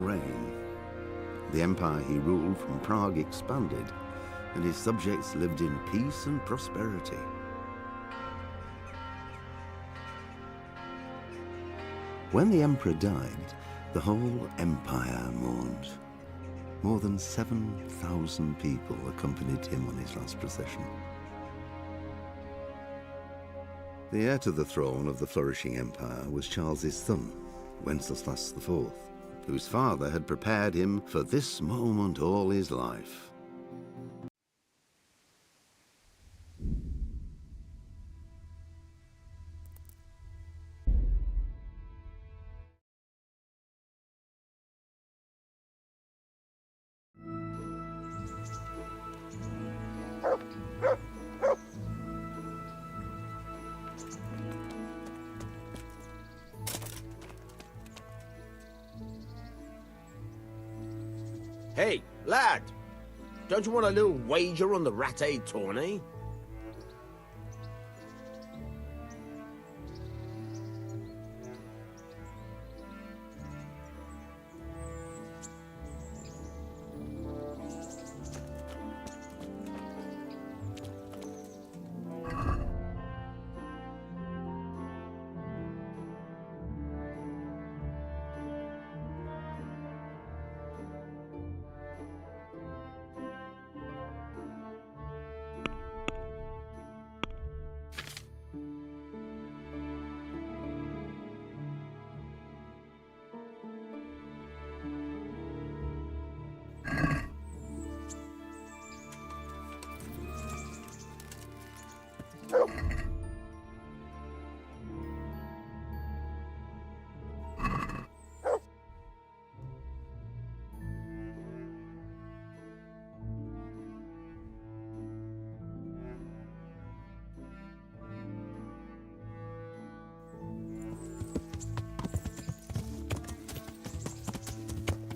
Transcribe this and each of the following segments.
reign. The empire he ruled from Prague expanded, and his subjects lived in peace and prosperity. When the emperor died, the whole empire mourned. More than 7,000 people accompanied him on his last procession. The heir to the throne of the flourishing empire was Charles's son, Wenceslas IV, whose father had prepared him for this moment all his life. Hey, lad! Don't you want a little wager on the Rattay tourney?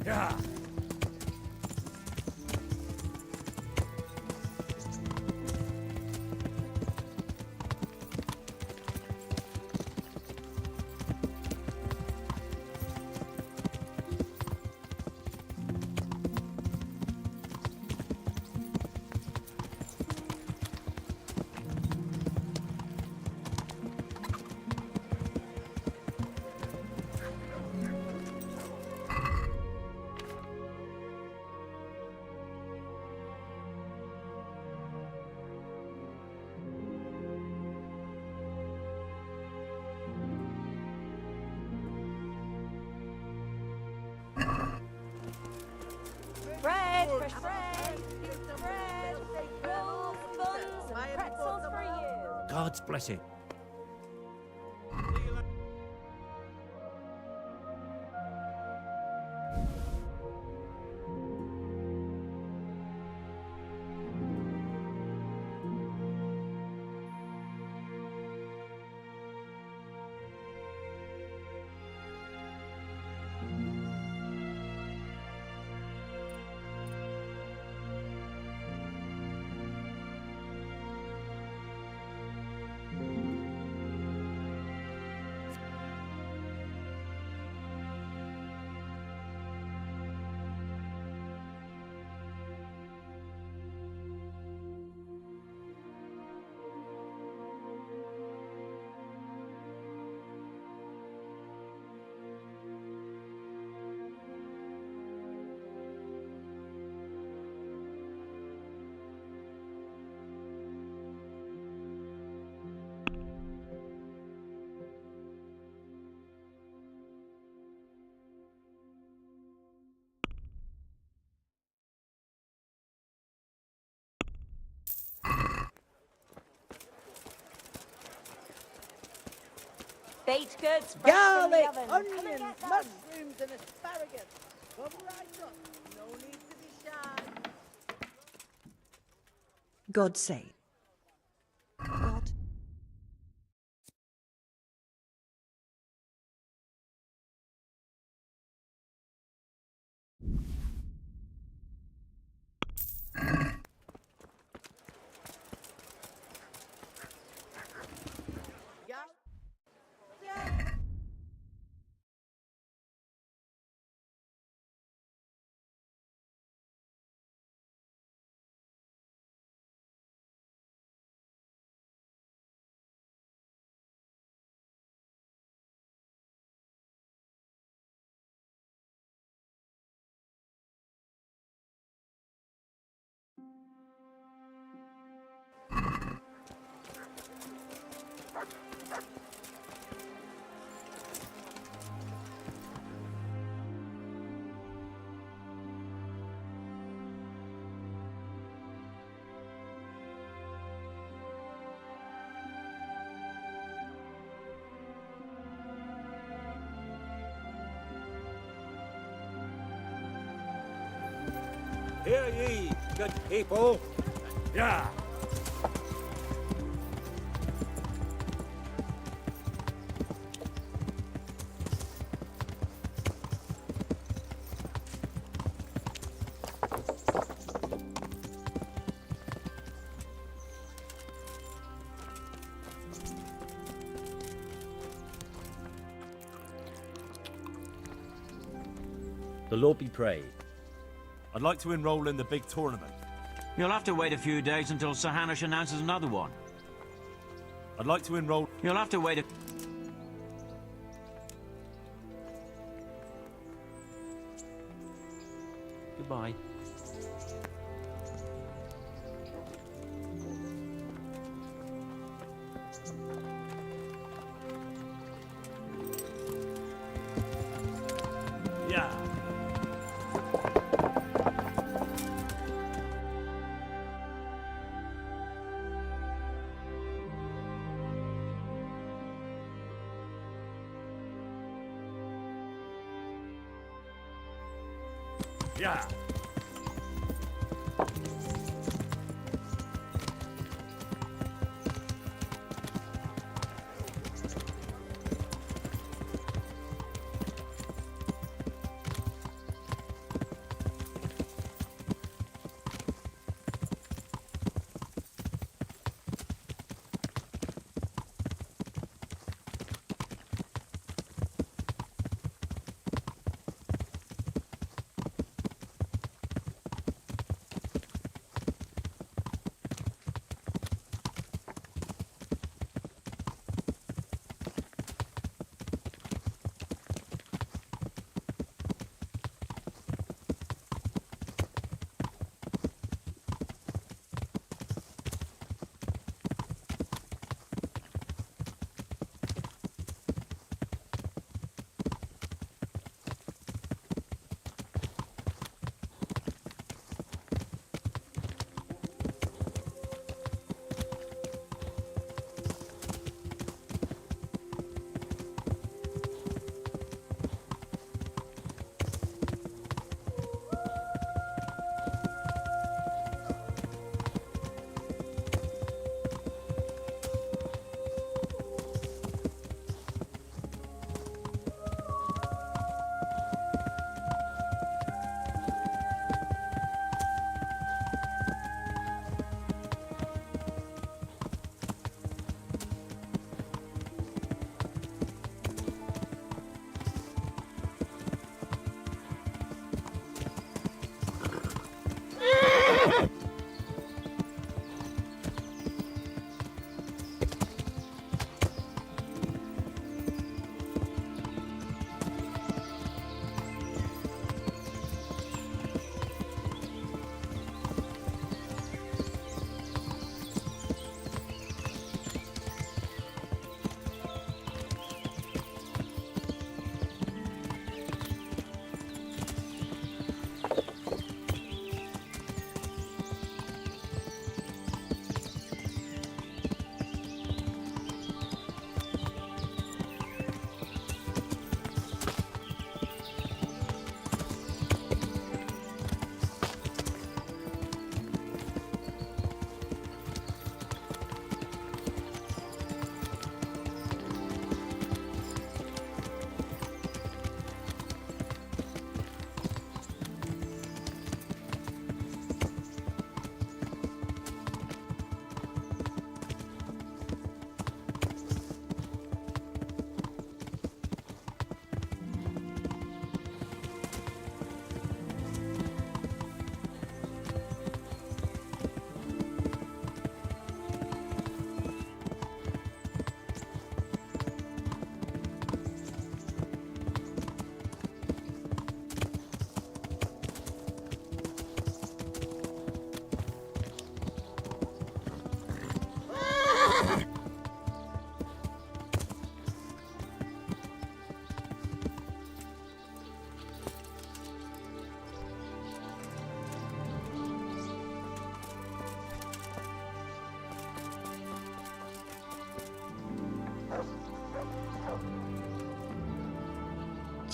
Yeah. Bread, fresh bread, bread, rolls, buns, and pretzels for you. God's blessing. Baked goods, fresh from the Garlic, oven. Come and onions, get them. mushrooms and asparagus. Come right up. No need to be shy. God save. God Hear ye, good people. Yeah. The Lord be praised. I'd like to enroll in the big tournament. You'll have to wait a few days until Sir Hanish announces another one. I'd like to enroll... You'll have to wait a... Goodbye. Yeah. Yeah.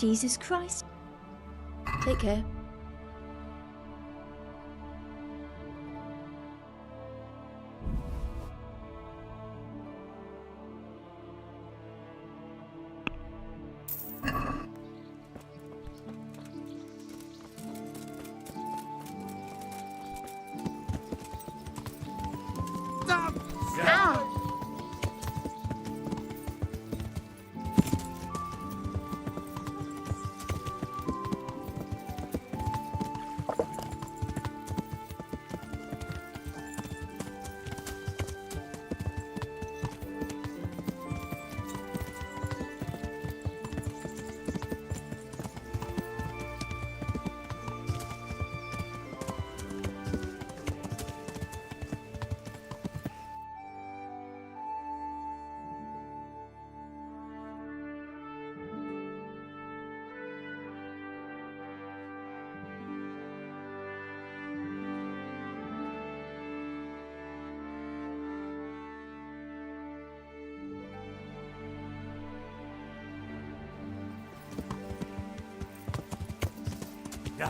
Jesus Christ. Take care. Yeah.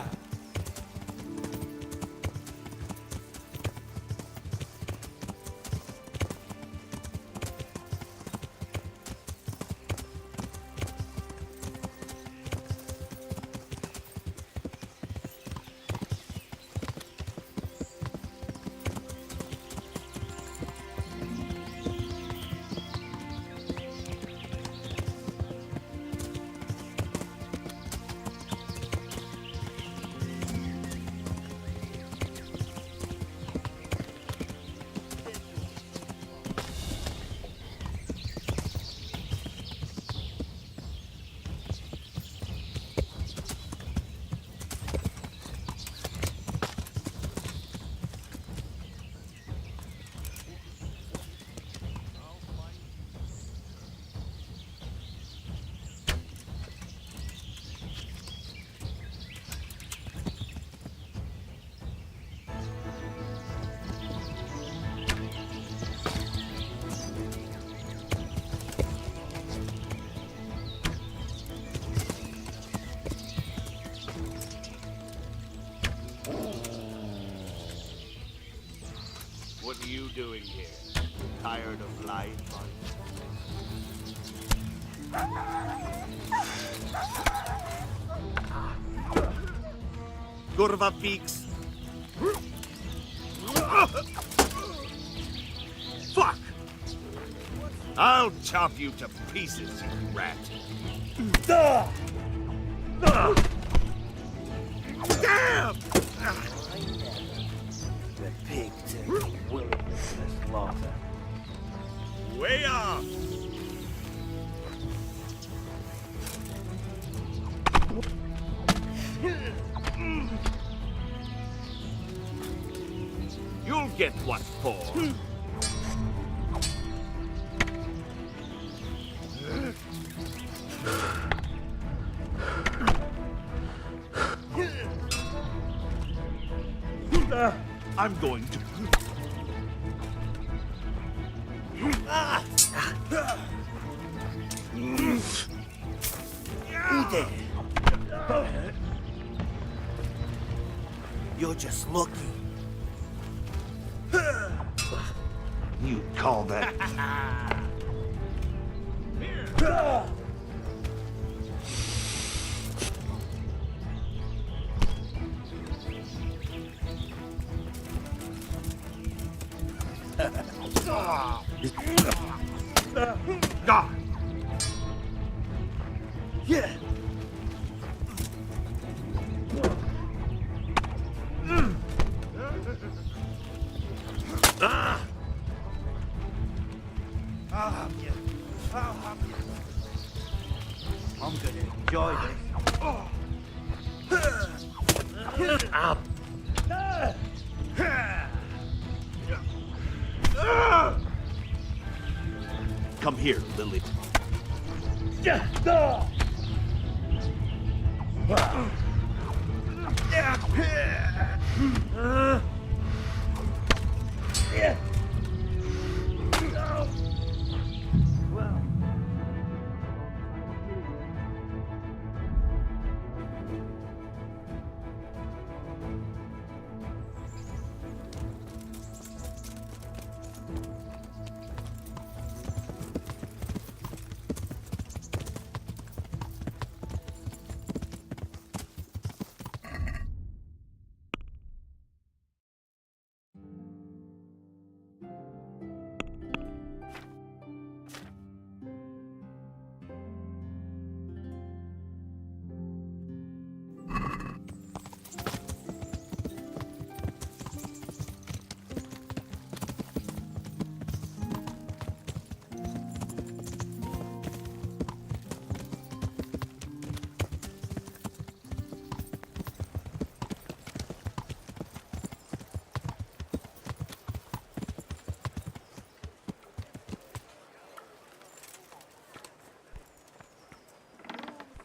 What are you doing here? Tired of lying? Kurva peaks. Fuck! I'll chop you to pieces, you rat. Damn! The pig taking willing to slaughter. Way off! You'll get what for. I'm going to... You're just lucky. You call that? God! Yeah. I'll have you. I'll have you. I'm gonna enjoy this. Come here, Lily.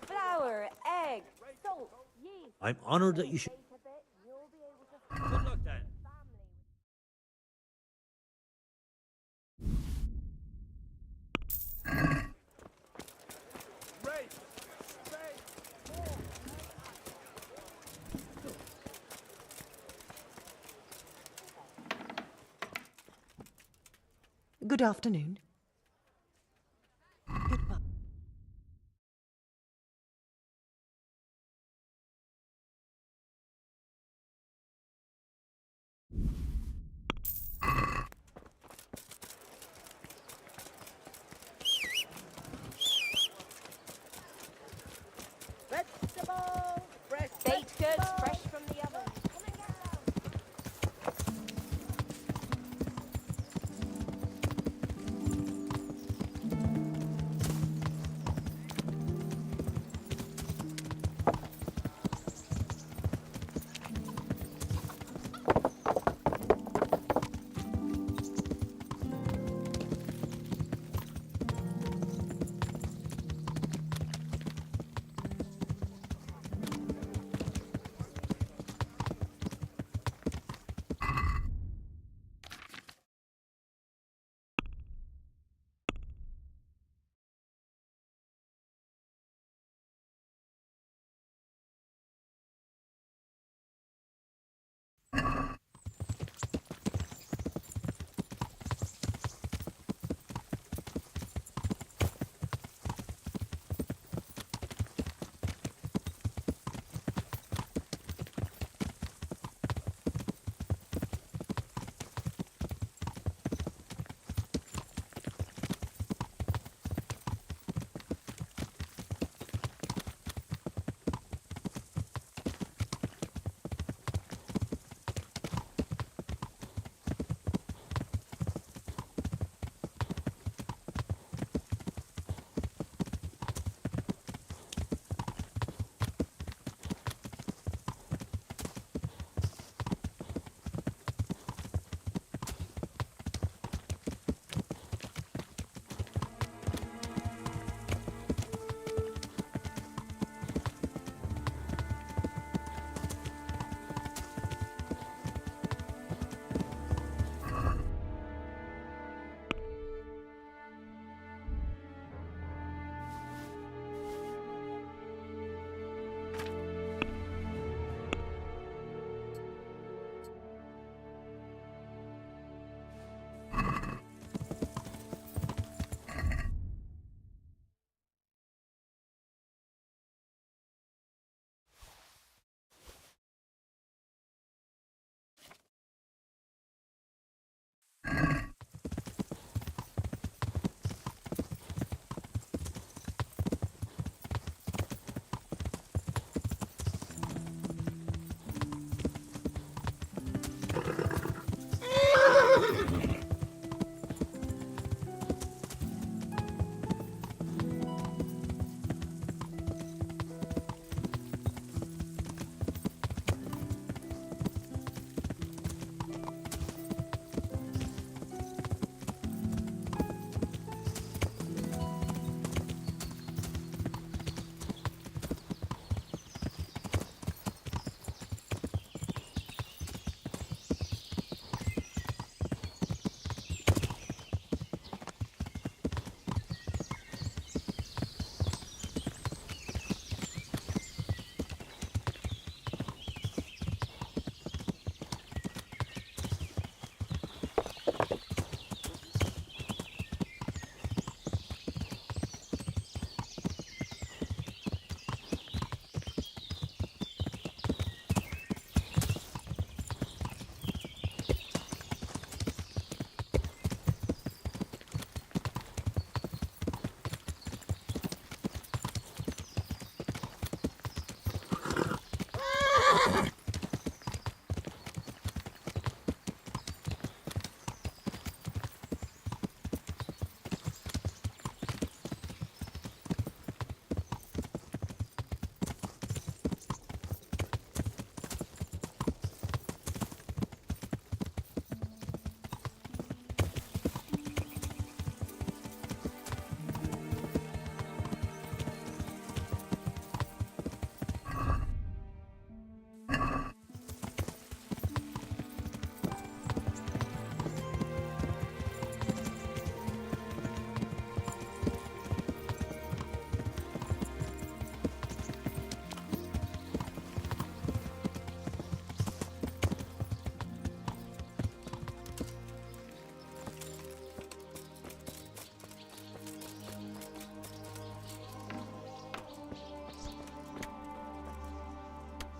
Flour, egg, salt, yeast. I'm honored that you should. Wait a bit, you'll be able to Good luck then. family. Good afternoon. Goodbye. Vegetables, fresh Baked goods vegetables. fresh from the oven. Come and get some.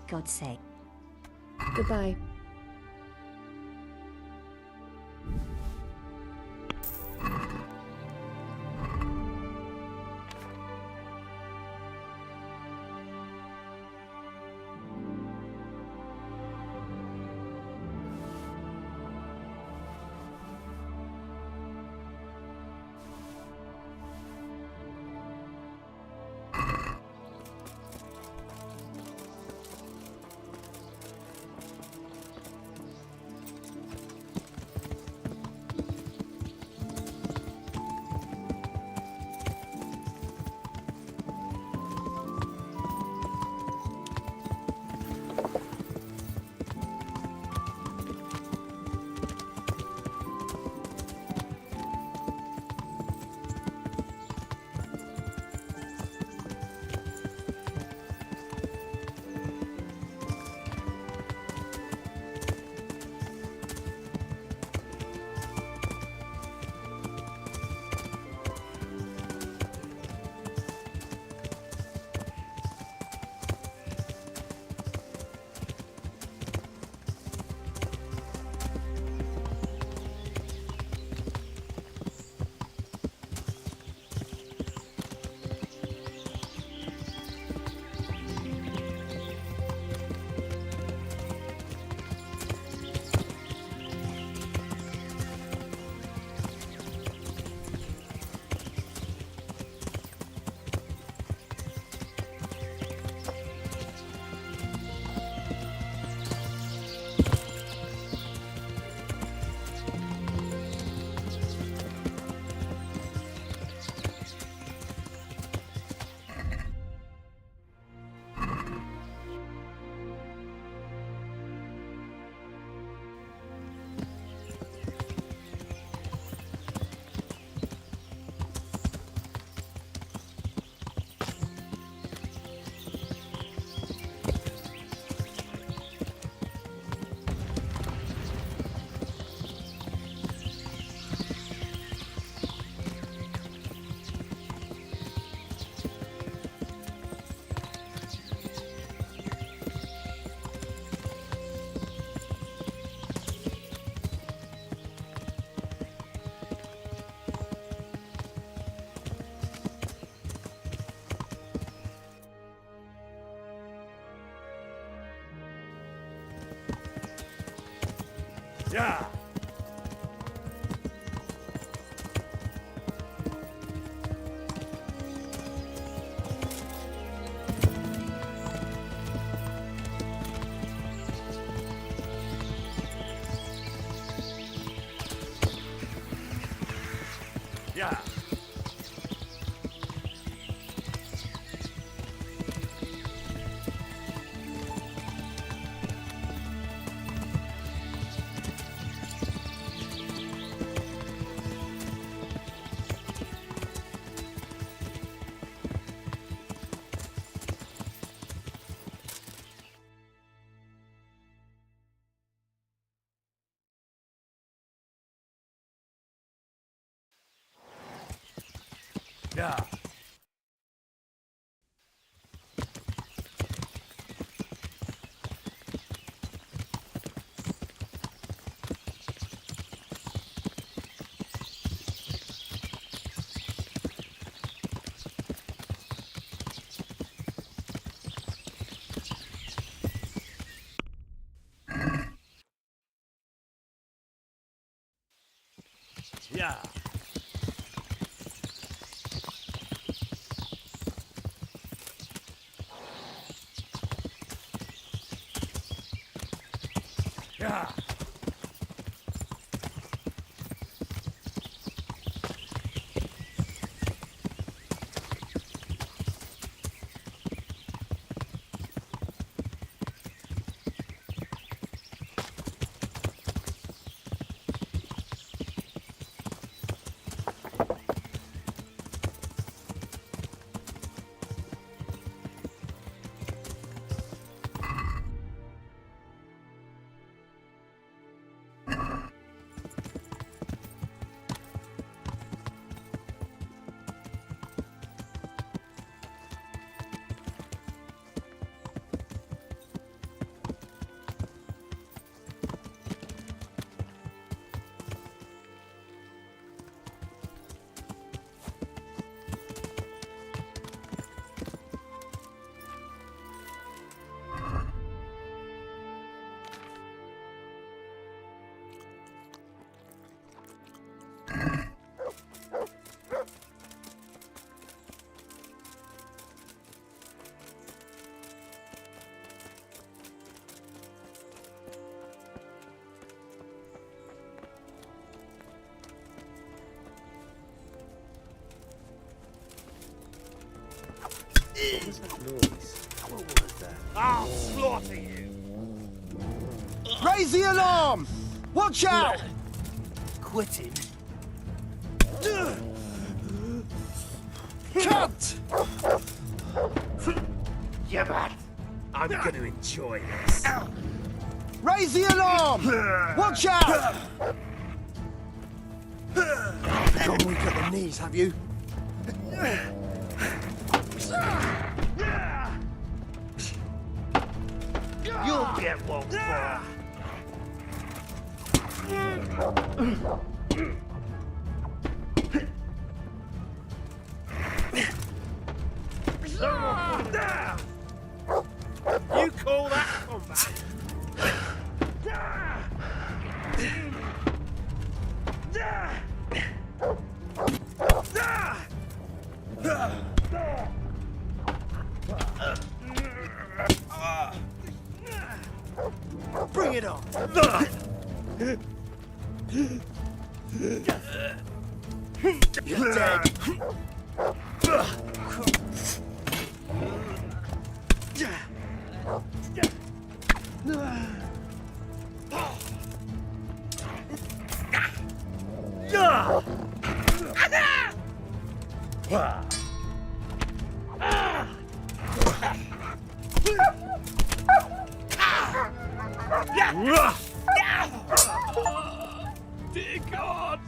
God's sake. Goodbye. Yeah. Yeah. Yeah. Yeah. Yeah. Raise the alarm! Watch out! Quitting. Cut! Yeah, man. I'm gonna enjoy this. Raise the alarm! Watch out! Gone weak at the knees, have you? You'll get one for. You call that combat? Bring it on! You're dead! Dear God!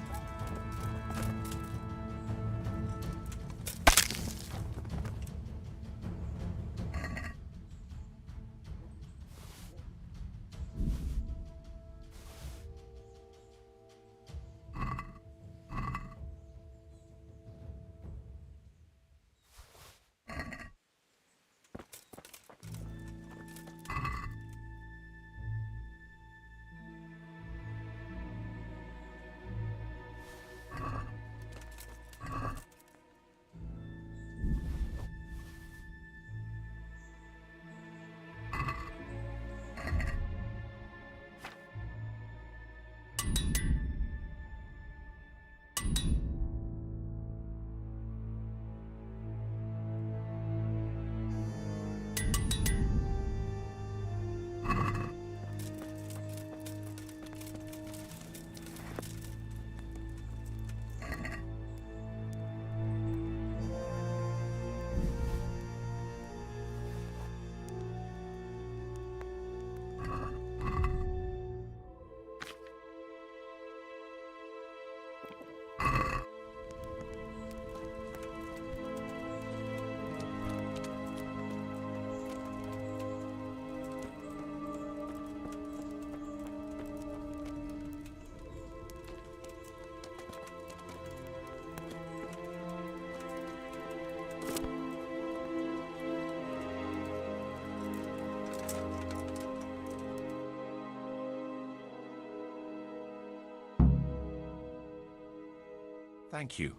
Thank you.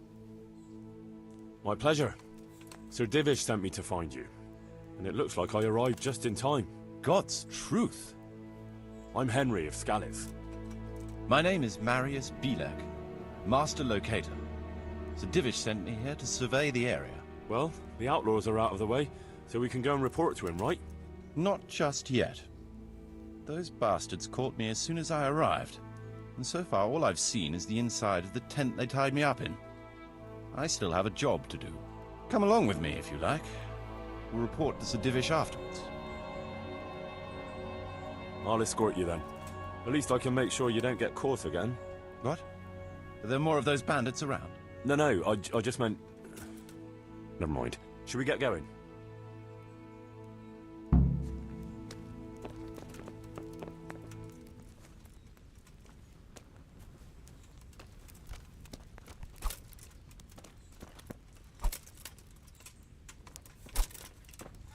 My pleasure. Sir Divish sent me to find you, and it looks like I arrived just in time. God's truth. I'm Henry of Scalith. My name is Marius Belek, Master Locator. Sir Divish sent me here to survey the area. Well, the outlaws are out of the way, so we can go and report to him, right? Not just yet. Those bastards caught me as soon as I arrived, and so far all I've seen is the inside of the tent they tied me up in. I still have a job to do. Come along with me if you like. We'll report to Sir Divish afterwards. I'll escort you then. At least I can make sure you don't get caught again. What? Are there more of those bandits around? No, I just meant... Never mind. Should we get going?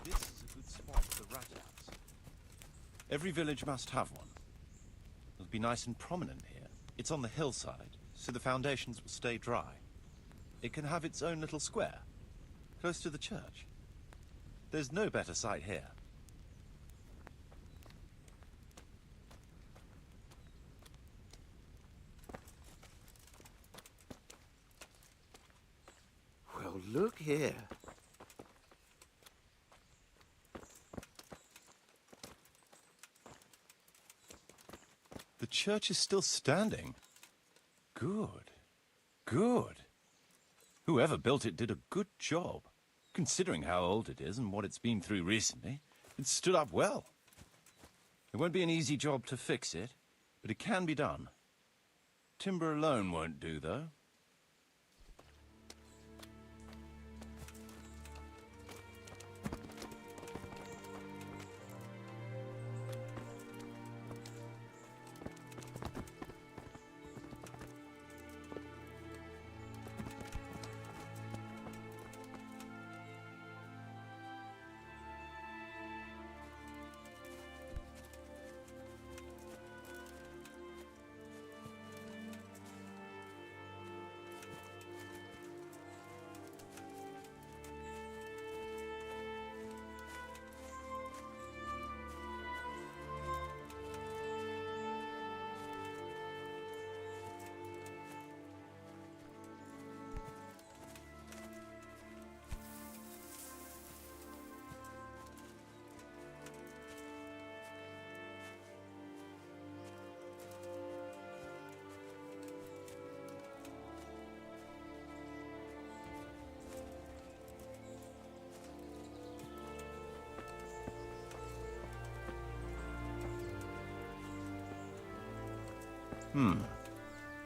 This is a good spot for the rat house. Every village must have one. It'll be nice and prominent here. It's on the hillside, so the foundations will stay dry. It can have its own little square, close to the church. There's no better site here. Well, look here. The church is still standing. Good. Good. Whoever built it did a good job. Considering how old it is and what it's been through recently, it stood up well. It won't be an easy job to fix it, but it can be done. Timber alone won't do, though.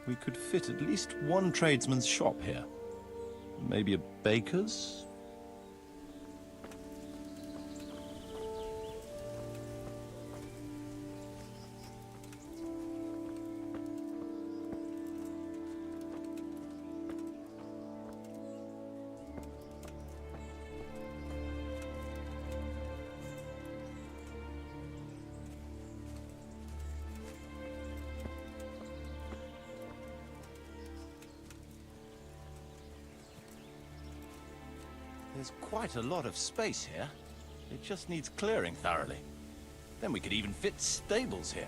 We could fit at least one tradesman's shop here. Maybe a baker's? There's quite a lot of space here. It just needs clearing thoroughly. Then we could even fit stables here.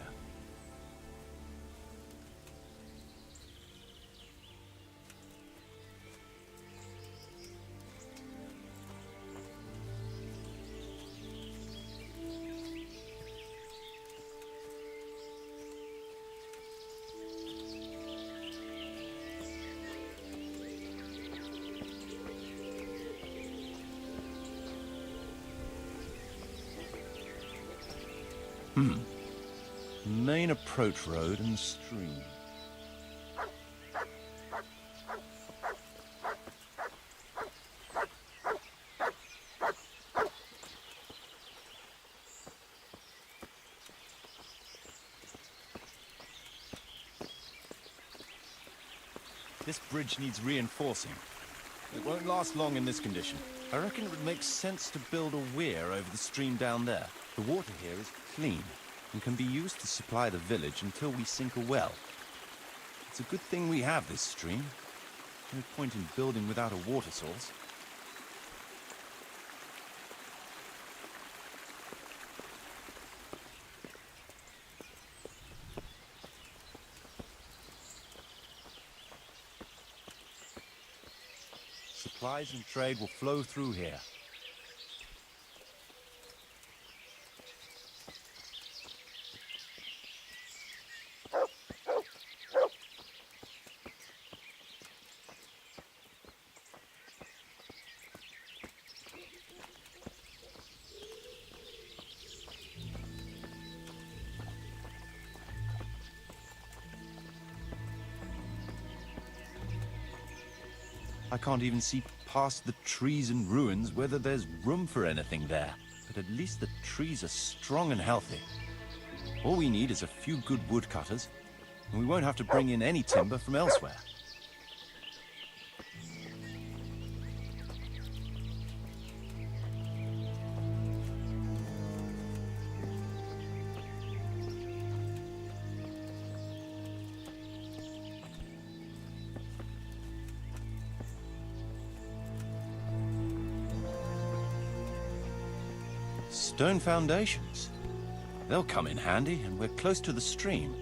Main approach road and stream. This bridge needs reinforcing. It won't last long in this condition. I reckon it would make sense to build a weir over the stream down there. The water here is clean and can be used to supply the village until we sink a well. It's a good thing we have this stream. No point in building without a water source. Supplies and trade will flow through here. I can't even see past the trees and ruins whether there's room for anything there. But at least the trees are strong and healthy. All we need is a few good woodcutters, and we won't have to bring in any timber from elsewhere. Stone foundations. They'll come in handy, and we're close to the stream.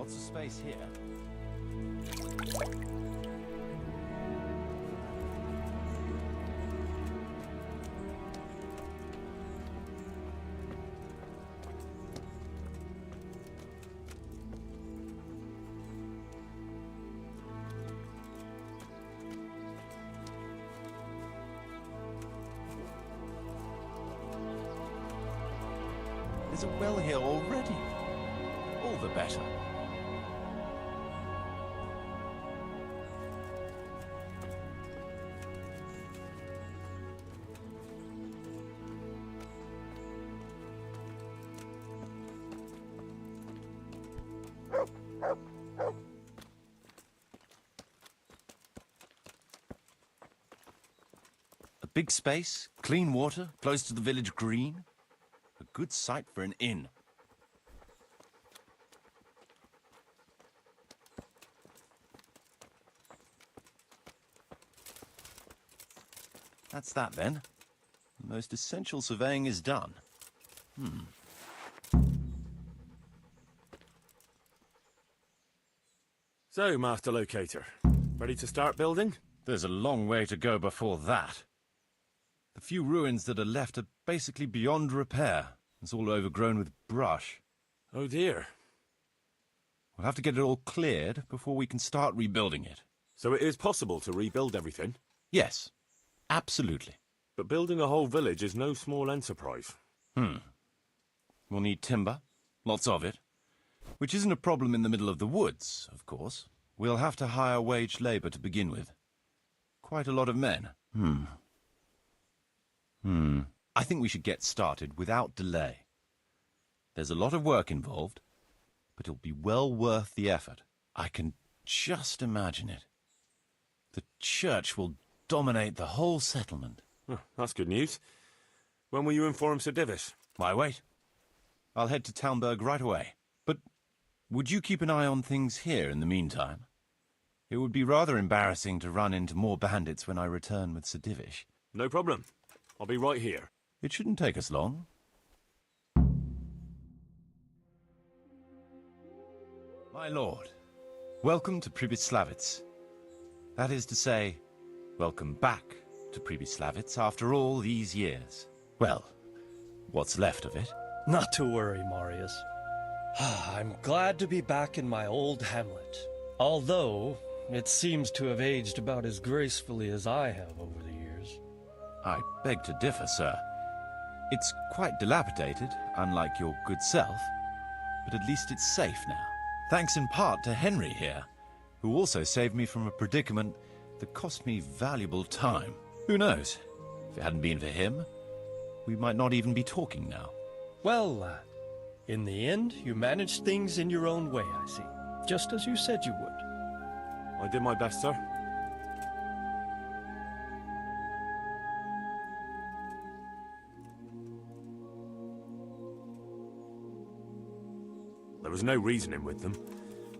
Lots of space here. There's a well here already. All the better. A big space, clean water, close to the village green. A good site for an inn. That's that then. The most essential surveying is done. So, Master Locator, ready to start building? There's a long way to go before that. The few ruins that are left are basically beyond repair. It's all overgrown with brush. Oh dear. We'll have to get it all cleared before we can start rebuilding it. So it is possible to rebuild everything? Yes, absolutely. But building a whole village is no small enterprise. We'll need timber, lots of it, which isn't a problem in the middle of the woods, of course. We'll have to hire wage labor to begin with. Quite a lot of men. I think we should get started without delay. There's a lot of work involved, but it'll be well worth the effort. I can just imagine it. The church will dominate the whole settlement. Oh, that's good news. When will you inform Sir Divis? Why wait? I'll head to Talmberg right away. But would you keep an eye on things here in the meantime? It would be rather embarrassing to run into more bandits when I return with Sir Divish. No problem. I'll be right here. It shouldn't take us long. My lord, welcome to Pribyslavitz. That is to say, welcome back to Pribyslavitz after all these years. Well, what's left of it. Not to worry, Marius. I'm glad to be back in my old hamlet. Although, it seems to have aged about as gracefully as I have over the years. I beg to differ, sir. It's quite dilapidated, unlike your good self, but at least it's safe now. Thanks in part to Henry here, who also saved me from a predicament that cost me valuable time. Who knows? If it hadn't been for him, we might not even be talking now. Well, lad, in the end, you managed things in your own way, I see. Just as you said you would. I did my best, sir. There was no reasoning with them.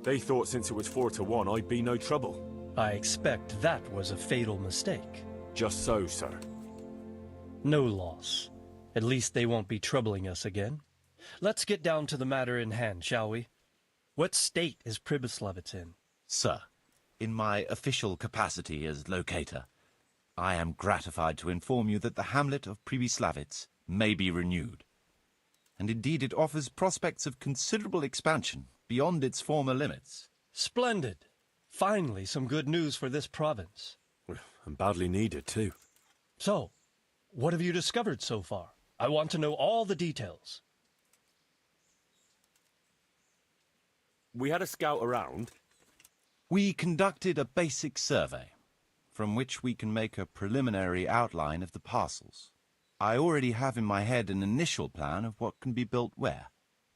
They thought since it was 4-1, I'd be no trouble. I expect that was a fatal mistake. Just so, sir. No loss. At least they won't be troubling us again. Let's get down to the matter in hand, shall we? What state is Pribyslavitz in? Sir, in my official capacity as locator, I am gratified to inform you that the hamlet of Pribyslavitz may be renewed. And indeed it offers prospects of considerable expansion beyond its former limits. Splendid. Finally, some good news for this province. And badly needed, too. So, what have you discovered so far? I want to know all the details. We had a scout around. We conducted a basic survey, from which we can make a preliminary outline of the parcels. I already have in my head an initial plan of what can be built where.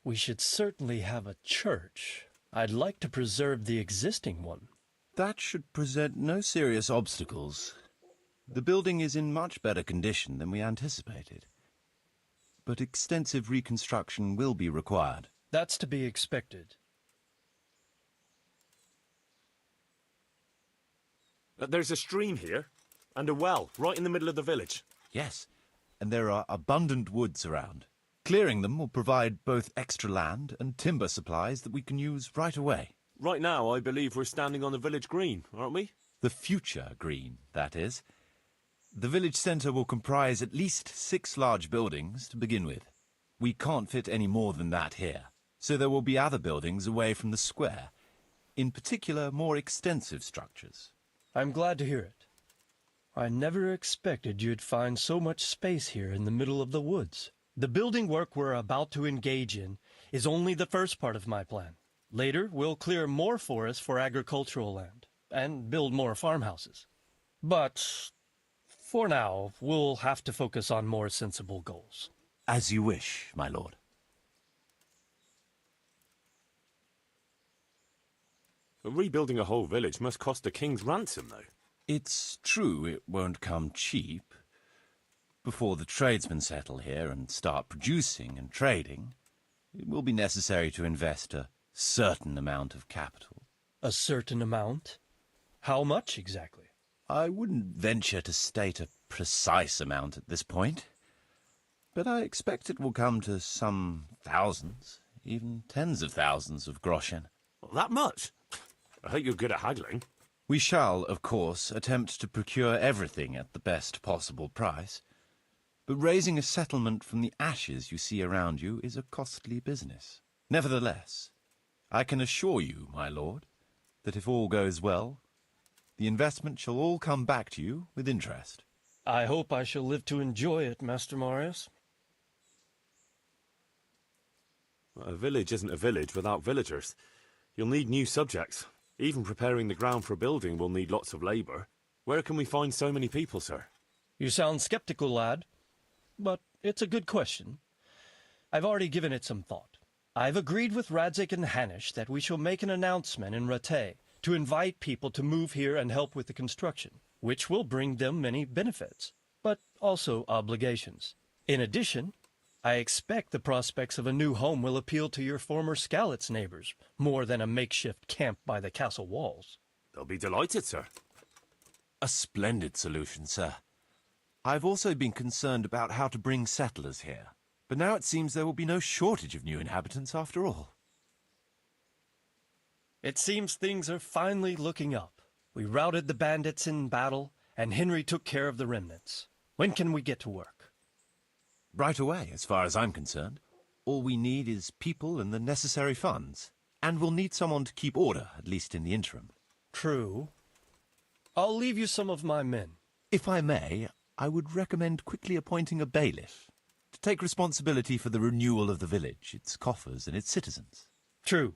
We should certainly have a church. I'd like to preserve the existing one. That should present no serious obstacles. The building is in much better condition than we anticipated. But extensive reconstruction will be required. That's to be expected. There's a stream here, and a well, right in the middle of the village. Yes, and there are abundant woods around. Clearing them will provide both extra land and timber supplies that we can use right away. Right now, I believe we're standing on the village green, aren't we? The future green, that is. The village centre will comprise at least 6 large buildings to begin with. We can't fit any more than that here, so there will be other buildings away from the square, in particular more extensive structures. I'm glad to hear it. I never expected you'd find so much space here in the middle of the woods. The building work we're about to engage in is only the first part of my plan. Later, we'll clear more forest for agricultural land and build more farmhouses. But for now, we'll have to focus on more sensible goals. As you wish, my lord. Rebuilding a whole village must cost a king's ransom, though. It's true it won't come cheap. Before the tradesmen settle here and start producing and trading, it will be necessary to invest a certain amount of capital. A certain amount? How much exactly? I wouldn't venture to state a precise amount at this point, but I expect it will come to some thousands, even tens of thousands of groschen. That much? I hope you're good at haggling. We shall, of course, attempt to procure everything at the best possible price, but raising a settlement from the ashes you see around you is a costly business. Nevertheless, I can assure you, my lord, that if all goes well, the investment shall all come back to you with interest. I hope I shall live to enjoy it, Master Marius. A village isn't a village without villagers. You'll need new subjects. Even preparing the ground for building will need lots of labour. Where can we find so many people, sir? You sound skeptical, lad. But it's a good question. I've already given it some thought. I've agreed with Radzig and Hanish that we shall make an announcement in Rattay to invite people to move here and help with the construction, which will bring them many benefits, but also obligations. In addition, I expect the prospects of a new home will appeal to your former Skalitz neighbors, more than a makeshift camp by the castle walls. They'll be delighted, sir. A splendid solution, sir. I've also been concerned about how to bring settlers here, but now it seems there will be no shortage of new inhabitants after all. It seems things are finally looking up. We routed the bandits in battle, and Henry took care of the remnants. When can we get to work? Right away, as far as I'm concerned. All we need is people and the necessary funds. And we'll need someone to keep order, at least in the interim. True. I'll leave you some of my men. If I may, I would recommend quickly appointing a bailiff to take responsibility for the renewal of the village, its coffers and its citizens. True.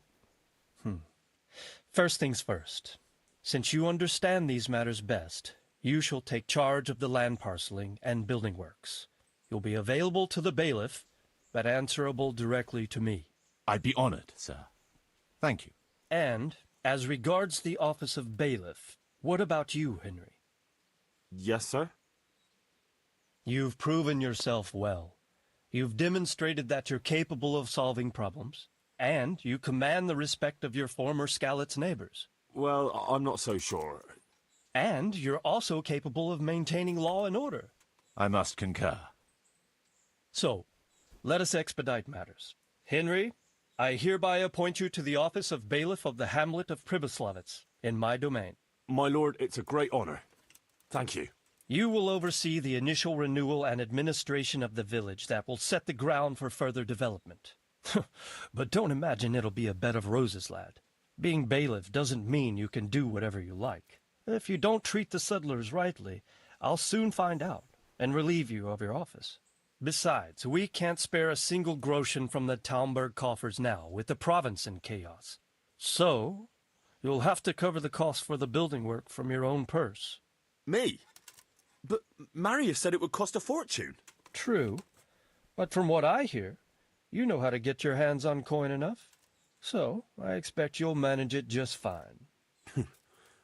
First things first. Since you understand these matters best, you shall take charge of the land parceling and building works. You'll be available to the bailiff, but answerable directly to me. I'd be honored, sir. Thank you. And, as regards the office of bailiff, what about you, Henry? Yes, sir? You've proven yourself well. You've demonstrated that you're capable of solving problems, and you command the respect of your former Skalitz neighbors. Well, I'm not so sure. And you're also capable of maintaining law and order. I must concur. So, let us expedite matters. Henry, I hereby appoint you to the office of bailiff of the hamlet of Pribyslavitz, in my domain. My lord, it's a great honor. Thank you. You will oversee the initial renewal and administration of the village that will set the ground for further development. But don't imagine it'll be a bed of roses, lad. Being bailiff doesn't mean you can do whatever you like. If you don't treat the settlers rightly, I'll soon find out and relieve you of your office. Besides, we can't spare a single groschen from the Talmberg coffers now, with the province in chaos. So, you'll have to cover the cost for the building work from your own purse. Me? But Marius said it would cost a fortune. True, but from what I hear, you know how to get your hands on coin enough. So, I expect you'll manage it just fine.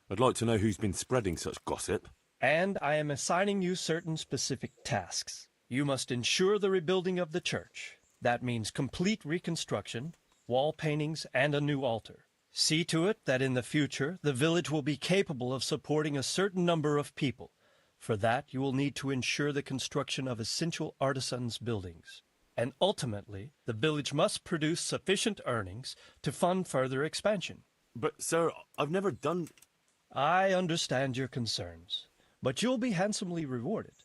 I'd like to know who's been spreading such gossip. And I am assigning you certain specific tasks. You must ensure the rebuilding of the church. That means complete reconstruction, wall paintings, and a new altar. See to it that in the future, the village will be capable of supporting a certain number of people. For that, you will need to ensure the construction of essential artisans' buildings. and ultimately, the village must produce sufficient earnings to fund further expansion. But, sir, I've never done... I understand your concerns, but you'll be handsomely rewarded.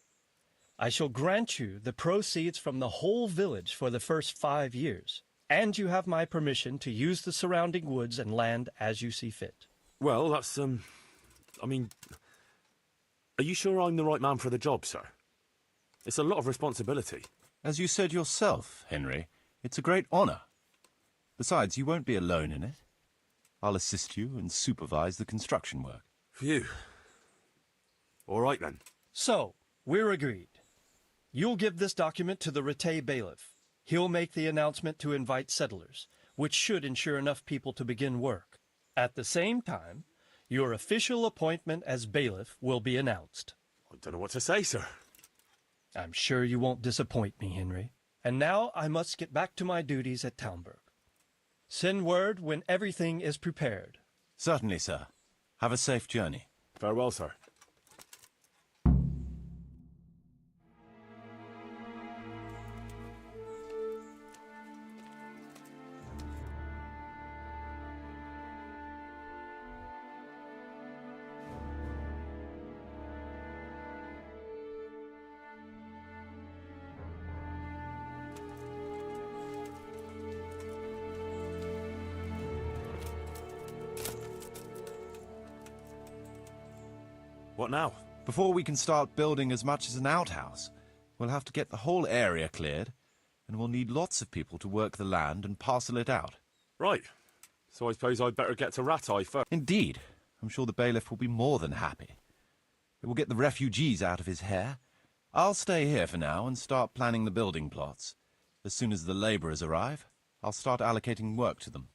I shall grant you the proceeds from the whole village for the first 5 years, and you have my permission to use the surrounding woods and land as you see fit. Well, that's, I mean... Are you sure I'm the right man for the job, sir? It's a lot of responsibility. As you said yourself, Henry, it's a great honour. Besides, you won't be alone in it. I'll assist you and supervise the construction work. Phew. All right, then. So, we're agreed. You'll give this document to the Rattay bailiff. He'll make the announcement to invite settlers, which should ensure enough people to begin work. At the same time, your official appointment as bailiff will be announced. I don't know what to say, sir. I'm sure you won't disappoint me, Henry. And now I must get back to my duties at Townburg. Send word when everything is prepared. Certainly, sir. Have a safe journey. Farewell, sir. What now? Before we can start building as much as an outhouse, we'll have to get the whole area cleared, and we'll need lots of people to work the land and parcel it out. Right. So I suppose I'd better get to Rattay first. Indeed. I'm sure the bailiff will be more than happy. It will get the refugees out of his hair. I'll stay here for now and start planning the building plots. As soon as the labourers arrive, I'll start allocating work to them.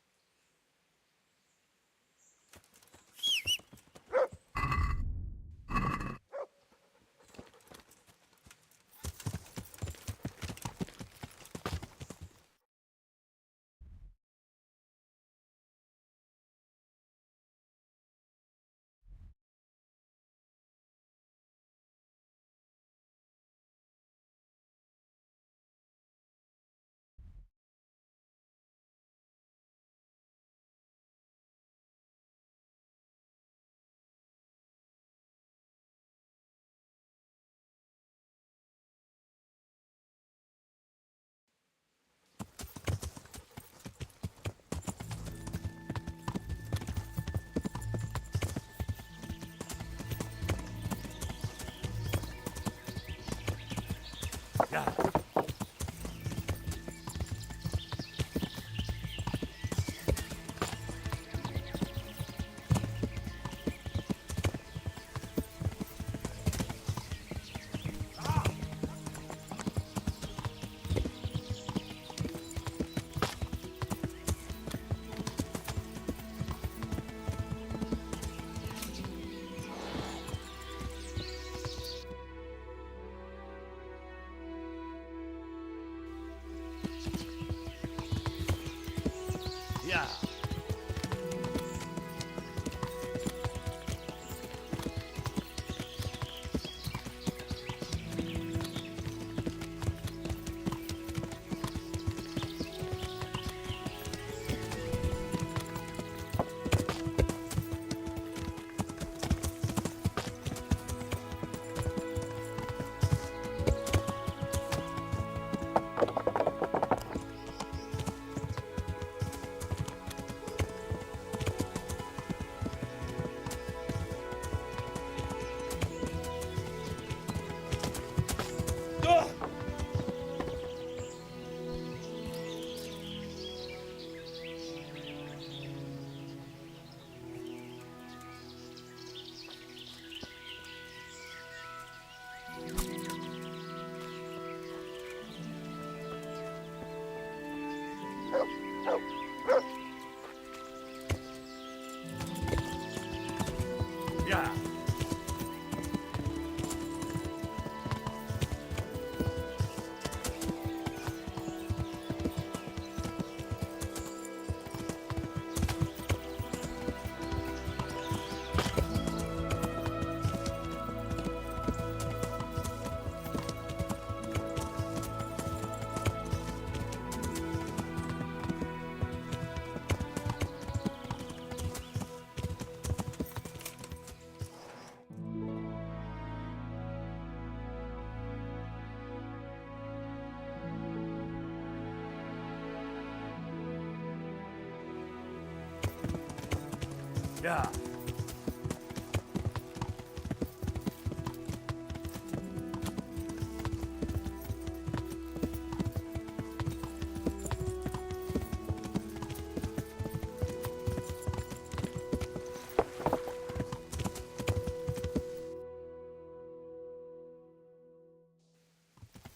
Yeah.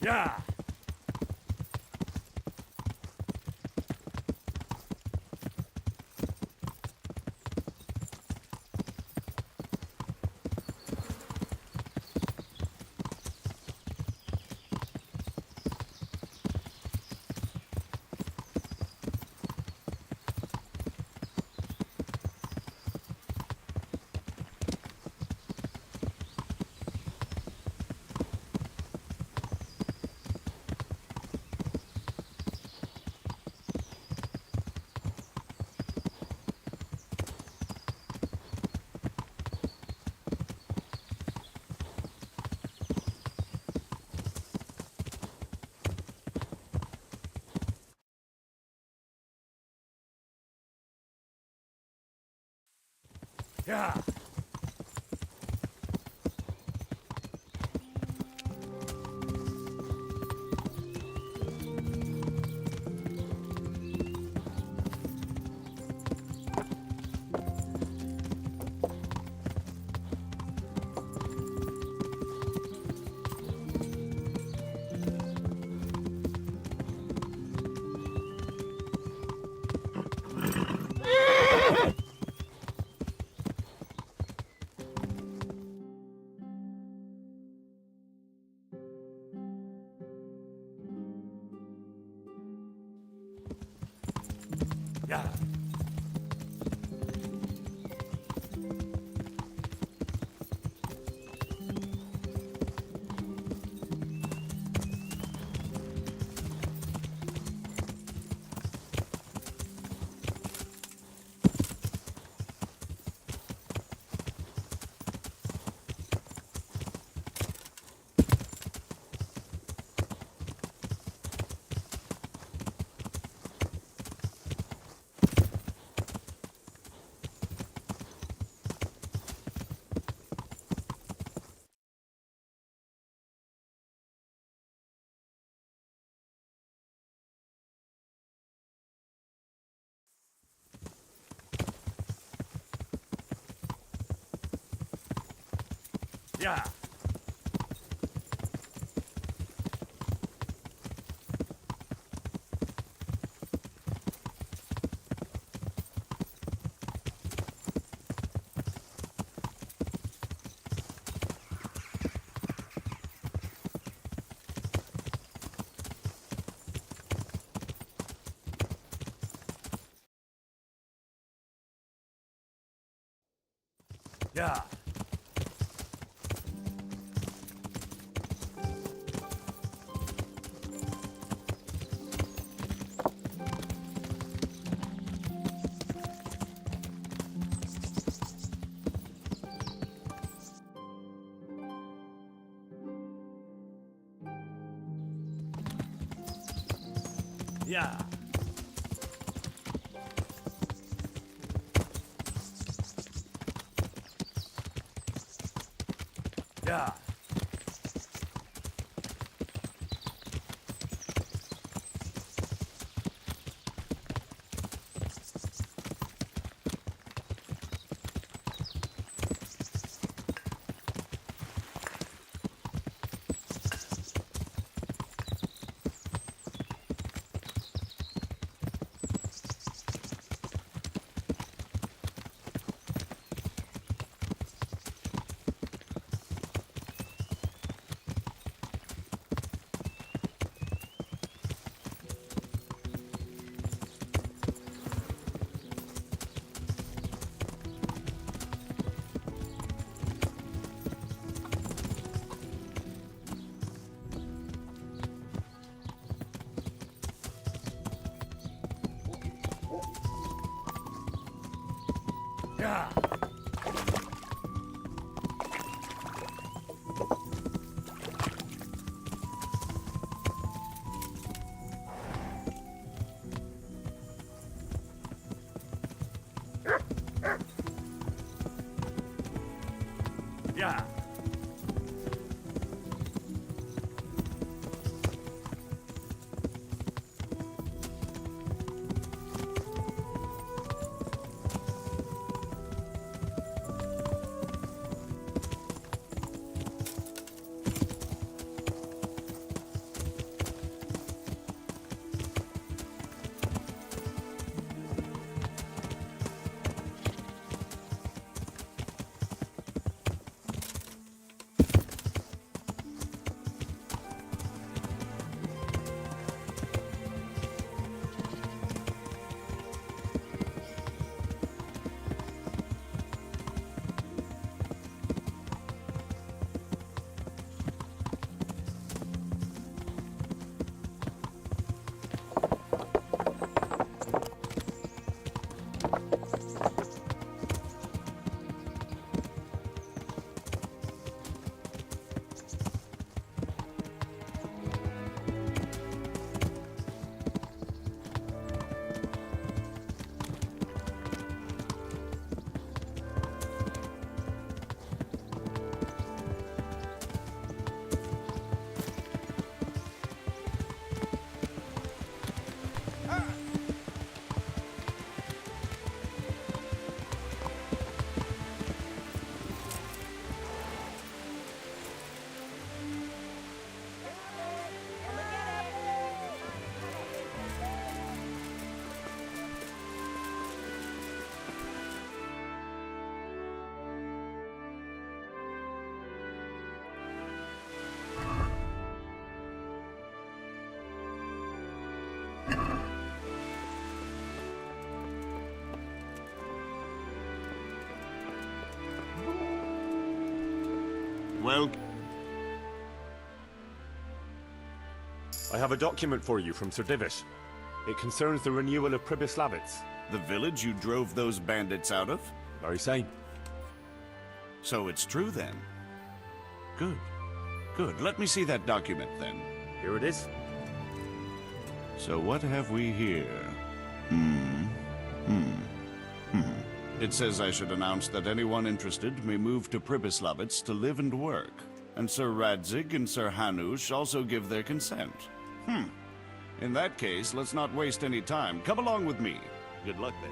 Yeah. Yeah. Yeah. Yeah. Yeah. Yeah. Yeah. Yeah. Yeah. Well, I have a document for you from Sir Divish. It concerns the renewal of Pribyslavitz. the village you drove those bandits out of? Very same. So it's true then? Good. Good. Let me see that document then. Here it is. So what have we here? It says I should announce that anyone interested may move to Pribyslavitz to live and work. And Sir Radzig and Sir Hanush also give their consent. In that case, let's not waste any time. Come along with me. Good luck then.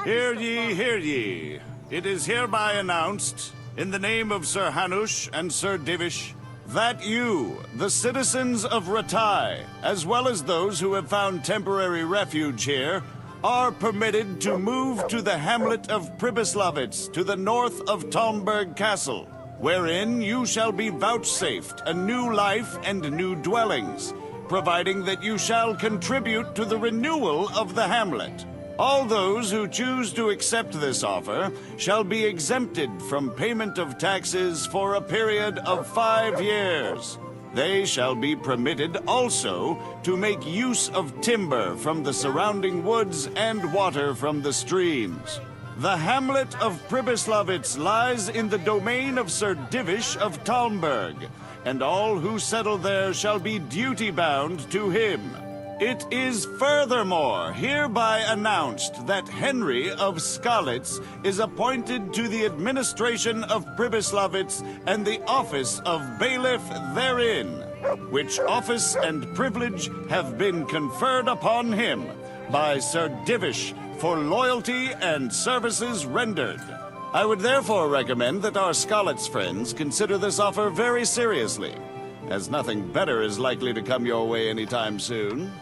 Hear ye, hear ye. It is hereby announced, in the name of Sir Hanush and Sir Divish, that you, the citizens of Ratai, as well as those who have found temporary refuge here, are permitted to move to the hamlet of Pribyslavitz to the north of Talmberg Castle, wherein you shall be vouchsafed a new life and new dwellings, providing that you shall contribute to the renewal of the hamlet. All those who choose to accept this offer shall be exempted from payment of taxes for a period of 5 years. They shall be permitted also to make use of timber from the surrounding woods and water from the streams. The hamlet of Pribyslavitz lies in the domain of Sir Divish of Talmberg, and all who settle there shall be duty-bound to him. It is furthermore hereby announced that Henry of Skalitz is appointed to the administration of Pribyslavitz and the office of bailiff therein, which office and privilege have been conferred upon him by Sir Divish for loyalty and services rendered. I would therefore recommend that our Skalitz friends consider this offer very seriously, as nothing better is likely to come your way anytime soon.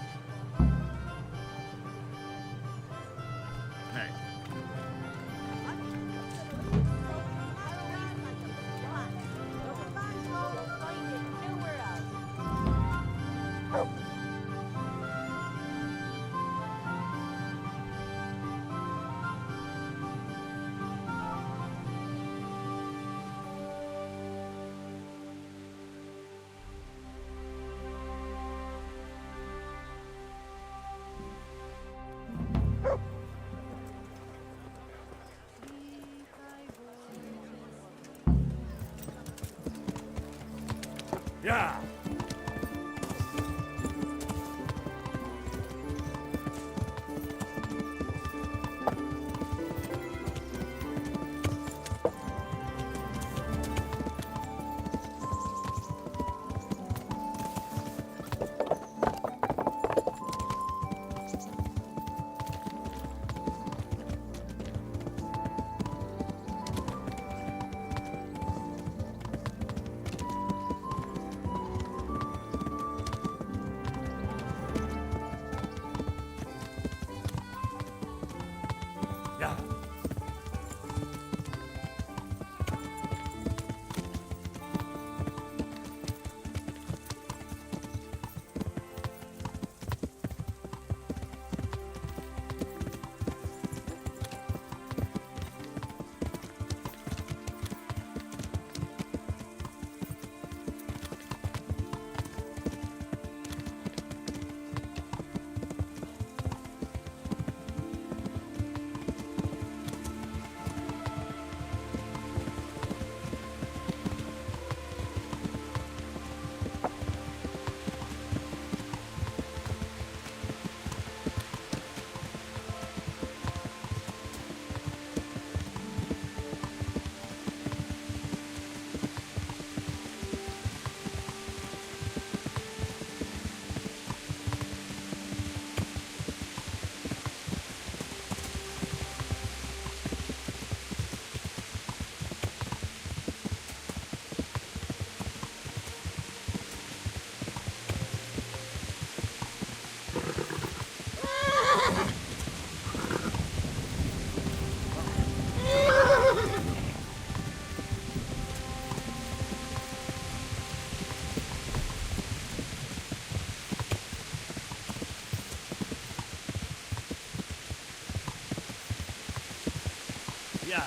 Yeah. Yeah. Yeah.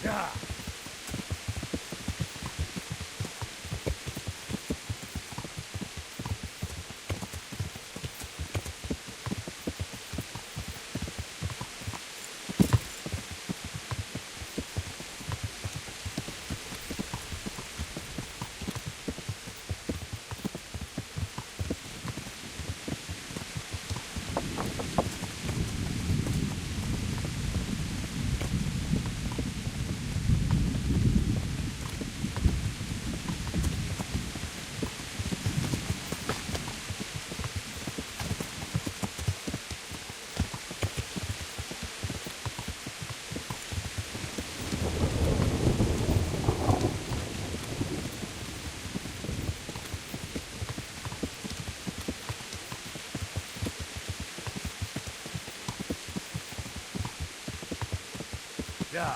Yeah. Yeah.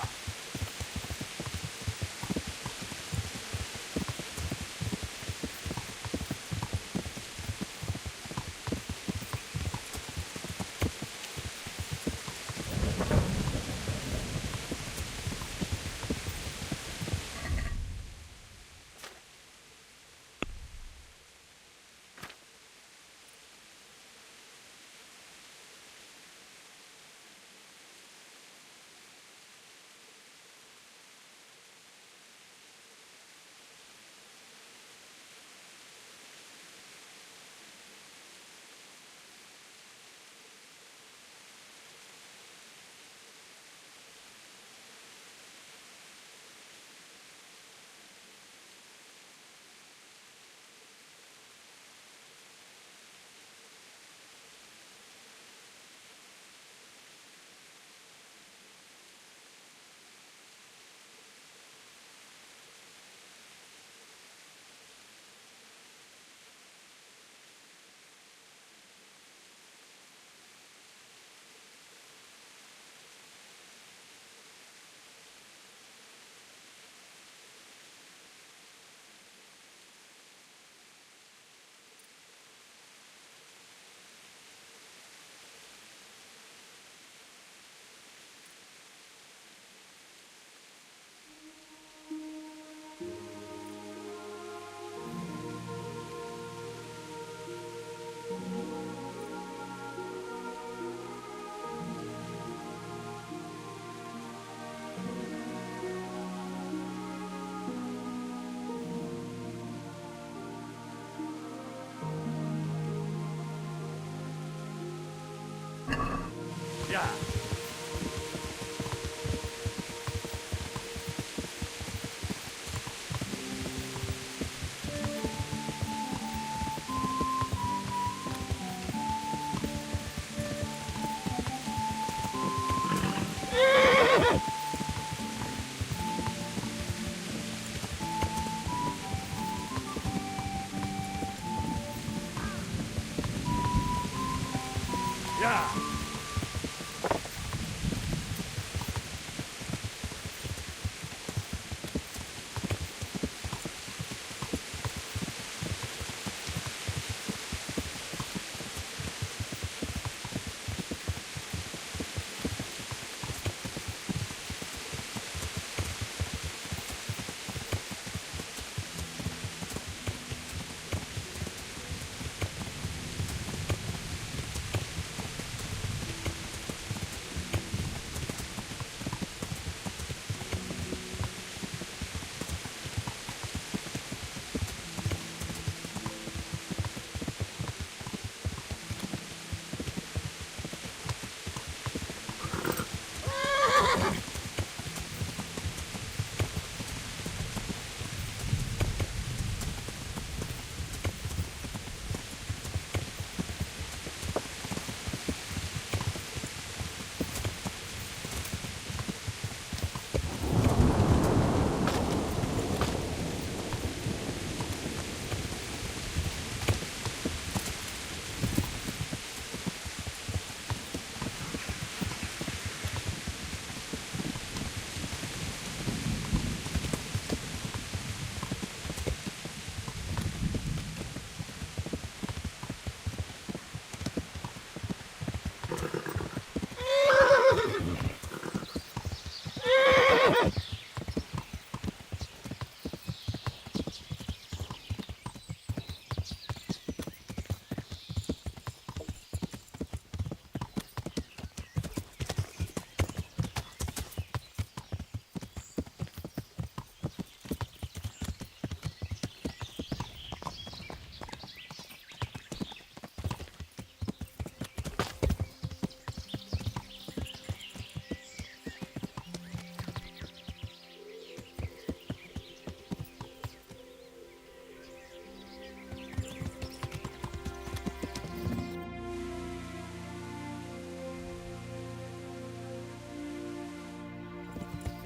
Yeah.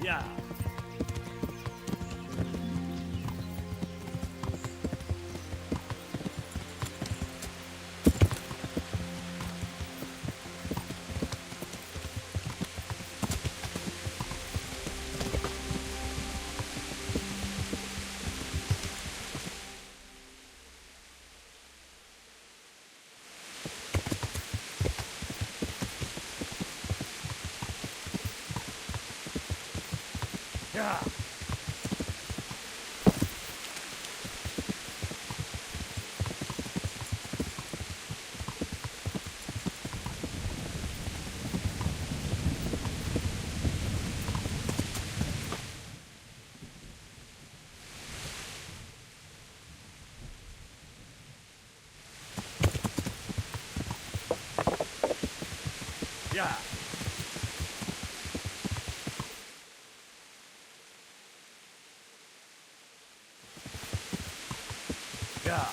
Yeah. Yeah. Yeah. Yeah. Yeah.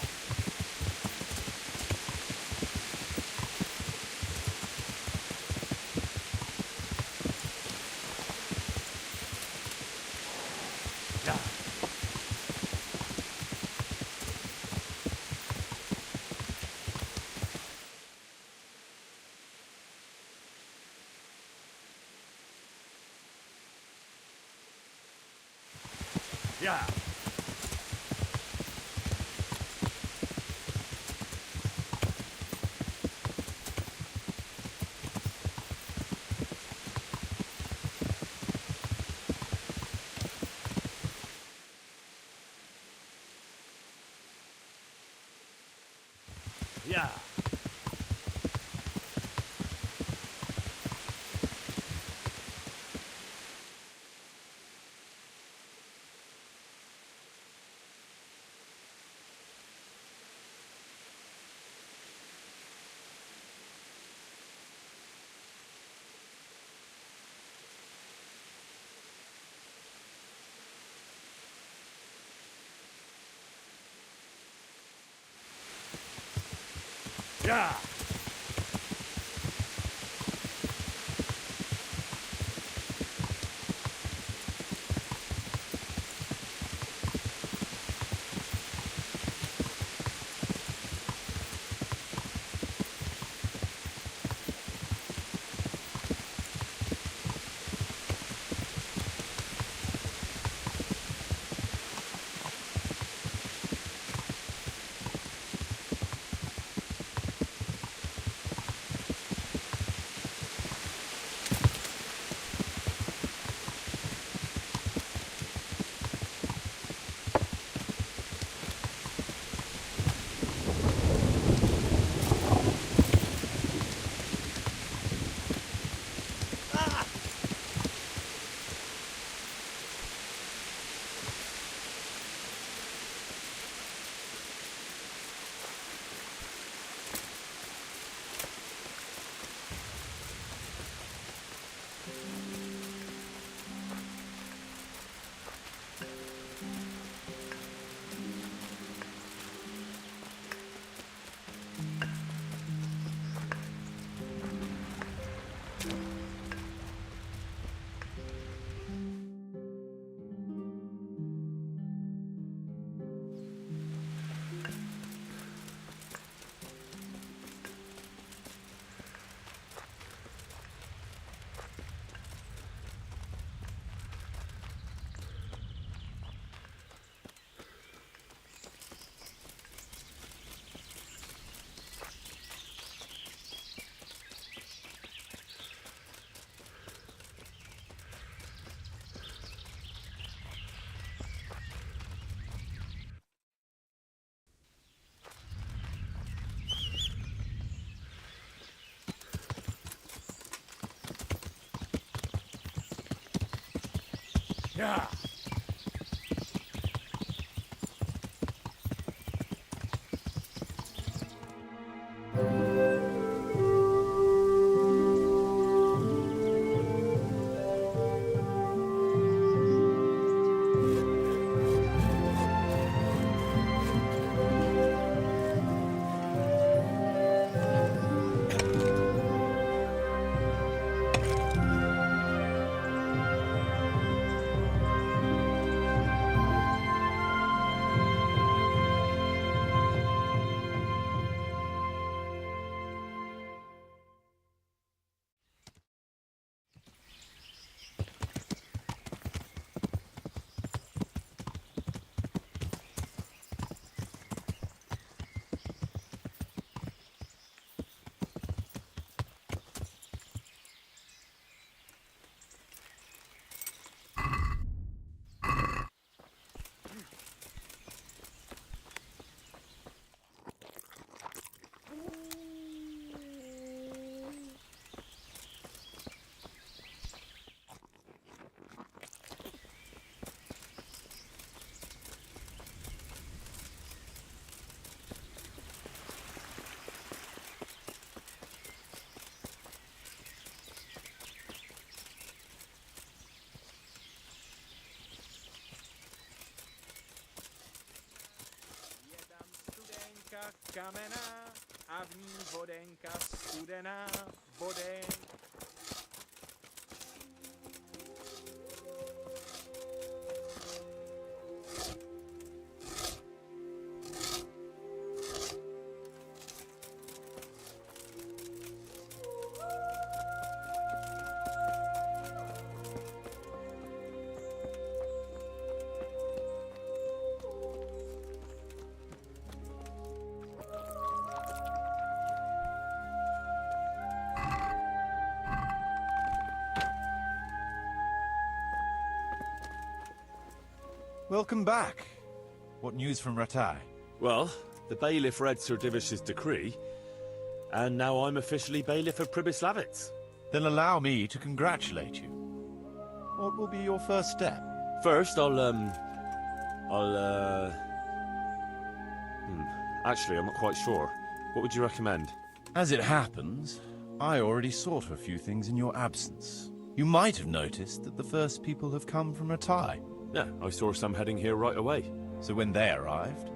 Yeah. Yeah. Yeah. Yeah. Kamená a v ní vodenka studená, vodenka. Welcome back. What news from Ratai? Well, the bailiff read Sir Divish's decree, and now I'm officially bailiff of Pribyslavitz. Then allow me to congratulate you. What will be your first step? First, Actually, I'm not quite sure. What would you recommend? As it happens, I already sought a few things in your absence. You might have noticed that the first people have come from Ratai. Yeah, I saw some heading here right away. So when they arrived,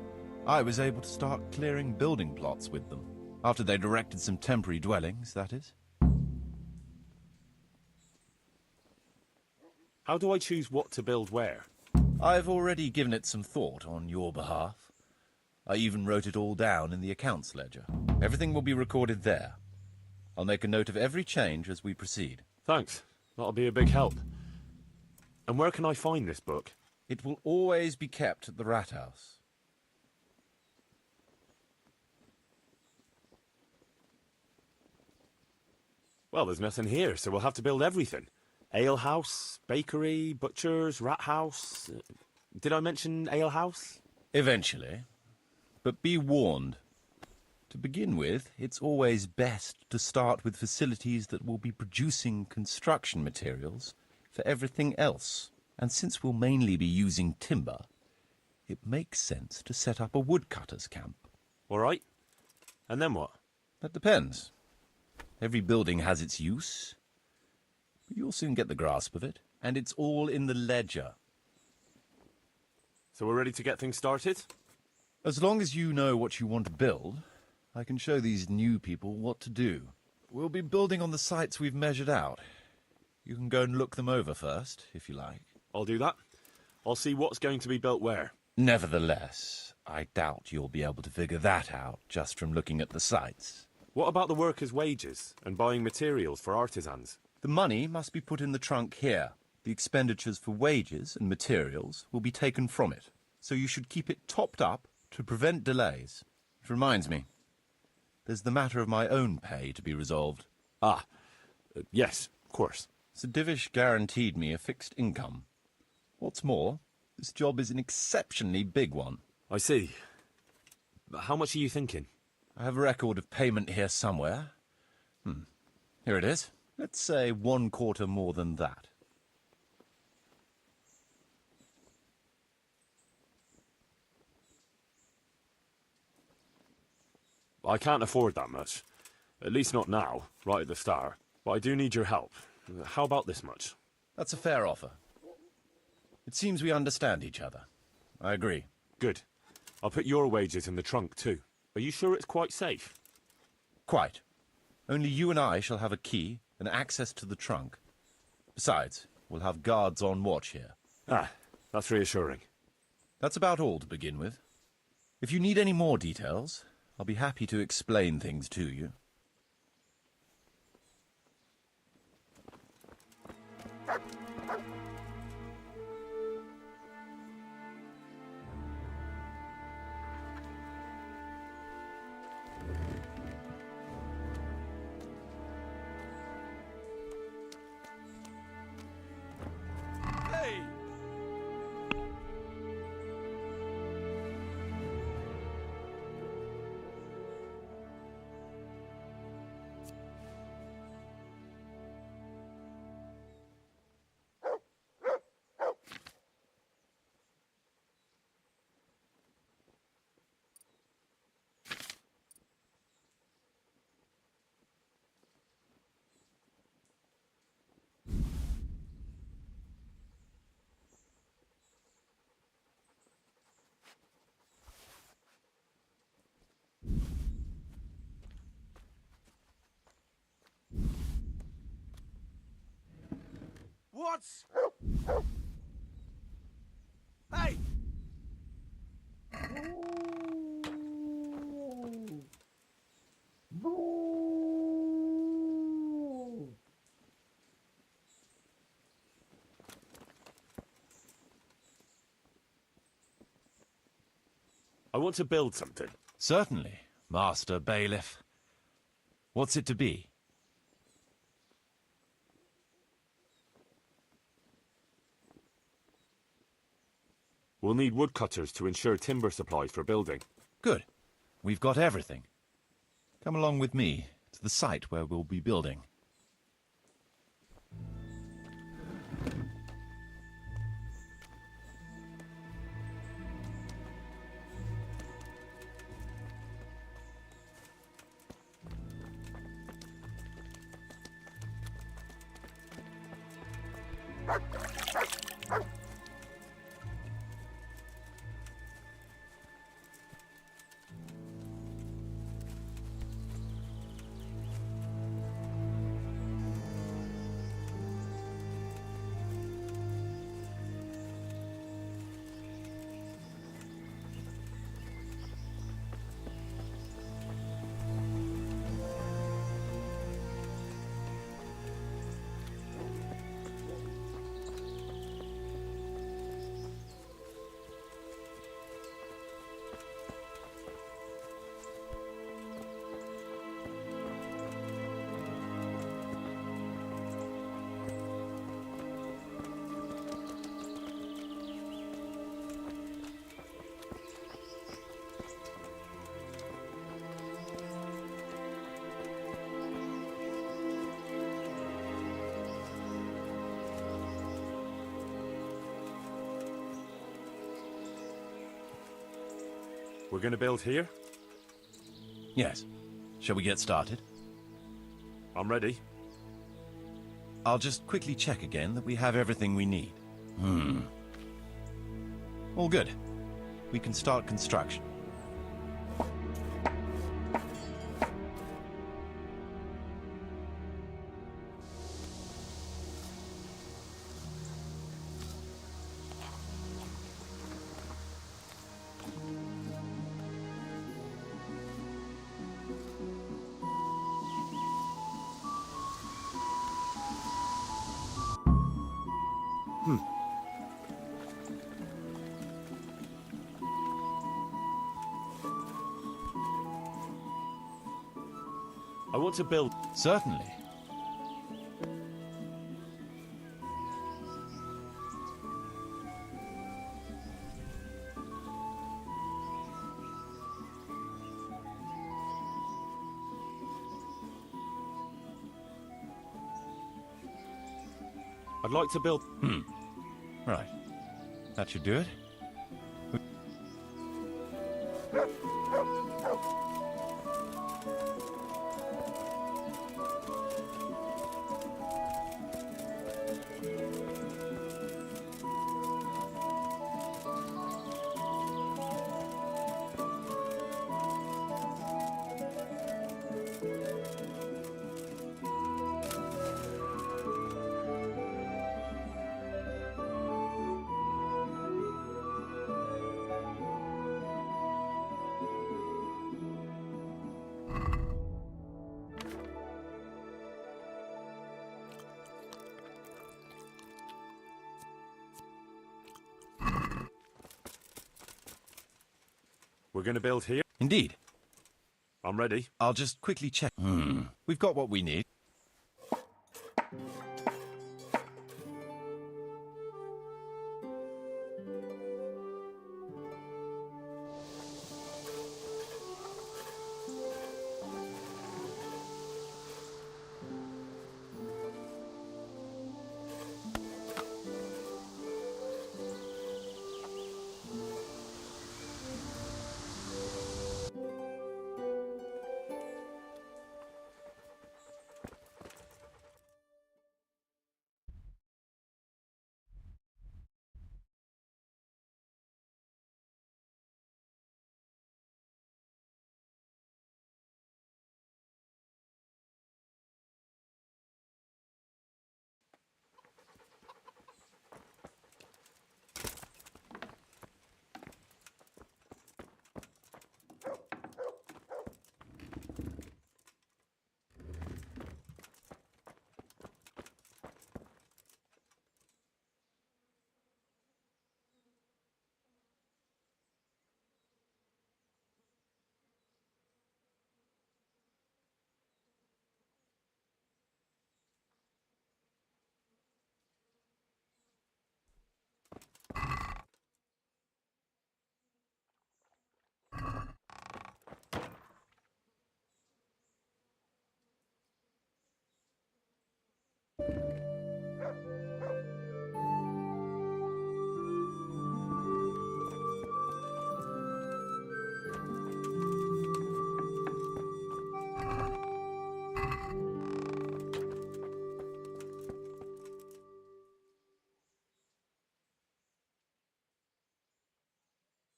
I was able to start clearing building plots with them. After they'd erected some temporary dwellings, that is. How do I choose what to build where? I've already given it some thought on your behalf. I even wrote it all down in the accounts ledger. Everything will be recorded there. I'll make a note of every change as we proceed. Thanks. That'll be a big help. And where can I find this book? It will always be kept at the Rat House. Well, there's nothing here, so we'll have to build everything. Ale house, bakery, butchers, rat house. Did I mention ale house? Eventually. But be warned. To begin with, it's always best to start with facilities that will be producing construction materials for everything else. And since we'll mainly be using timber, it makes sense to set up a woodcutter's camp. All right. And then what? That depends. Every building has its use. But you'll soon get the grasp of it, and it's all in the ledger. So we're ready to get things started? As long as you know what you want to build, I can show these new people what to do. We'll be building on the sites we've measured out. You can go and look them over first, if you like. I'll do that. I'll see what's going to be built where. Nevertheless, I doubt you'll be able to figure that out just from looking at the sites. What about the workers' wages and buying materials for artisans? The money must be put in the trunk here. The expenditures for wages and materials will be taken from it. So you should keep it topped up to prevent delays. Which reminds me, there's the matter of my own pay to be resolved. Yes, of course. Sir Divish guaranteed me a fixed income. What's more, this job is an exceptionally big one. I see. How much are you thinking? I have a record of payment here somewhere. Here it is. Let's say 1/4 more than that. I can't afford that much. At least not now, right at the start. But I do need your help. How about this much? That's a fair offer. It seems we understand each other. I agree. Good. I'll put your wages in the trunk too. Are you sure it's quite safe? Quite. Only you and I shall have a key and access to the trunk. Besides, we'll have guards on watch here. Ah, that's reassuring. That's about all to begin with. If you need any more details, I'll be happy to explain things to you. Hey! What? Hey! I want to build something. Certainly, Master Bailiff. What's it to be? We'll need woodcutters to ensure timber supplies for building. Good. We've got everything. Come along with me to the site where we'll be building. We're going to build here? Yes. Shall we get started? I'm ready. I'll just quickly check again that we have everything we need. All good. We can start construction. I want to build... Certainly. I'd like to build... Right. That should do it. We're going to build here? Indeed. I'm ready. I'll just quickly check. We've got what we need.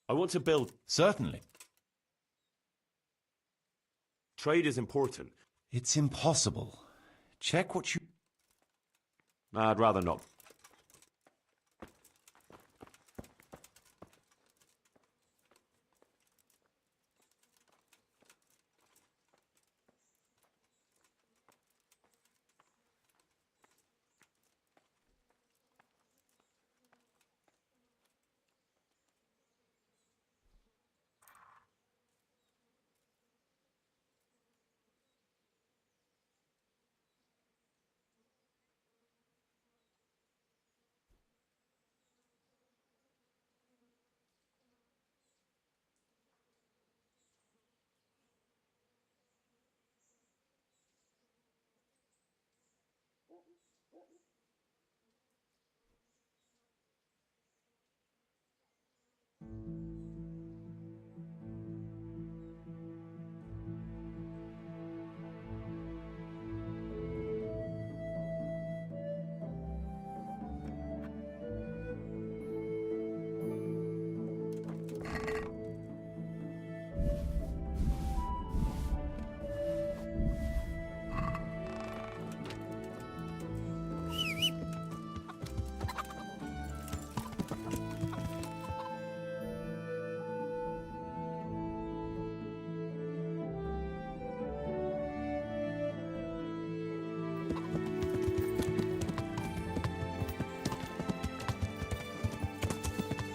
I want to build... Certainly. Trade is important. It's impossible. Check what you... I'd rather not.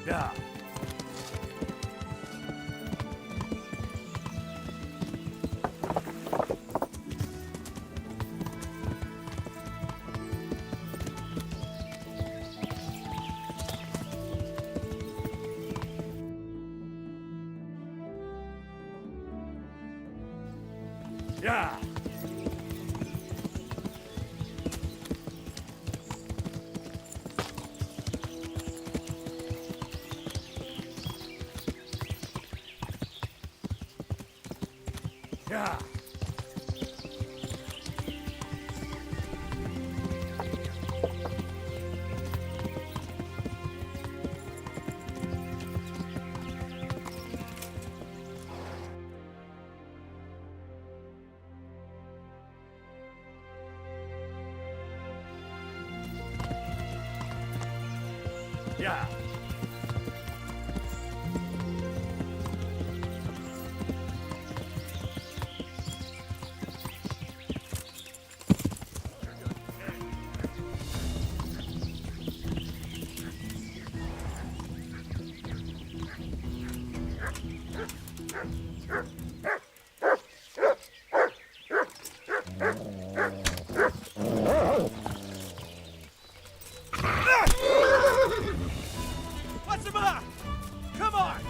Yeah. Yeah. Yeah. Yeah. What's the matter? Come on!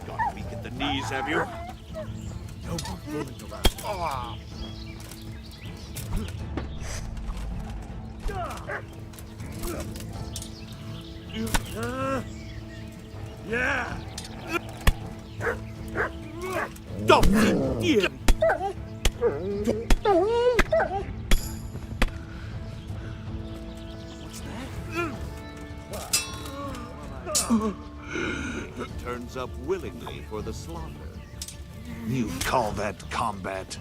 Got weak at the knees, have you? No more fooling around. Yeah! Don't begin! He turns up willingly for the slaughter. You call that combat?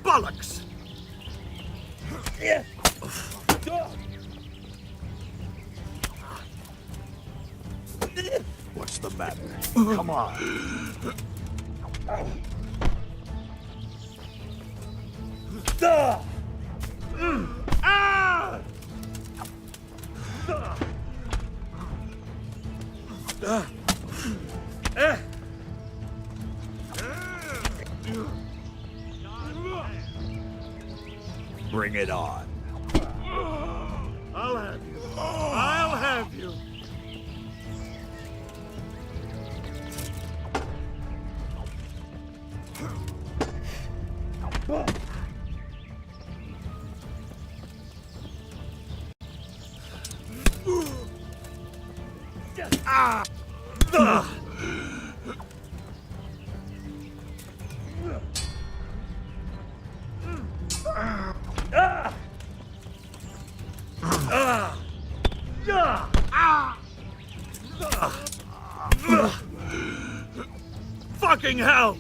Bollocks! What's the matter? Come on. Bring it on. I'll have you. I'll have you. Fucking hell!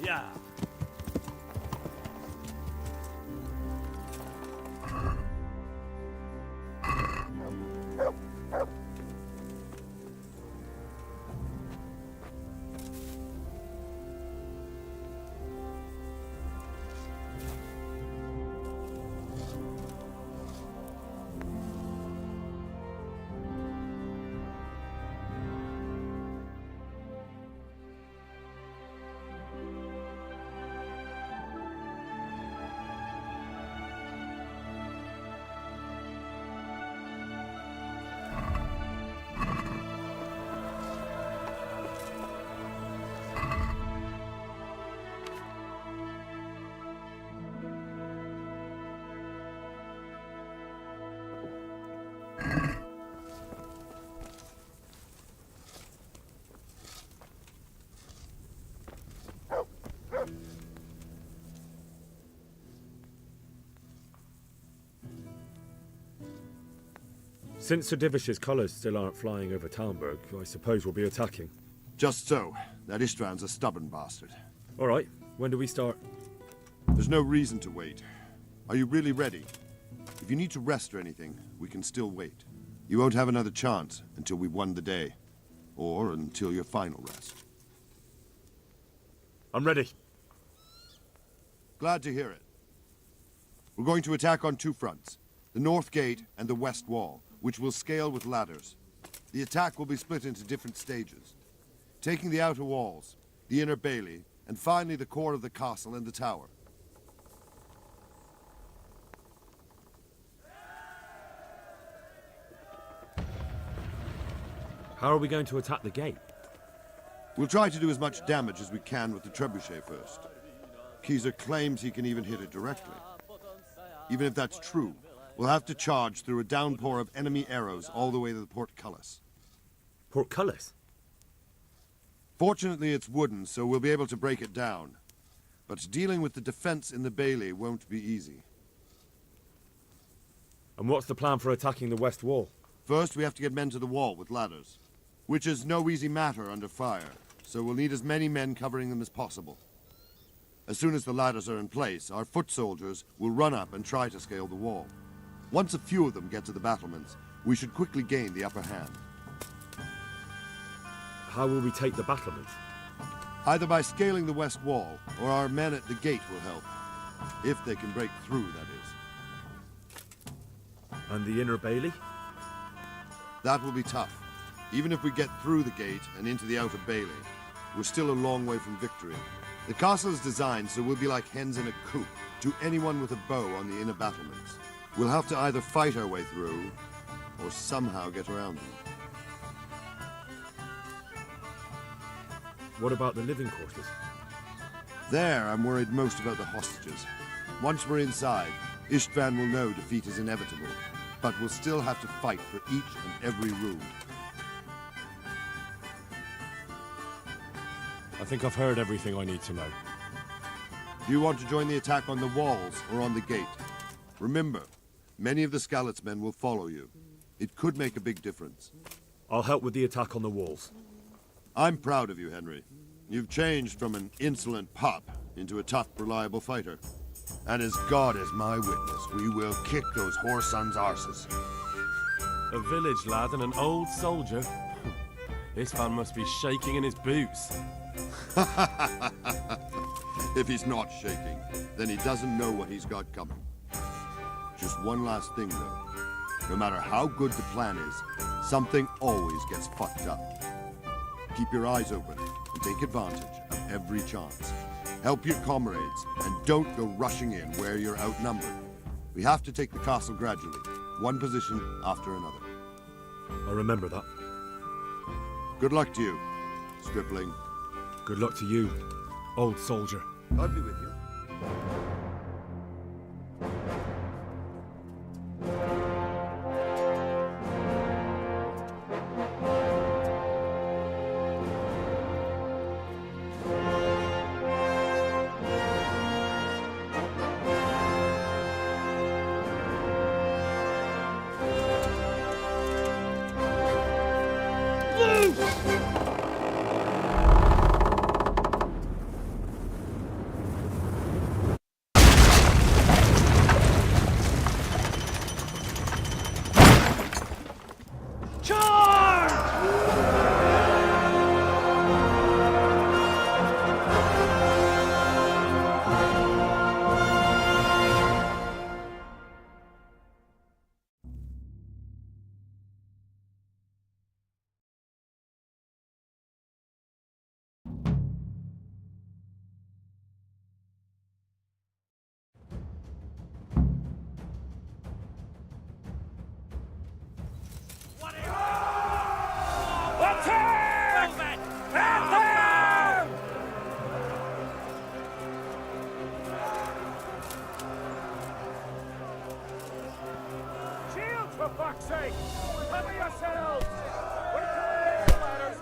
Yeah. Since Sir Divish's colours still aren't flying over Talmberg, I suppose we'll be attacking. Just so. That Ishtvan's a stubborn bastard. All right, when do we start? There's no reason to wait. Are you really ready? If you need to rest or anything, we can still wait. You won't have another chance until we've won the day. Or until your final rest. I'm ready. Glad to hear it. We're going to attack on two fronts. The north gate and the west wall, which will scale with ladders. The attack will be split into different stages. Taking the outer walls, the inner bailey, and finally the core of the castle and the tower. How are we going to attack the gate? We'll try to do as much damage as we can with the trebuchet first. Keyser claims he can even hit it directly. Even if that's true, we'll have to charge through a downpour of enemy arrows all the way to the portcullis. Portcullis? Fortunately, it's wooden, so we'll be able to break it down. But dealing with the defense in the bailey won't be easy. And what's the plan for attacking the west wall? First, we have to get men to the wall with ladders, which is no easy matter under fire, so we'll need as many men covering them as possible. As soon as the ladders are in place, our foot soldiers will run up and try to scale the wall. Once a few of them get to the battlements, we should quickly gain the upper hand. How will we take the battlements? Either by scaling the west wall, or our men at the gate will help. If they can break through, that is. And the inner bailey? That will be tough. Even if we get through the gate and into the outer bailey, we're still a long way from victory. The castle is designed so we'll be like hens in a coop to anyone with a bow on the inner battlements. We'll have to either fight our way through, or somehow get around them. What about the living quarters? There, I'm worried most about the hostages. Once we're inside, Ishtvan will know defeat is inevitable, but we'll still have to fight for each and every room. I think I've heard everything I need to know. Do you want to join the attack on the walls or on the gate? Remember, many of the Skalitz men will follow you. It could make a big difference. I'll help with the attack on the walls. I'm proud of you, Henry. You've changed from an insolent pup into a tough, reliable fighter. And as God is my witness, we will kick those whore sons' arses. A village lad and an old soldier. This man must be shaking in his boots. If he's not shaking, then he doesn't know what he's got coming. Just one last thing, though. No matter how good the plan is, something always gets fucked up. Keep your eyes open and take advantage of every chance. Help your comrades, and don't go rushing in where you're outnumbered. We have to take the castle gradually, one position after another. I'll remember that. Good luck to you, stripling. Good luck to you, old soldier. God be with you. Shields, for fuck's sake! Cover yourselves! We're coming in, ladders!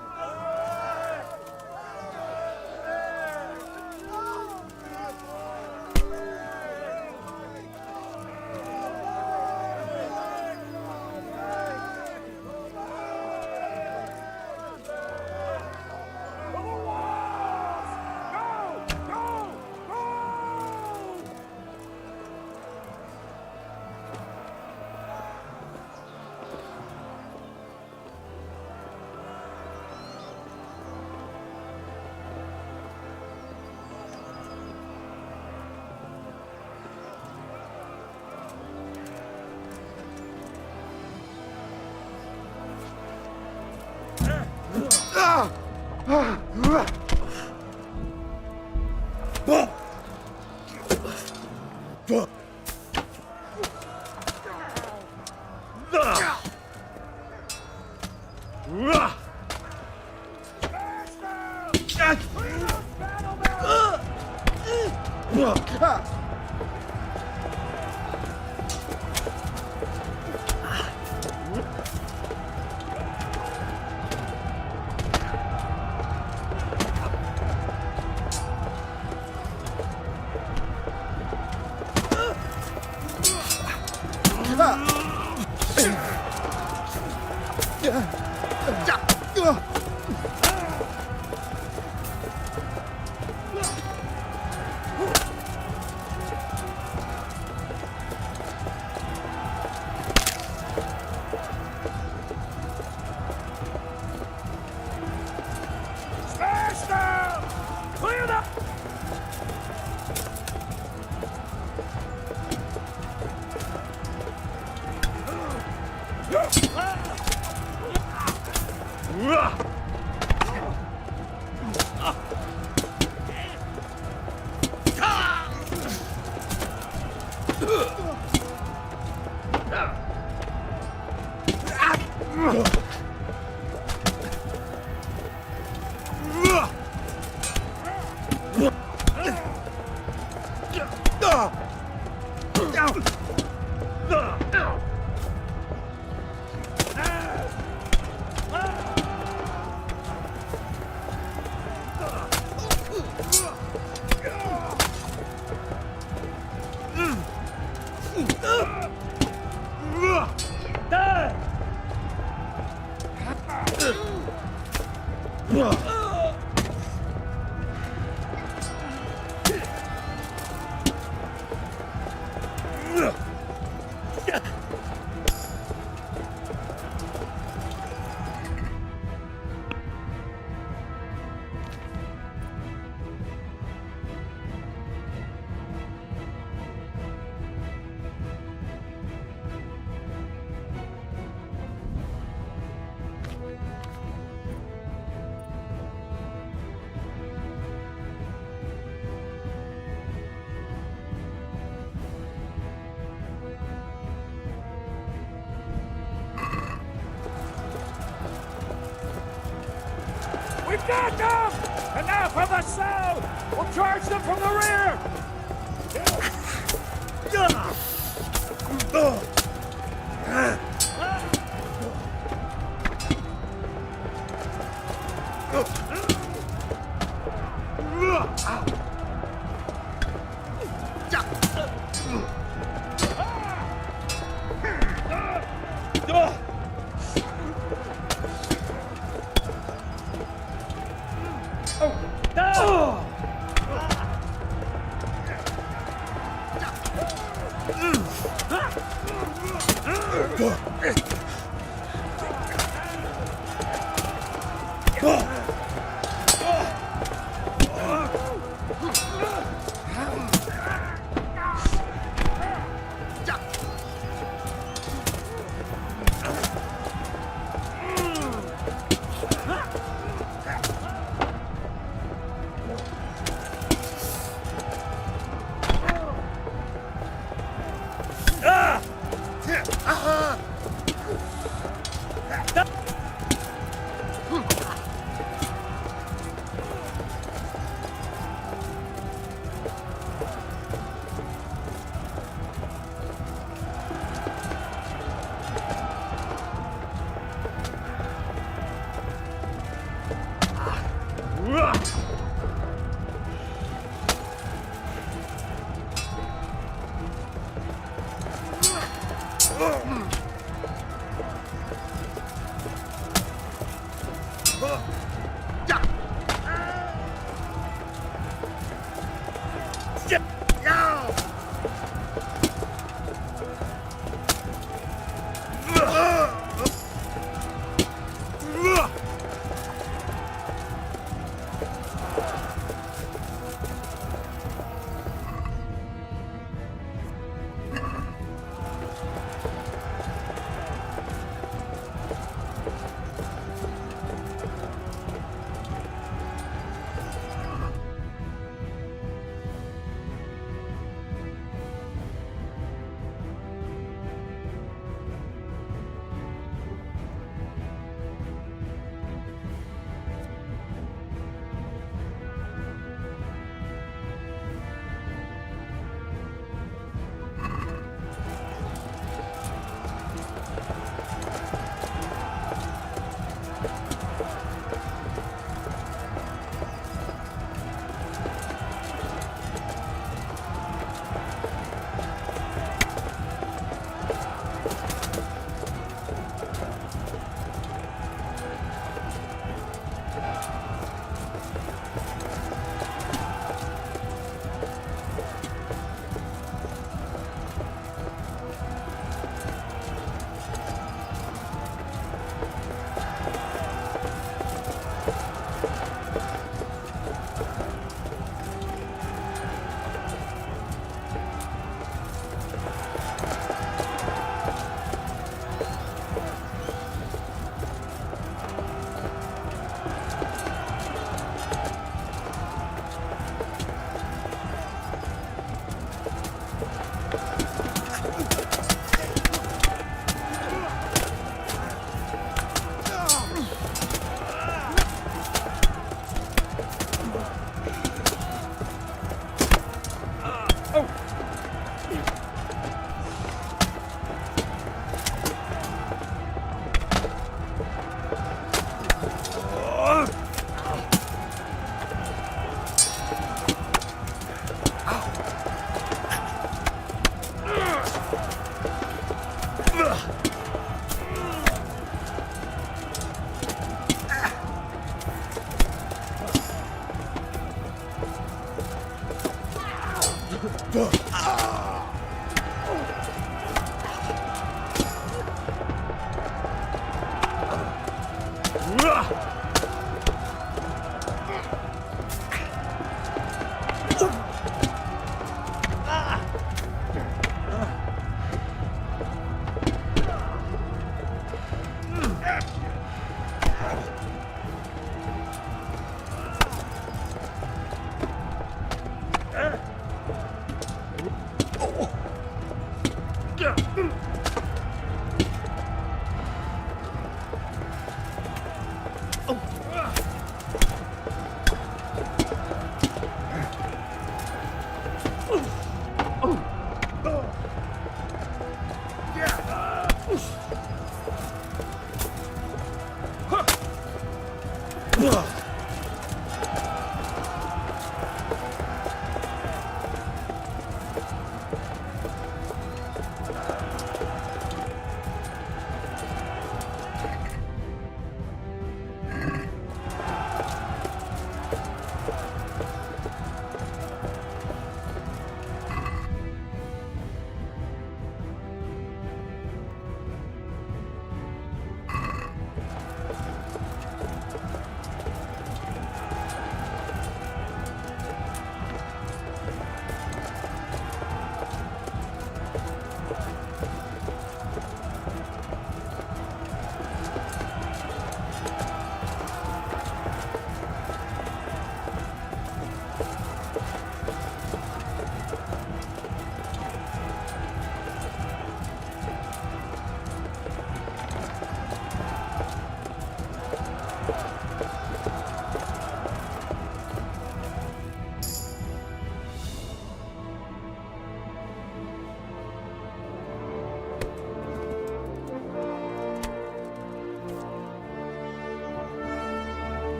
Ugh! We've got them! And now from the south! We'll charge them from the rear!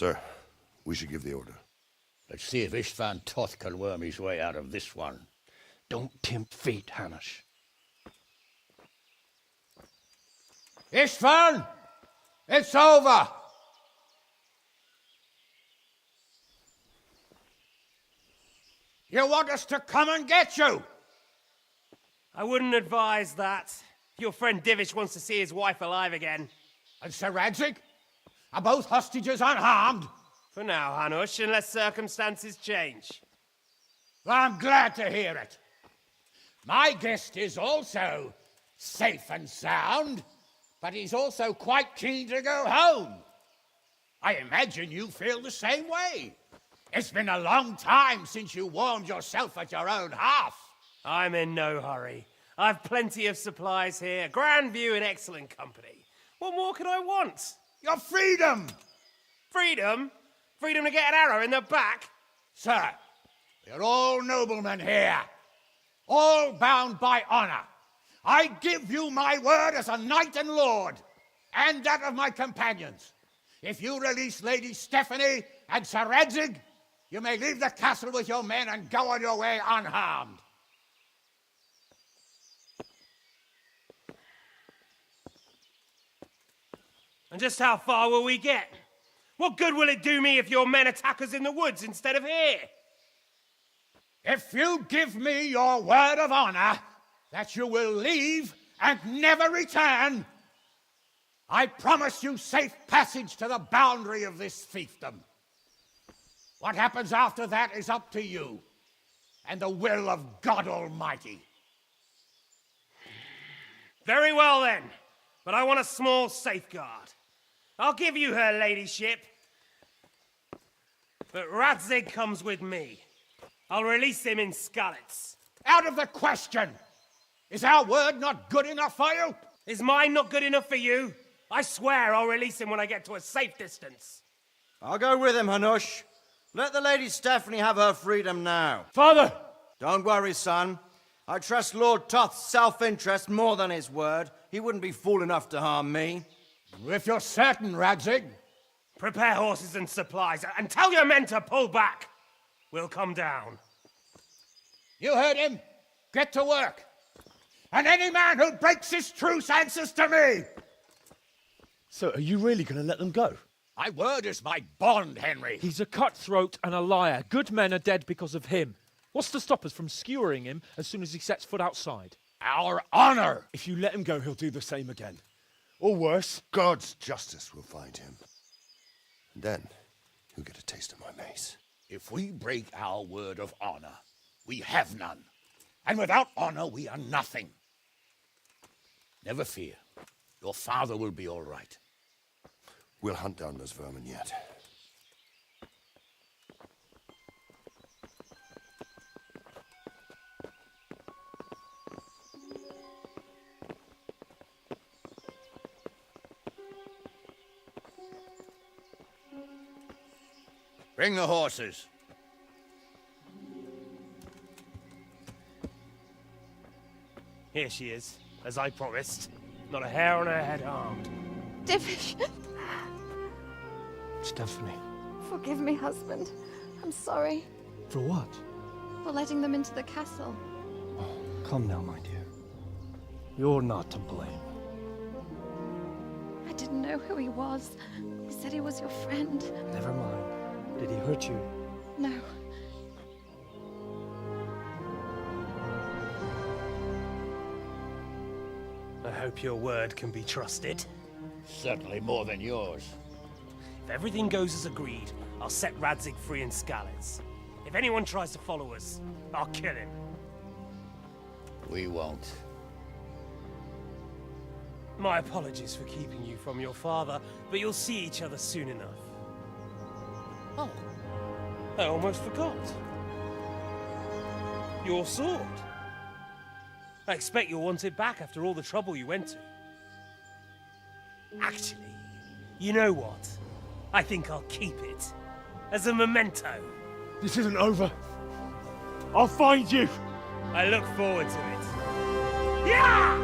Sir, we should give the order. Let's see if Istvan Toth can worm his way out of this one. Don't tempt fate, Hanush. Istvan! It's over! You want us to come and get you? I wouldn't advise that. Your friend Divish wants to see his wife alive again. And Sir Radzig? Are both hostages unharmed? For now, Hanush, unless circumstances change. Well, I'm glad to hear it. My guest is also safe and sound, but he's also quite keen to go home. I imagine you feel the same way. It's been a long time since you warmed yourself at your own hearth. I'm in no hurry. I've plenty of supplies here, grand view and excellent company. What more could I want? Your freedom! Freedom? Freedom to get an arrow in the back? Sir, we're all noblemen here, all bound by honor. I give you my word as a knight and lord, and that of my companions. If you release Lady Stephanie and Sir Radzig, you may leave the castle with your men and go on your way unharmed. And just how far will we get? What good will it do me if your men attack us in the woods instead of here? If you give me your word of honor that you will leave and never return, I promise you safe passage to the boundary of this fiefdom. What happens after that is up to you and the will of God Almighty. Very well then, but I want a small safeguard. I'll give you her ladyship, but Radzig comes with me. I'll release him in Skalitz. Out of the question! Is our word not good enough for you? Is mine not good enough for you? I swear I'll release him when I get to a safe distance. I'll go with him, Hanush. Let the Lady Stephanie have her freedom now. Father! Don't worry, son. I trust Lord Toth's self-interest more than his word. He wouldn't be fool enough to harm me. If you're certain, Radzig. Prepare horses and supplies, and tell your men to pull back. We'll come down. You heard him. Get to work. And any man who breaks this truce answers to me. So are you really going to let them go? My word is my bond, Henry. He's a cutthroat and a liar. Good men are dead because of him. What's to stop us from skewering him as soon as he sets foot outside? Our honor. If you let him go, he'll do the same again. Or worse. God's justice will find him. And then he'll get a taste of my mace. If we break our word of honor, we have none. And without honor, we are nothing. Never fear. Your father will be all right. We'll hunt down those vermin yet. Bring the horses. Here she is, as I promised. Not a hair on her head harmed. Divish. Stephanie. Forgive me, husband. I'm sorry For what? for letting them into the castle. Come now, my dear. You're not to blame. I didn't know who he was. He said he was your friend. Never mind. Did he hurt you? No. I hope your word can be trusted. Certainly more than yours. If everything goes as agreed, I'll set Radzig free in Skalitz. If anyone tries to follow us, I'll kill him. We won't. My apologies for keeping you from your father, but you'll see each other soon enough. Oh, I almost forgot. Your sword. I expect you'll want it back after all the trouble you went to. Actually, you know what? I think I'll keep it. As a memento. This isn't over. I'll find you. I look forward to it. Yeah!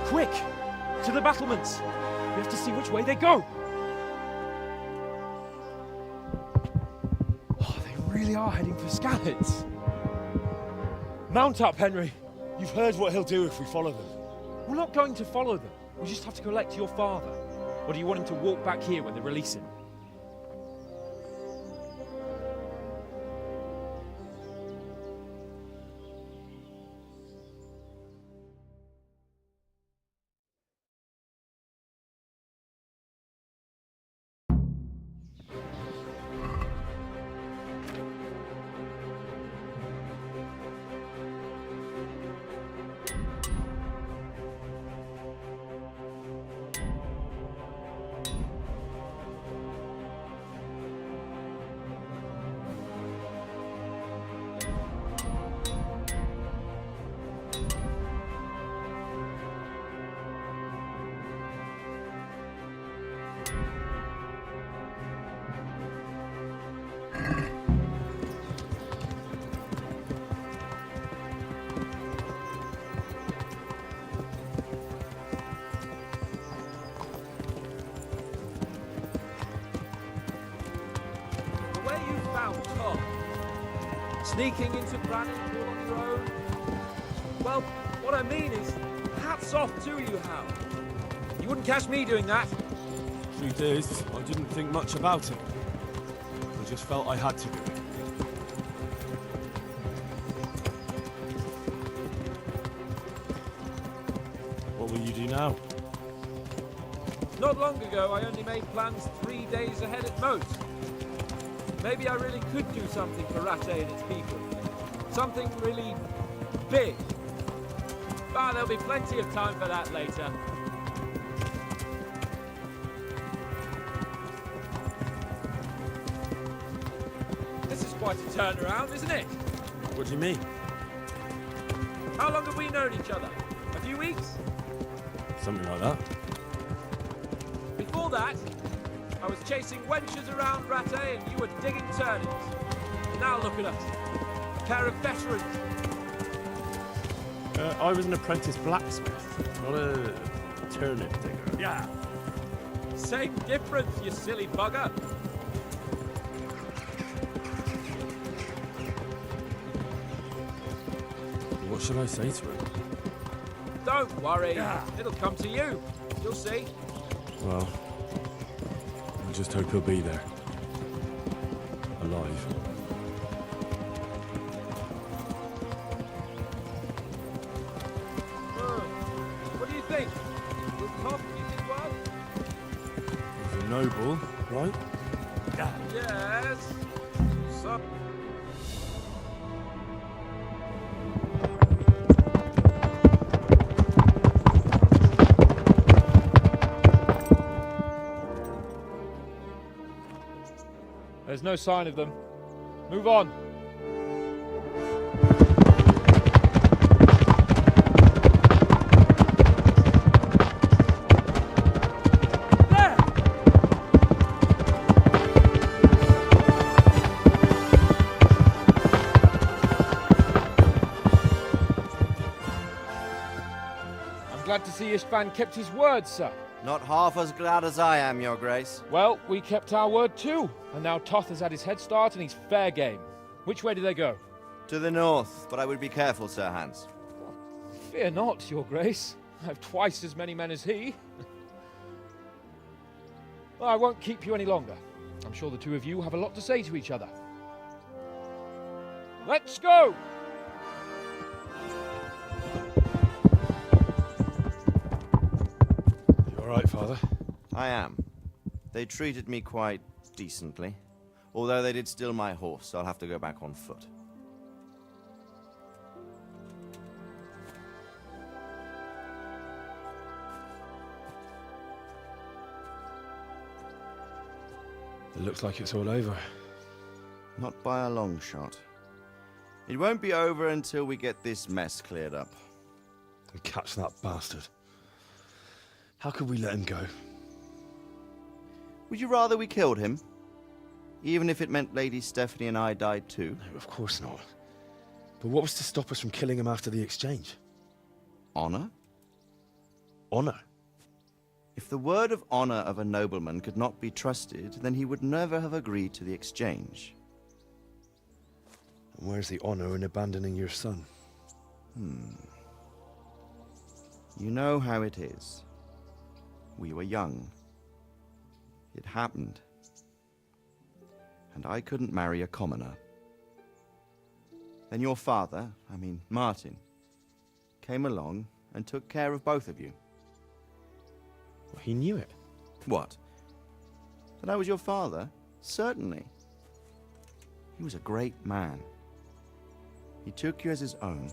Quick! To the battlements! We have to see which way they go! Oh, they really are heading for Skalitz. Mount up, Henry. You've heard what he'll do if we follow them. We're not going to follow them. We just have to collect your father. Or do you want him to walk back here when they release him? Sneaking into Brannon all on your own? Well, what I mean is, hats off to you, Hal. You wouldn't catch me doing that. Truth is, I didn't think much about it. I just felt I had to do it. What will you do now? Not long ago, I only made plans 3 days ahead at most. Maybe I really could do something for Rattay and its people. Something really big. But there'll be plenty of time for that later. This is quite a turnaround, isn't it? What do you mean? How long have we known each other? A few weeks? Something like that. Before that, I was chasing wenches around Rattay and you were digging turnips. Now look at us. A pair of veterans. I was an apprentice blacksmith, not a turnip digger. Yeah. Same difference, you silly bugger. What should I say to him? Don't worry. It'll come to you. You'll see. Well, I just hope he'll be there. Alive. What do you think? Will Toff keep his word? He's a noble, right? Yes. So... There's no sign of them. Move on. I'm glad to see Istvan kept his word, sir. Not half as glad as I am, Your Grace. Well, we kept our word too, and now Toth has had his head start and he's fair game. Which way do they go? To the north, but I would be careful, Sir Hans. Fear not, Your Grace. I have twice as many men as he. Well, I won't keep you any longer. I'm sure the two of you have a lot to say to each other. Let's go! All right, Father? I am. They treated me quite decently. Although they did steal my horse, so I'll have to go back on foot. It looks like it's all over. Not by a long shot. It won't be over until we get this mess cleared up. And catch that bastard. How could we let him go? Would you rather we killed him? Even if it meant Lady Stephanie and I died too? No, of course not. But what was to stop us from killing him after the exchange? Honor? Honor? If the word of honor of a nobleman could not be trusted, then he would never have agreed to the exchange. And where's the honor in abandoning your son? You know how it is. We were young. It happened. And I couldn't marry a commoner. Then your father, Martin, came along and took care of both of you. Well, he knew it. What? That I was your father? Certainly. He was a great man. He took you as his own.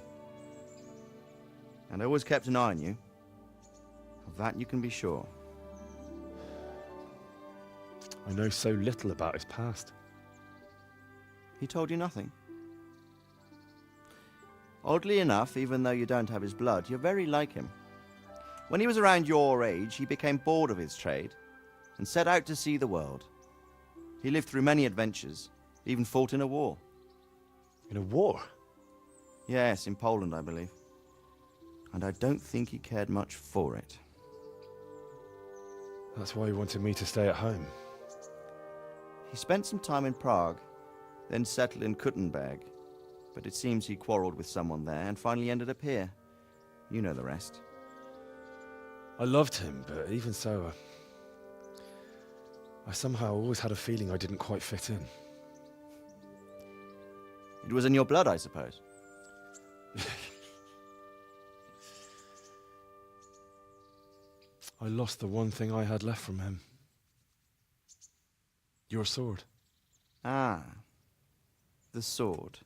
And always kept an eye on you. Of that you can be sure. I know so little about his past. He told you nothing? Oddly enough, even though you don't have his blood, you're very like him. When he was around your age, he became bored of his trade and set out to see the world. He lived through many adventures, even fought in a war. In a war? Yes, in Poland, I believe. And I don't think he cared much for it. That's why he wanted me to stay at home. He spent some time in Prague, then settled in Kuttenberg. But it seems he quarreled with someone there and finally ended up here. You know the rest. I loved him, but even so, I somehow always had a feeling I didn't quite fit in. It was in your blood, I suppose. I lost the one thing I had left from him. Your sword. Ah, the sword.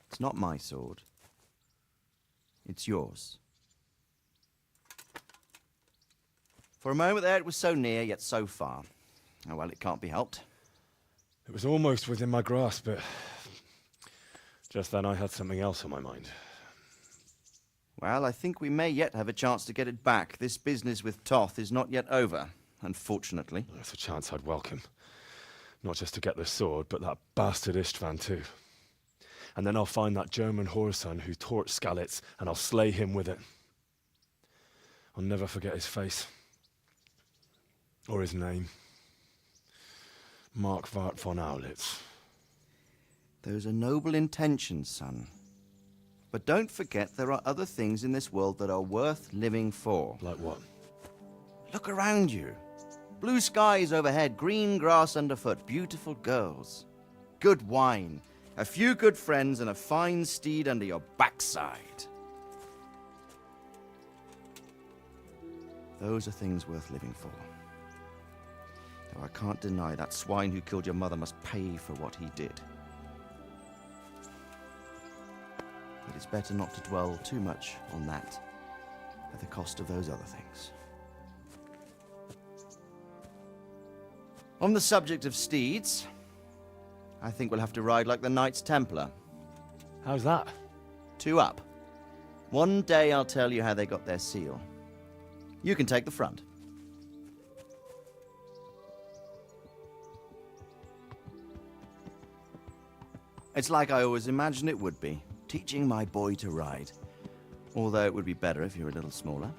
It's not my sword. It's yours. For a moment there it was so near, yet so far. Oh well, it can't be helped. It was almost within my grasp, but just then I had something else on my mind. Well, I think we may yet have a chance to get it back. This business with Toth is not yet over, unfortunately. That's a chance I'd welcome. Not just to get the sword, but that bastard Istvan too. And then I'll find that German whoreson who torched Skalitz, and I'll slay him with it. I'll never forget his face. Or his name. Mark Vart von Aulitz. Those are noble intentions, son. But don't forget there are other things in this world that are worth living for. Like what? Look around you. Blue skies overhead, green grass underfoot, beautiful girls. Good wine, a few good friends, and a fine steed under your backside. Those are things worth living for. Though I can't deny that swine who killed your mother must pay for what he did. But it's better not to dwell too much on that at the cost of those other things. On the subject of steeds, I think we'll have to ride like the Knights Templar. How's that? 2 up. One day I'll tell you how they got their seal. You can take the front. It's like I always imagined it would be, teaching my boy to ride. Although it would be better if you were a little smaller.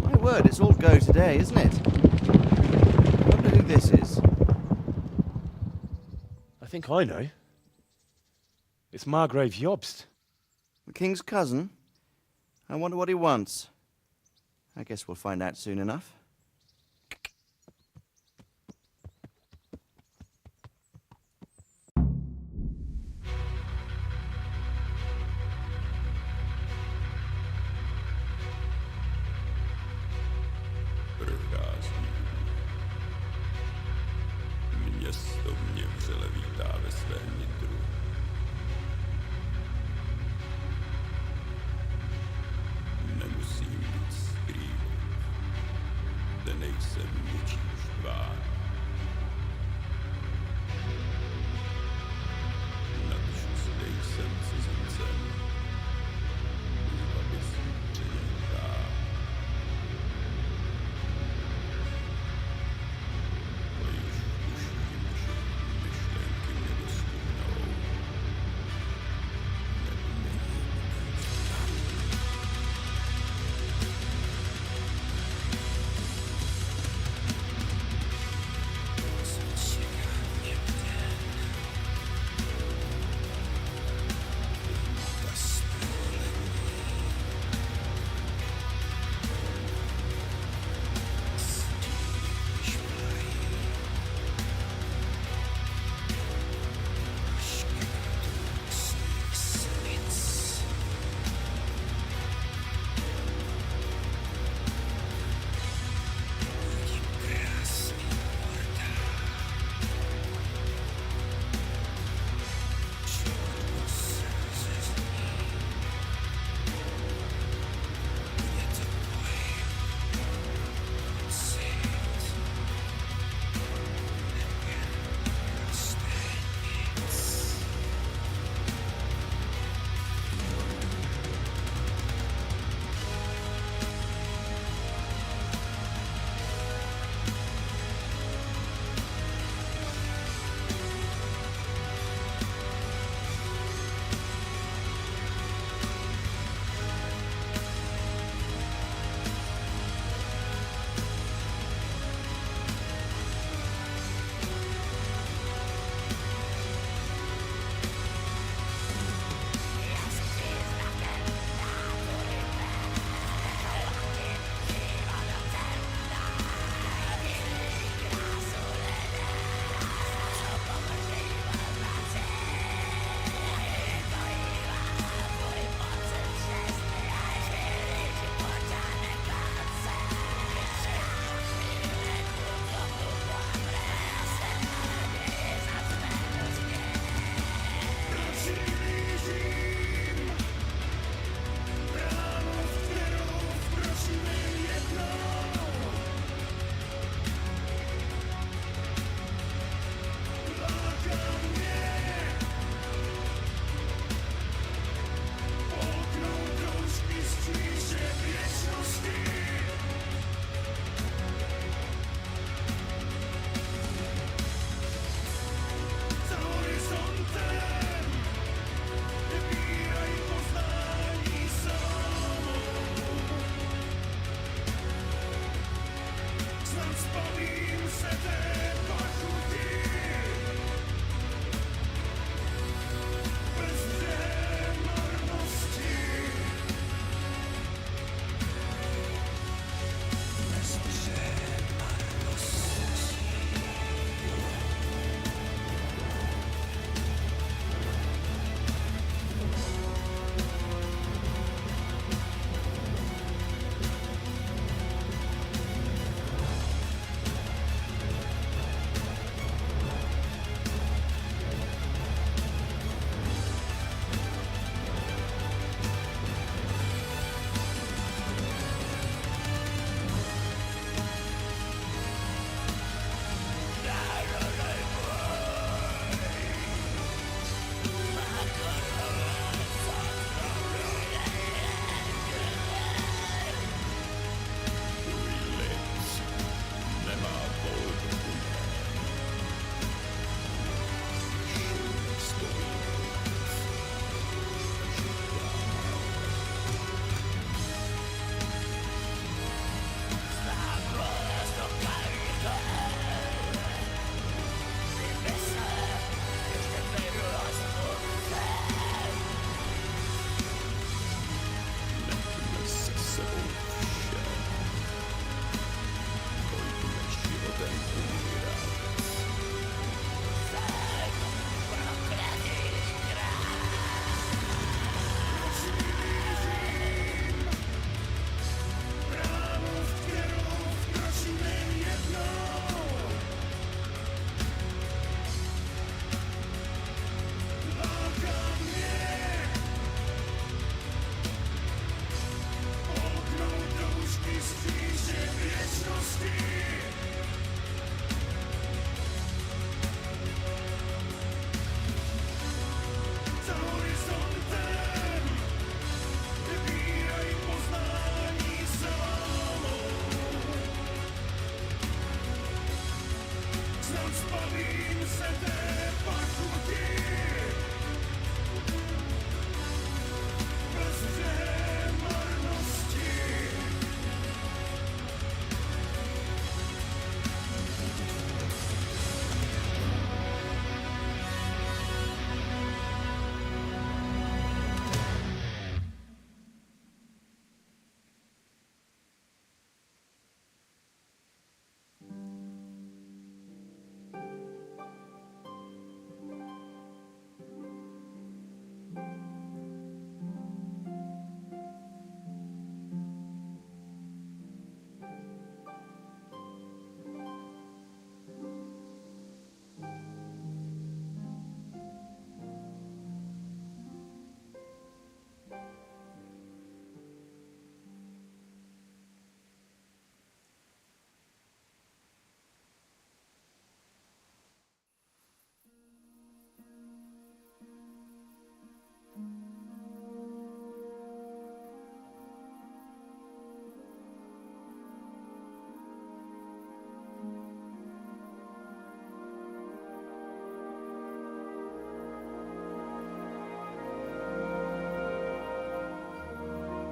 My word, it's all go today, isn't it? I wonder who this is. I think I know. It's Margrave Jobst. The king's cousin? I wonder what he wants. I guess we'll find out soon enough. Město mě vřele vítá ve svém nitru. Nemusím nic skrývat, zde nejsem něčím štván. Natož zde jsem cizincem, aby si přenechá.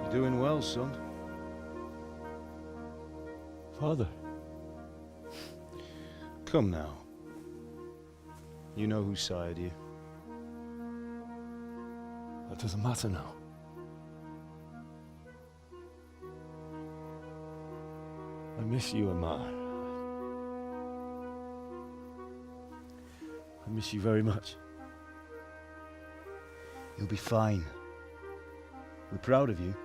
You're doing well, son. Father. Come now. You know who sired you. That doesn't matter now. I miss you, Amar. I miss you very much. You'll be fine. We're proud of you.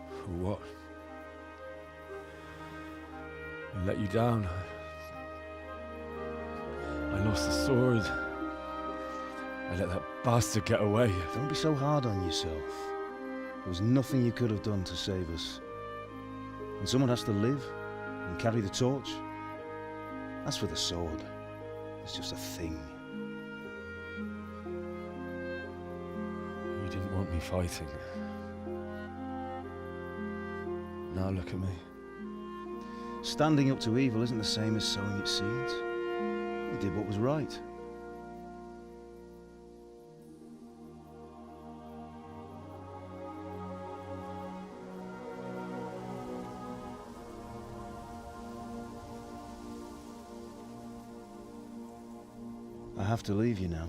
For what? I let you down. I lost the sword. I let that bastard get away. Don't be so hard on yourself. There was nothing you could have done to save us. And someone has to live and carry the torch. As for the sword, it's just a thing. You didn't want me fighting. Now look at me. Standing up to evil isn't the same as sowing its seeds. You did what was right. I have to leave you now.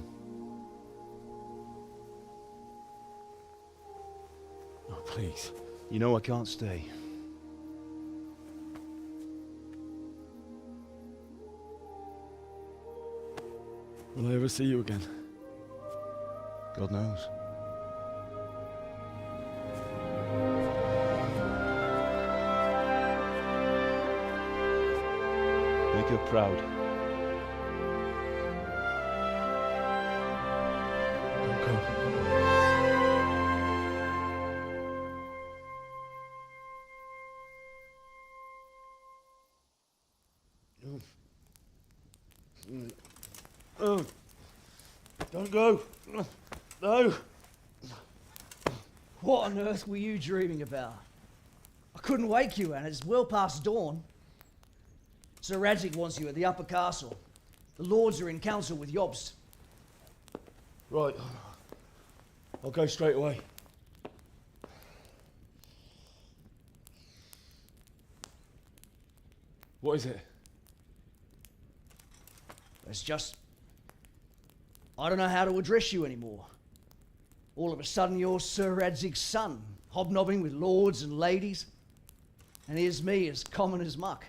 Oh, please. You know I can't stay. Will I ever see you again? God knows. Make her proud. Don't go. Oh, don't go. No. What on earth were you dreaming about? I couldn't wake you, and it's well past dawn. Sir Radzig wants you at the upper castle. The lords are in council with Jobst. Right. I'll go straight away. What is it? It's just... I don't know how to address you anymore. All of a sudden you're Sir Radzig's son, hobnobbing with lords and ladies. And here's me, as common as muck.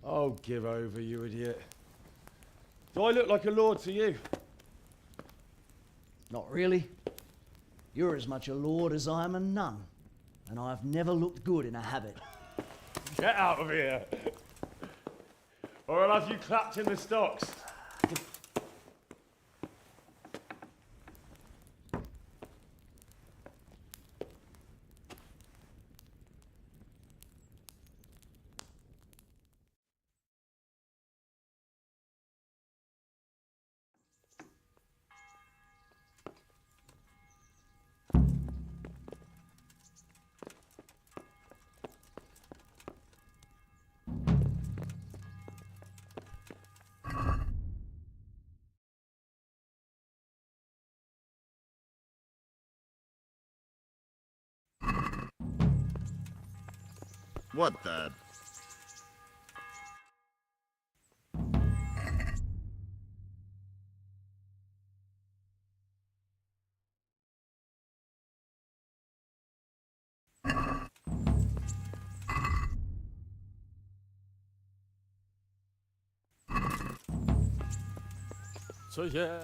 Oh, give over, you idiot. Do I look like a lord to you? Not really. You're as much a lord as I am a nun. And I've never looked good in a habit. Get out of here! Or I'll have you clapped in the stocks. What the? So yeah.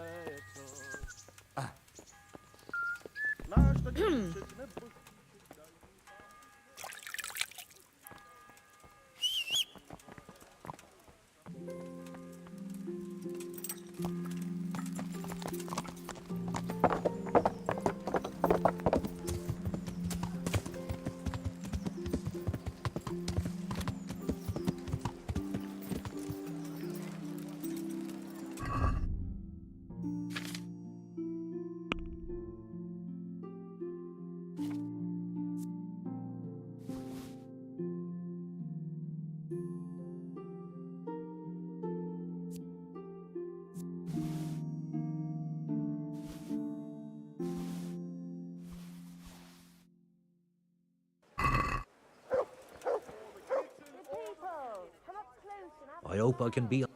hope I can be... Fresh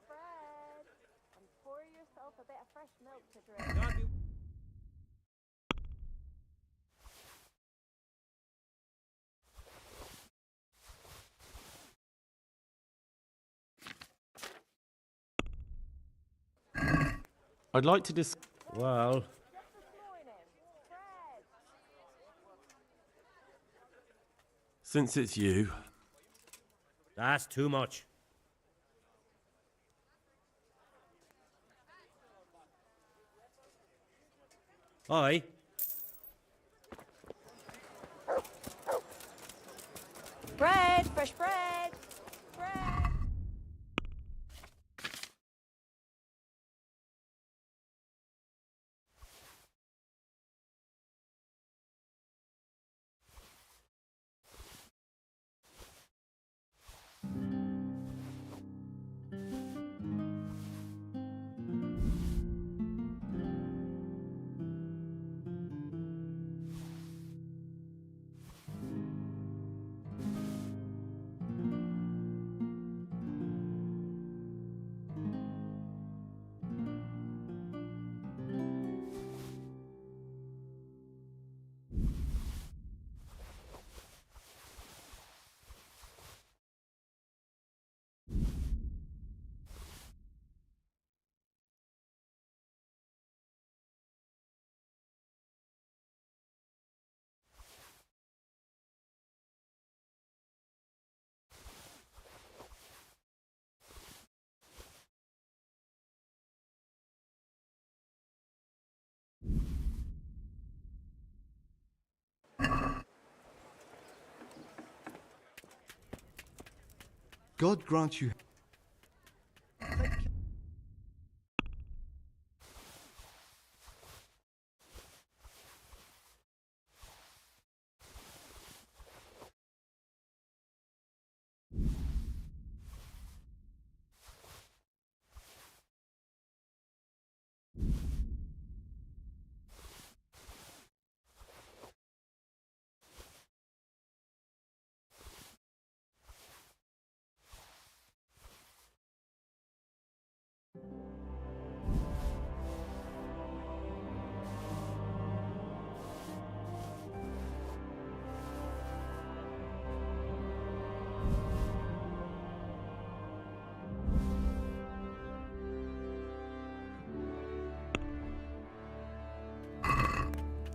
bread. And pour yourself a bit of fresh milk to drink. I'd like to Well... Since it's you... That's too much. Aye. Bread, fresh bread. Bread. God grant you...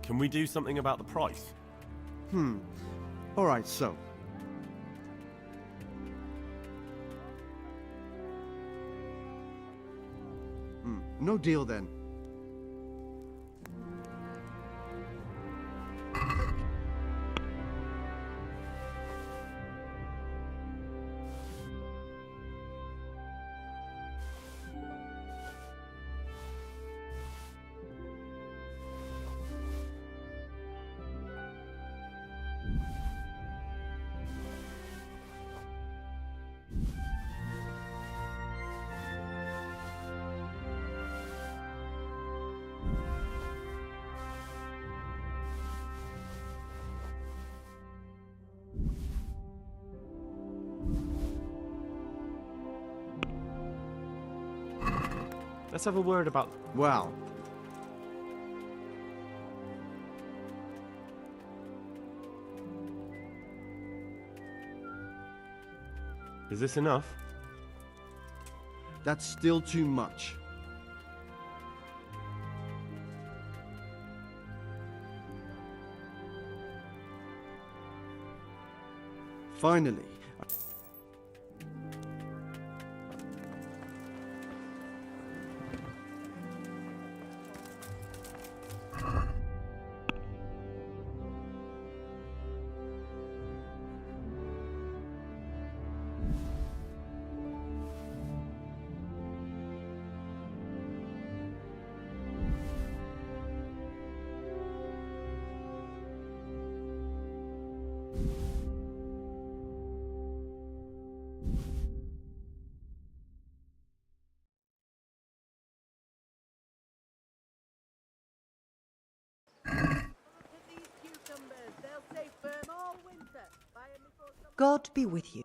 Can we do something about the price? Alright, so... No deal then. Let's have a word about... Well... Is this enough? That's still too much. Finally. God be with you.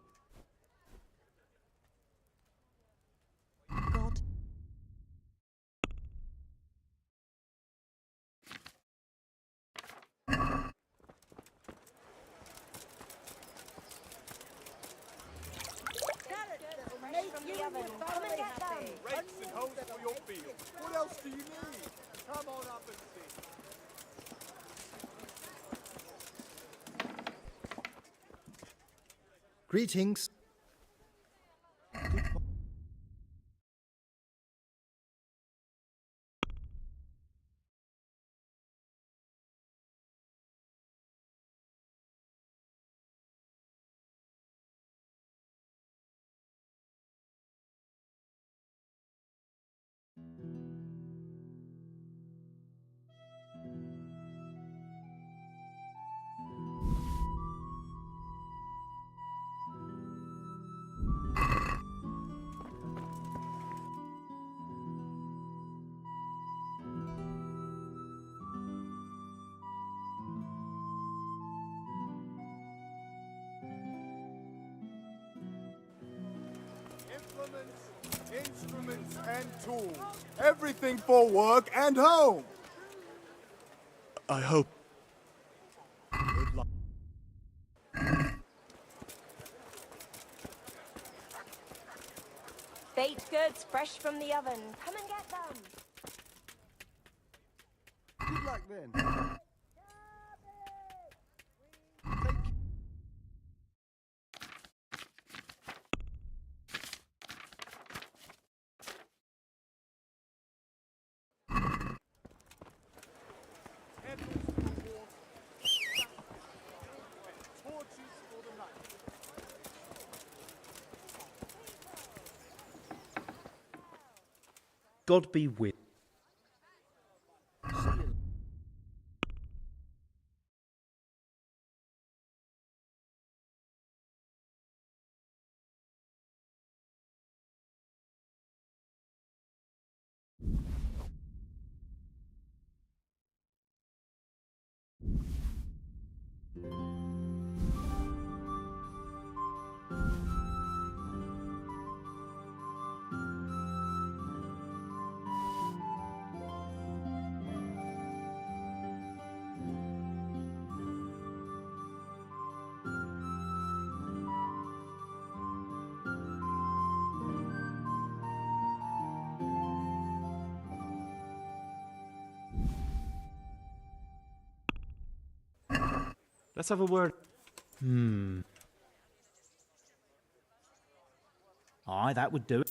Greetings. Instruments and tools. Everything for work and home. I hope. Baked goods fresh from the oven. Come and get them. Good luck then. God be with. Let's have a word. Aye, that would do it.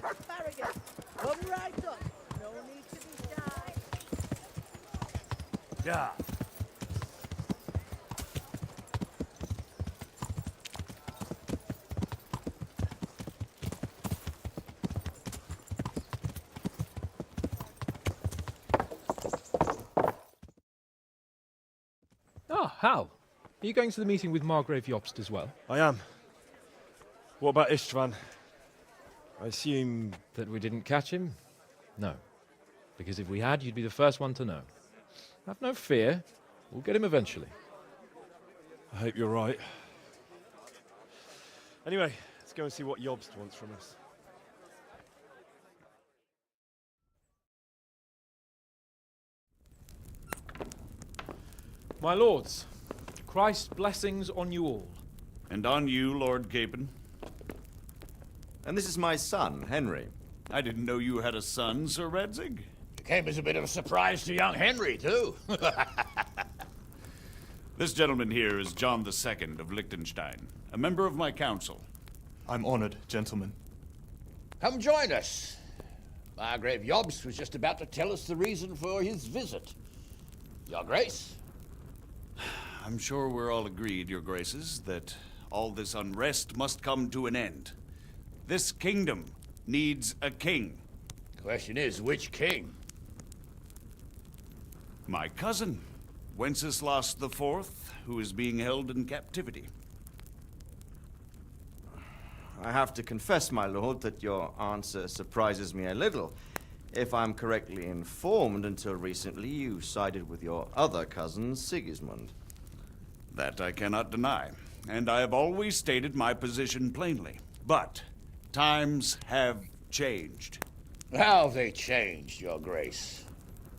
Asparagus. Come right up. No need to be shy. Yeah. Ah, Hal. Are you going to the meeting with Margrave Jobst as well? I am. What about Istvan? I assume... That we didn't catch him? No. Because if we had, you'd be the first one to know. Have no fear. We'll get him eventually. I hope you're right. Anyway, let's go and see what Jobst wants from us. My lords, Christ's blessings on you all. And on you, Lord Capon. And this is my son, Henry. I didn't know you had a son, Sir Redzig. It came as a bit of a surprise to young Henry, too. This gentleman here is John II of Liechtenstein, a member of my council. I'm honored, gentlemen. Come join us. Margrave Jobst was just about to tell us the reason for his visit. Your Grace? I'm sure we're all agreed, Your Graces, that all this unrest must come to an end. This kingdom needs a king. The question is, which king? My cousin, Wenceslas IV, who is being held in captivity. I have to confess, my lord, that your answer surprises me a little. If I'm correctly informed, until recently you sided with your other cousin, Sigismund. That I cannot deny, and I have always stated my position plainly. But times have changed. How have they changed, Your Grace?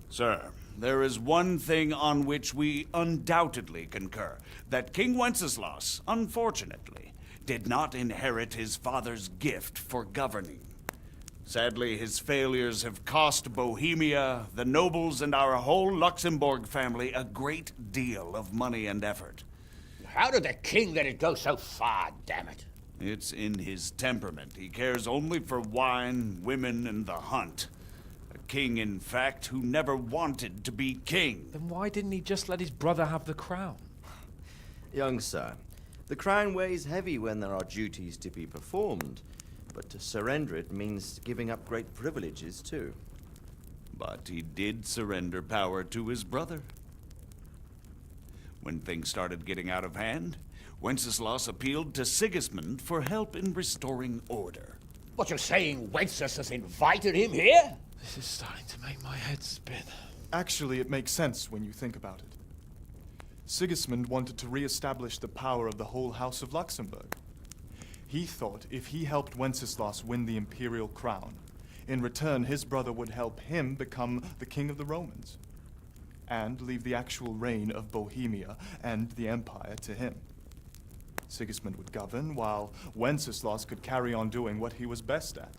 Sir, there is one thing on which we undoubtedly concur, that King Wenceslas, unfortunately, did not inherit his father's gift for governing. Sadly, his failures have cost Bohemia, the nobles, and our whole Luxembourg family a great deal of money and effort. How did the king let it go so far, damn it? It's in his temperament. He cares only for wine, women, and the hunt. A king, in fact, who never wanted to be king. Then why didn't he just let his brother have the crown? Young sir, the crown weighs heavy when there are duties to be performed, but to surrender it means giving up great privileges too. But he did surrender power to his brother. When things started getting out of hand, Wenceslas appealed to Sigismund for help in restoring order. What, you're saying Wenceslas invited him here? This is starting to make my head spin. Actually, it makes sense when you think about it. Sigismund wanted to re-establish the power of the whole House of Luxembourg. He thought if he helped Wenceslas win the imperial crown, in return his brother would help him become the king of the Romans, and leave the actual reign of Bohemia and the empire to him. Sigismund would govern, while Wenceslas could carry on doing what he was best at,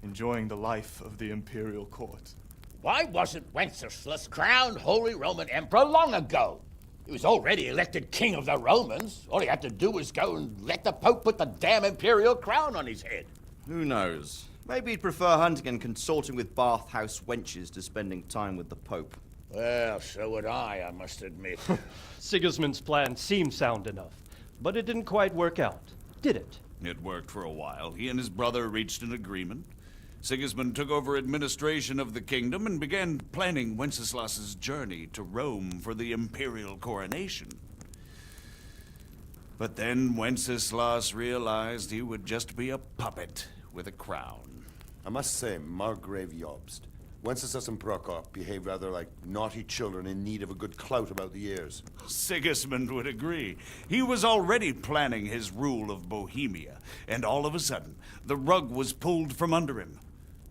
enjoying the life of the imperial court. Why wasn't Wenceslas crowned Holy Roman Emperor long ago? He was already elected king of the Romans. All he had to do was go and let the Pope put the damn imperial crown on his head. Who knows? Maybe he'd prefer hunting and consorting with bathhouse wenches to spending time with the Pope. Well, so would I must admit. Sigismund's plan seemed sound enough, but it didn't quite work out, did it? It worked for a while. He and his brother reached an agreement. Sigismund took over administration of the kingdom and began planning Wenceslas's journey to Rome for the imperial coronation. But then Wenceslas realized he would just be a puppet with a crown. I must say, Margrave Jobst, Wenceslas and Prokop behave rather like naughty children in need of a good clout about the ears. Sigismund would agree. He was already planning his rule of Bohemia, and all of a sudden, the rug was pulled from under him.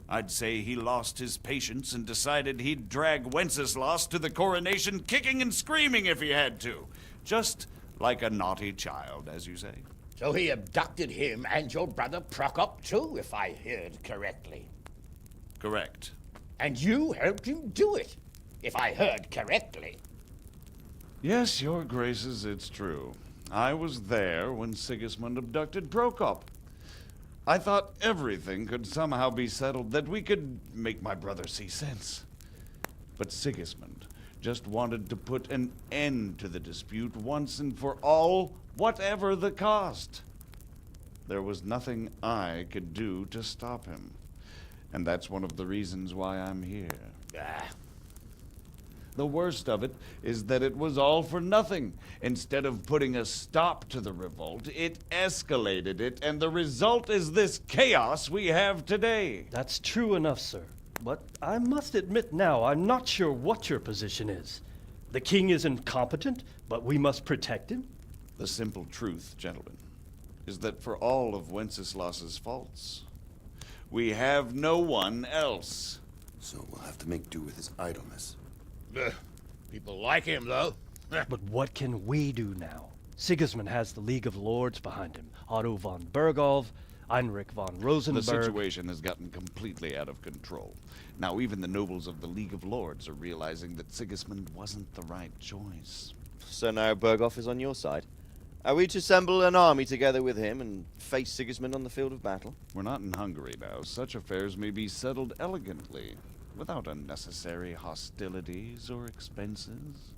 I'd say he lost his patience and decided he'd drag Wenceslas to the coronation kicking and screaming if he had to. Just like a naughty child, as you say. So he abducted him and your brother Prokop too, if I heard correctly. Correct. And you helped him do it, if I heard correctly. Yes, your graces, it's true. I was there when Sigismund abducted Prokop. I thought everything could somehow be settled, that we could make my brother see sense. But Sigismund just wanted to put an end to the dispute once and for all, whatever the cost. There was nothing I could do to stop him. And that's one of the reasons why I'm here. The worst of it is that it was all for nothing. Instead of putting a stop to the revolt, it escalated it, and the result is this chaos we have today. That's true enough, sir. But I must admit now, I'm not sure what your position is. The king is incompetent, but we must protect him? The simple truth, gentlemen, is that for all of Wenceslas's faults, we have no one else. So we'll have to make do with his idleness. People like him, though. But what can we do now? Sigismund has the League of Lords behind him. Otto von Bergholf, Heinrich von Rosenberg. The situation has gotten completely out of control. Now even the nobles of the League of Lords are realizing that Sigismund wasn't the right choice. So now Bergholf is on your side. Are we to assemble an army together with him and face Sigismund on the field of battle? We're not in Hungary now. Such affairs may be settled elegantly, without unnecessary hostilities or expenses.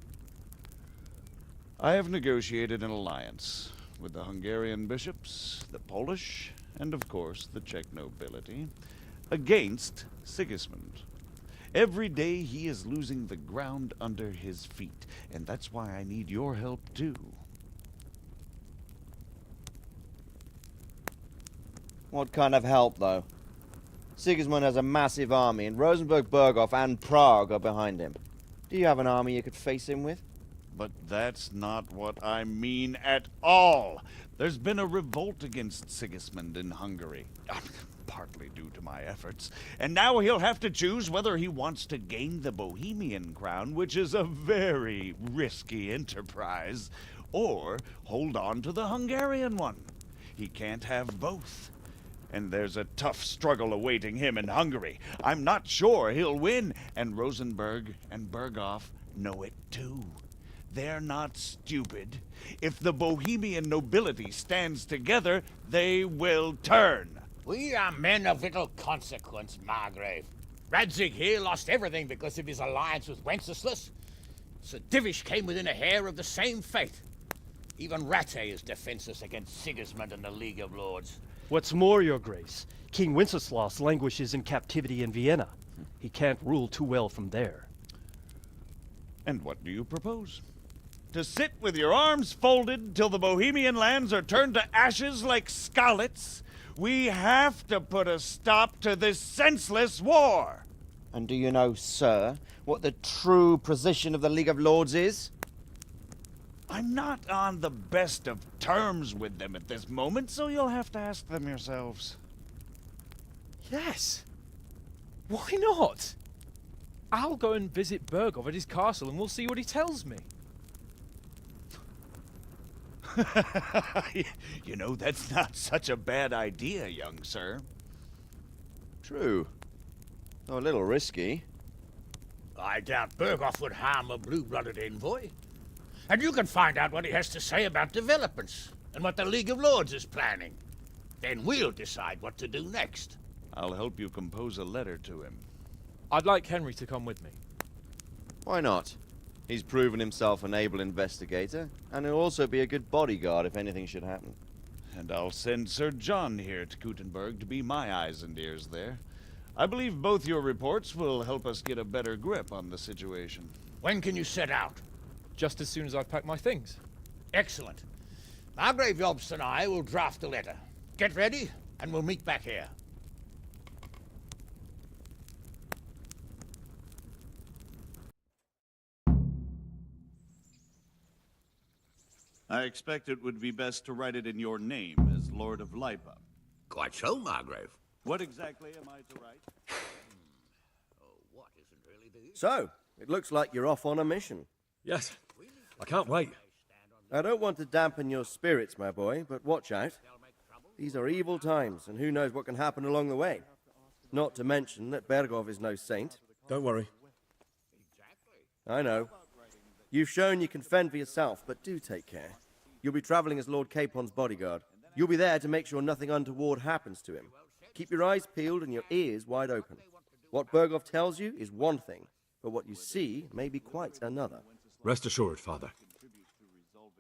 I have negotiated an alliance with the Hungarian bishops, the Polish, and of course the Czech nobility, against Sigismund. Every day he is losing the ground under his feet, and that's why I need your help too. What kind of help, though? Sigismund has a massive army, and Rosenberg, Berghof, and Prague are behind him. Do you have an army you could face him with? But that's not what I mean at all. There's been a revolt against Sigismund in Hungary, partly due to my efforts, and now he'll have to choose whether he wants to gain the Bohemian crown, which is a very risky enterprise, or hold on to the Hungarian one. He can't have both. And there's a tough struggle awaiting him in Hungary. I'm not sure he'll win, and Rosenberg and Berghoff know it too. They're not stupid. If the Bohemian nobility stands together, they will turn. We are men of little consequence, Margrave. Radzig here lost everything because of his alliance with Wenceslas. Sir Divish came within a hair of the same fate. Even Rattay is defenseless against Sigismund and the League of Lords. What's more, Your Grace, King Wenceslas languishes in captivity in Vienna. He can't rule too well from there. And what do you propose? To sit with your arms folded till the Bohemian lands are turned to ashes like Skalitz? We have to put a stop to this senseless war! And do you know, sir, what the true position of the League of Lords is? I'm not on the best of terms with them at this moment, so you'll have to ask them yourselves. Yes. Why not? I'll go and visit Bergov at his castle and we'll see what he tells me. You know, that's not such a bad idea, young sir. True. Though a little risky. I doubt Berghoff would harm a blue-blooded envoy. And you can find out what he has to say about developments and what the League of Lords is planning. Then we'll decide what to do next. I'll help you compose a letter to him. I'd like Henry to come with me. Why not? He's proven himself an able investigator, and he'll also be a good bodyguard if anything should happen. And I'll send Sir John here to Kuttenberg to be my eyes and ears there. I believe both your reports will help us get a better grip on the situation. When can you set out? Just as soon as I've packed my things. Excellent. Margrave Jobst and I will draft a letter. Get ready, and we'll meet back here. I expect it would be best to write it in your name as Lord of Lipa. Quite so, Margrave. What exactly am I to write? What isn't really the... So, it looks like you're off on a mission. Yes. I can't wait. I don't want to dampen your spirits, my boy, but watch out. These are evil times, and who knows what can happen along the way. Not to mention that Bergov is no saint. Don't worry. I know. You've shown you can fend for yourself, but do take care. You'll be traveling as Lord Capon's bodyguard. You'll be there to make sure nothing untoward happens to him. Keep your eyes peeled and your ears wide open. What Bergov tells you is one thing, but what you see may be quite another. Rest assured, Father.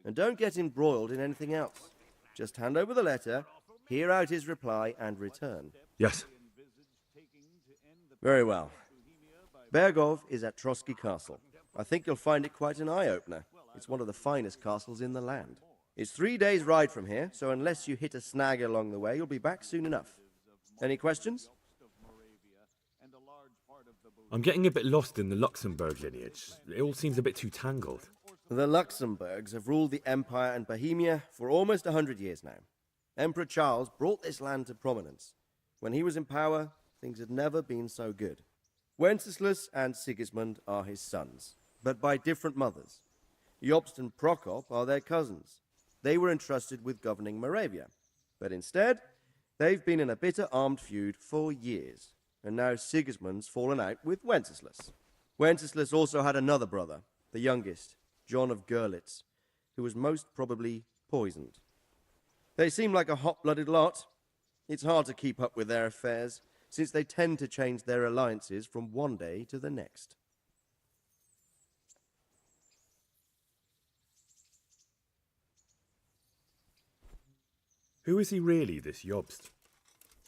And don't get embroiled in anything else. Just hand over the letter, hear out his reply, and return. Yes. Very well. Bergov is at Trotsky Castle. I think you'll find it quite an eye-opener. It's one of the finest castles in the land. It's 3 days' ride from here, so unless you hit a snag along the way, you'll be back soon enough. Any questions? I'm getting a bit lost in the Luxembourg lineage. It all seems a bit too tangled. The Luxembourgs have ruled the Empire and Bohemia for almost 100 years now. Emperor Charles brought this land to prominence. When he was in power, things had never been so good. Wenceslas and Sigismund are his sons, but by different mothers. Jobst and Prokop are their cousins. They were entrusted with governing Moravia, but instead, they've been in a bitter armed feud for years, and now Sigismund's fallen out with Wenceslas. Wenceslas also had another brother, the youngest, John of Görlitz, who was most probably poisoned. They seem like a hot-blooded lot. It's hard to keep up with their affairs, since they tend to change their alliances from one day to the next. Who is he really, this Jobst?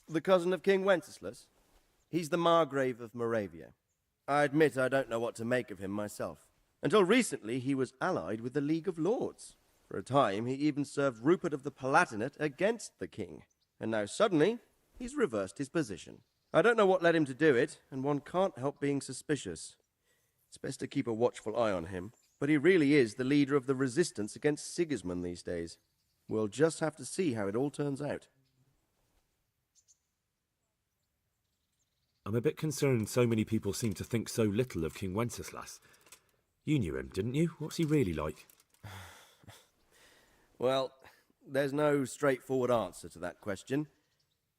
The cousin of King Wenceslas. He's the Margrave of Moravia. I admit I don't know what to make of him myself. Until recently, he was allied with the League of Lords. For a time, he even served Rupert of the Palatinate against the king. And now suddenly, he's reversed his position. I don't know what led him to do it, and one can't help being suspicious. It's best to keep a watchful eye on him, but he really is the leader of the resistance against Sigismund these days. We'll just have to see how it all turns out. I'm a bit concerned so many people seem to think so little of King Wenceslas. You knew him, didn't you? What's he really like? Well, there's no straightforward answer to that question.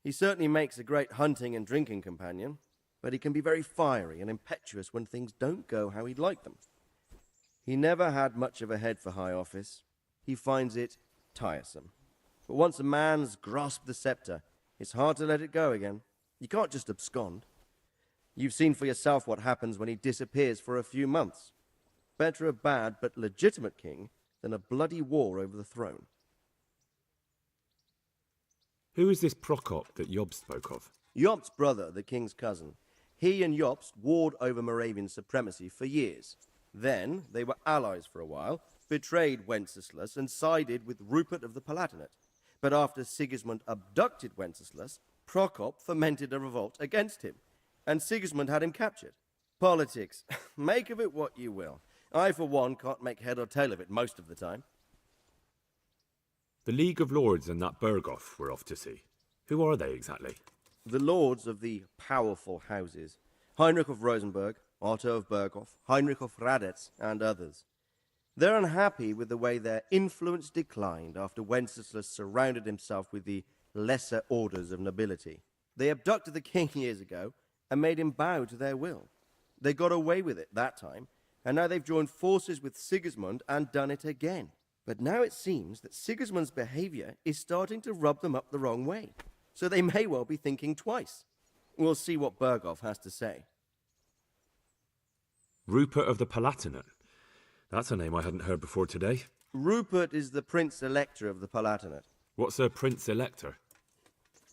He certainly makes a great hunting and drinking companion, but he can be very fiery and impetuous when things don't go how he'd like them. He never had much of a head for high office. He finds it tiresome. But once a man's grasped the scepter, it's hard to let it go again. You can't just abscond. You've seen for yourself what happens when he disappears for a few months. Better a bad but legitimate king than a bloody war over the throne. Who is this Prokop that Job spoke of? Jobst's brother, the king's cousin. He and Jobst warred over Moravian supremacy for years. Then they were allies for a while, betrayed Wenceslas and sided with Rupert of the Palatinate. But after Sigismund abducted Wenceslas, Prokop fomented a revolt against him, and Sigismund had him captured. Politics. Make of it what you will. I, for one, can't make head or tail of it most of the time. The League of Lords and that Berghoff we're off to see. Who are they exactly? The lords of the powerful houses. Heinrich of Rosenberg, Otto of Berghoff, Heinrich of Radetz, and others. They're unhappy with the way their influence declined after Wenceslas surrounded himself with the lesser orders of nobility. They abducted the king years ago and made him bow to their will. They got away with it that time, and now they've joined forces with Sigismund and done it again. But now it seems that Sigismund's behavior is starting to rub them up the wrong way, so they may well be thinking twice. We'll see what Berghoff has to say. Rupert of the Palatinate. That's a name I hadn't heard before today. Rupert is the Prince Elector of the Palatinate. What's a Prince Elector?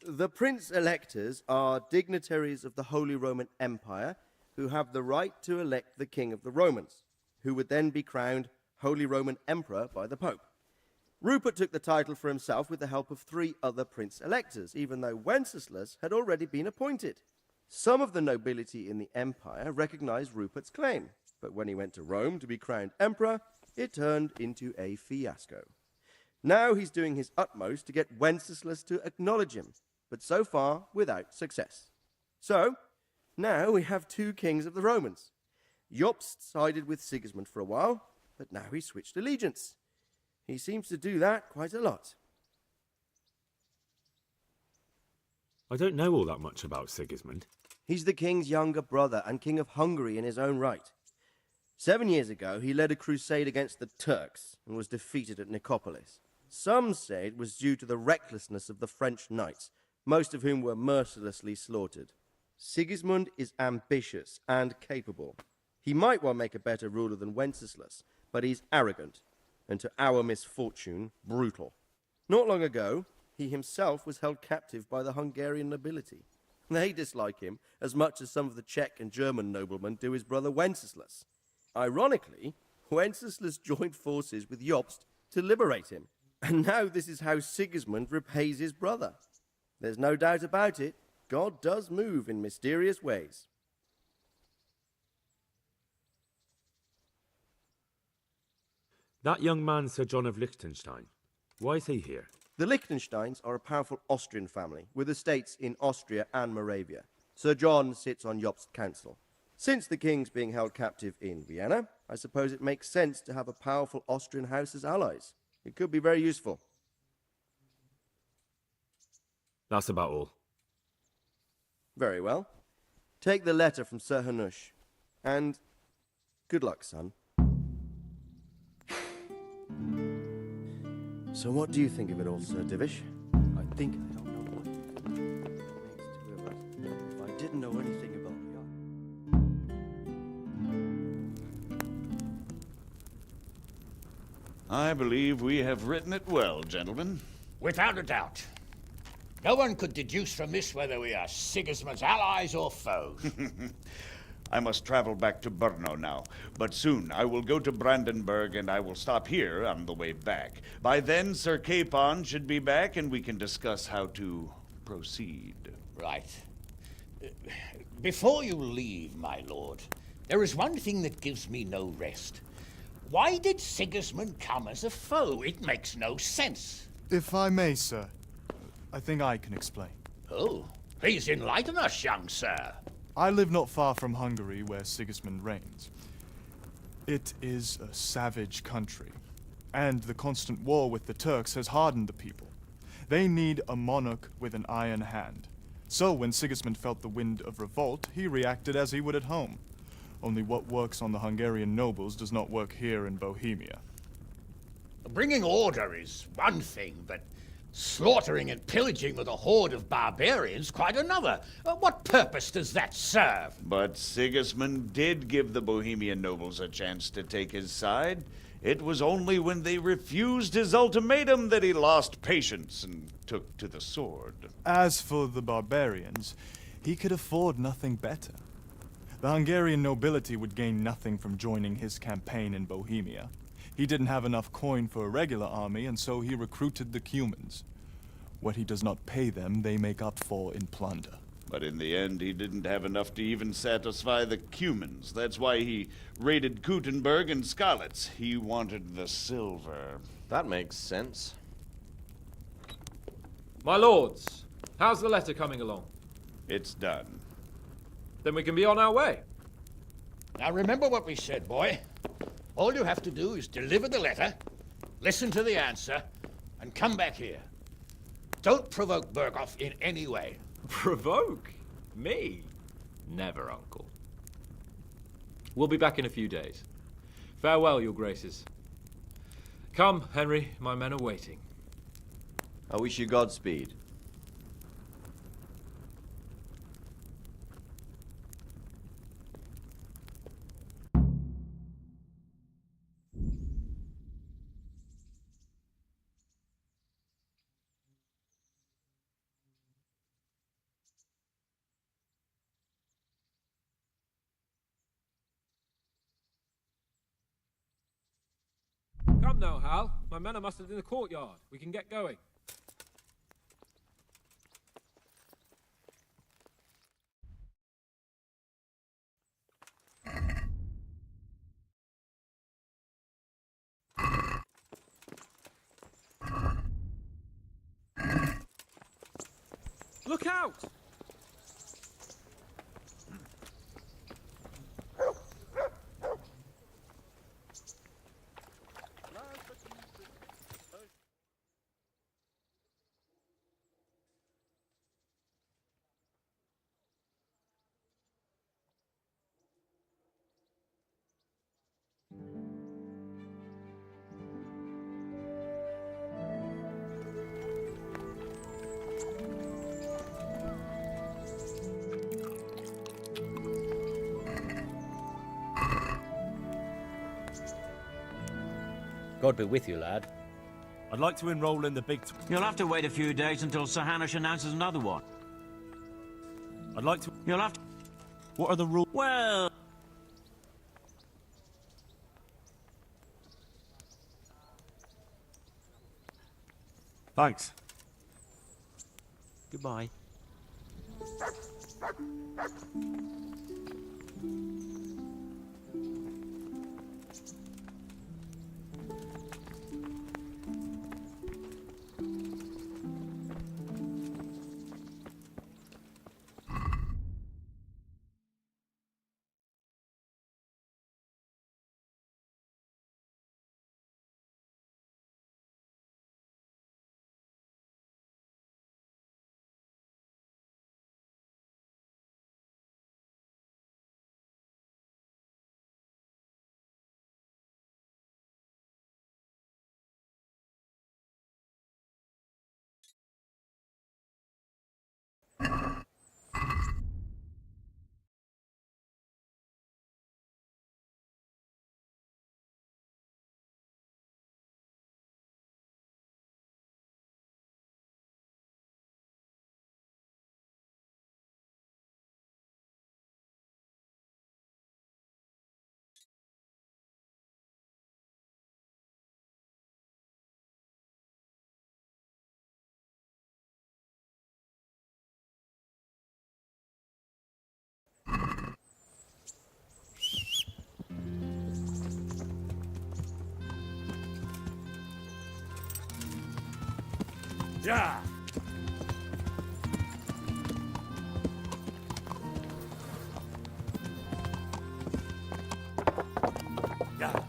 The Prince Electors are dignitaries of the Holy Roman Empire who have the right to elect the King of the Romans, who would then be crowned Holy Roman Emperor by the Pope. Rupert took the title for himself with the help of 3 other Prince Electors, even though Wenceslas had already been appointed. Some of the nobility in the empire recognized Rupert's claim, but when he went to Rome to be crowned emperor, it turned into a fiasco. Now he's doing his utmost to get Wenceslas to acknowledge him, but so far without success. So, now we have 2 kings of the Romans. Jobst sided with Sigismund for a while, but now he's switched allegiance. He seems to do that quite a lot. I don't know all that much about Sigismund. He's the king's younger brother and king of Hungary in his own right. 7 years ago, he led a crusade against the Turks and was defeated at Nicopolis. Some say it was due to the recklessness of the French knights, most of whom were mercilessly slaughtered. Sigismund is ambitious and capable. He might well make a better ruler than Wenceslas, but he's arrogant, and to our misfortune, brutal. Not long ago, he himself was held captive by the Hungarian nobility. They dislike him as much as some of the Czech and German noblemen do his brother Wenceslas. Ironically, Wenceslas joined forces with Jobst to liberate him, and now this is how Sigismund repays his brother. There's no doubt about it, God does move in mysterious ways. That young man, Sir John of Liechtenstein. Why is he here? The Liechtensteins are a powerful Austrian family with estates in Austria and Moravia. Sir John sits on Jobst's council. Since the king's being held captive in Vienna, I suppose it makes sense to have a powerful Austrian house as allies. It could be very useful. That's about all. Very well. Take the letter from Sir Hanush. And good luck, son. So what do you think of it all, Sir Divish? I think I don't know what makes 2 of us. If I didn't know anything about the I believe we have written it well, gentlemen. Without a doubt. No one could deduce from this whether we are Sigismund's allies or foes. I must travel back to Brno now, but soon I will go to Brandenburg and I will stop here on the way back. By then, Sir Capon should be back and we can discuss how to proceed. Right. Before you leave, my lord, there is one thing that gives me no rest. Why did Sigismund come as a foe? It makes no sense. If I may, sir, I think I can explain. Oh, please enlighten us, young sir. I live not far from Hungary, where Sigismund reigns. It is a savage country, and the constant war with the Turks has hardened the people. They need a monarch with an iron hand. So when Sigismund felt the wind of revolt, he reacted as he would at home. Only what works on the Hungarian nobles does not work here in Bohemia. Bringing order is one thing, but slaughtering and pillaging with a horde of barbarians quite another. What purpose does that serve? But Sigismund did give the Bohemian nobles a chance to take his side. It was only when they refused his ultimatum that he lost patience and took to the sword. As for the barbarians, he could afford nothing better. The Hungarian nobility would gain nothing from joining his campaign in Bohemia. He didn't have enough coin for a regular army, and so he recruited the Cumans. What he does not pay them, they make up for in plunder. But in the end, he didn't have enough to even satisfy the Cumans. That's why he raided Kuttenberg and Skalitz. He wanted the silver. That makes sense. My lords, how's the letter coming along? It's done. Then we can be on our way. Now remember what we said, boy. All you have to do is deliver the letter, listen to the answer, and come back here. Don't provoke Berghoff in any way. Provoke? Me? Never, Uncle. We'll be back in a few days. Farewell, your graces. Come, Henry, my men are waiting. I wish you Godspeed. Come now, Hal. My men are mustered in the courtyard. We can get going. Look out! God be with you, lad. I'd like to enroll in the big... You'll have to wait a few days until Sir Hanush announces another one. I'd like to... You'll have to... What are the rules? Well... Thanks. Goodbye. Yeah! Yeah!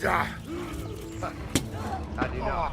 How do you know?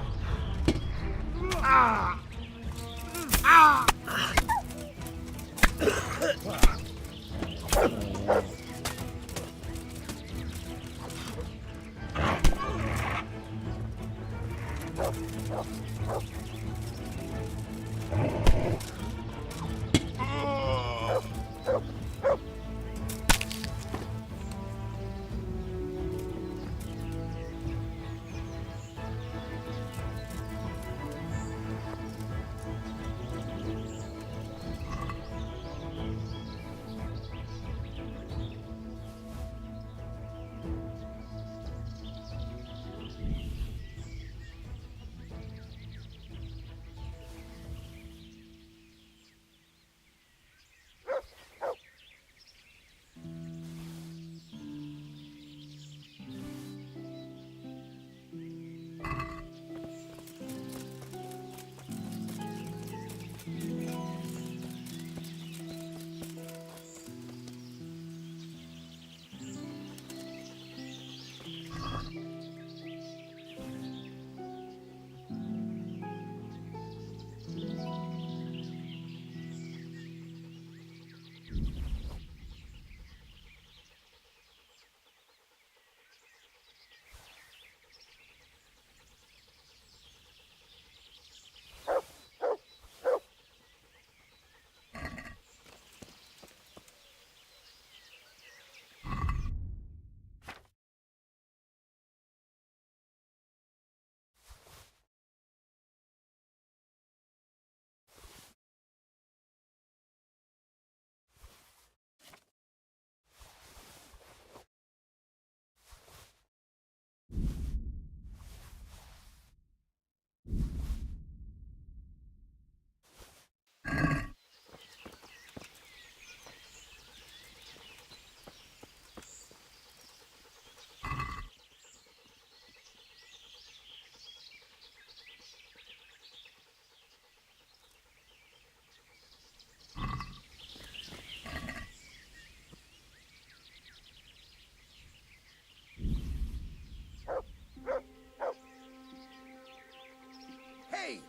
Hey!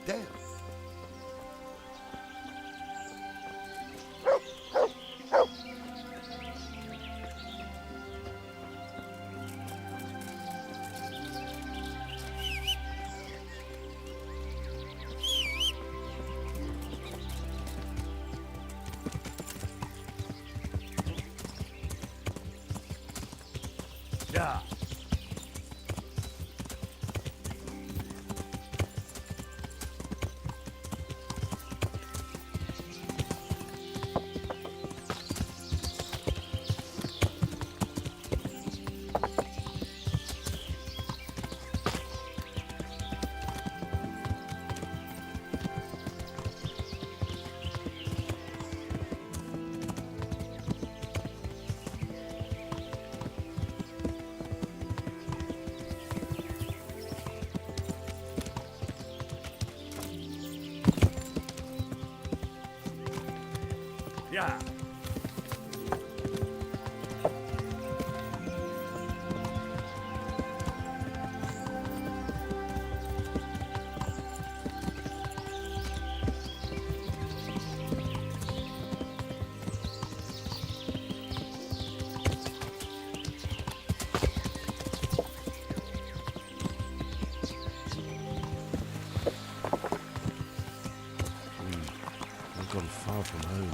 Damn. Yeah. Yeah. I've gone far from home.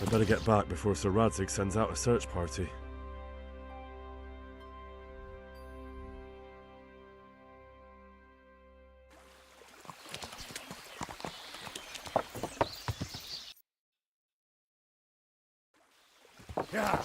I better get back before Sir Radzig sends out a search party. Yeah.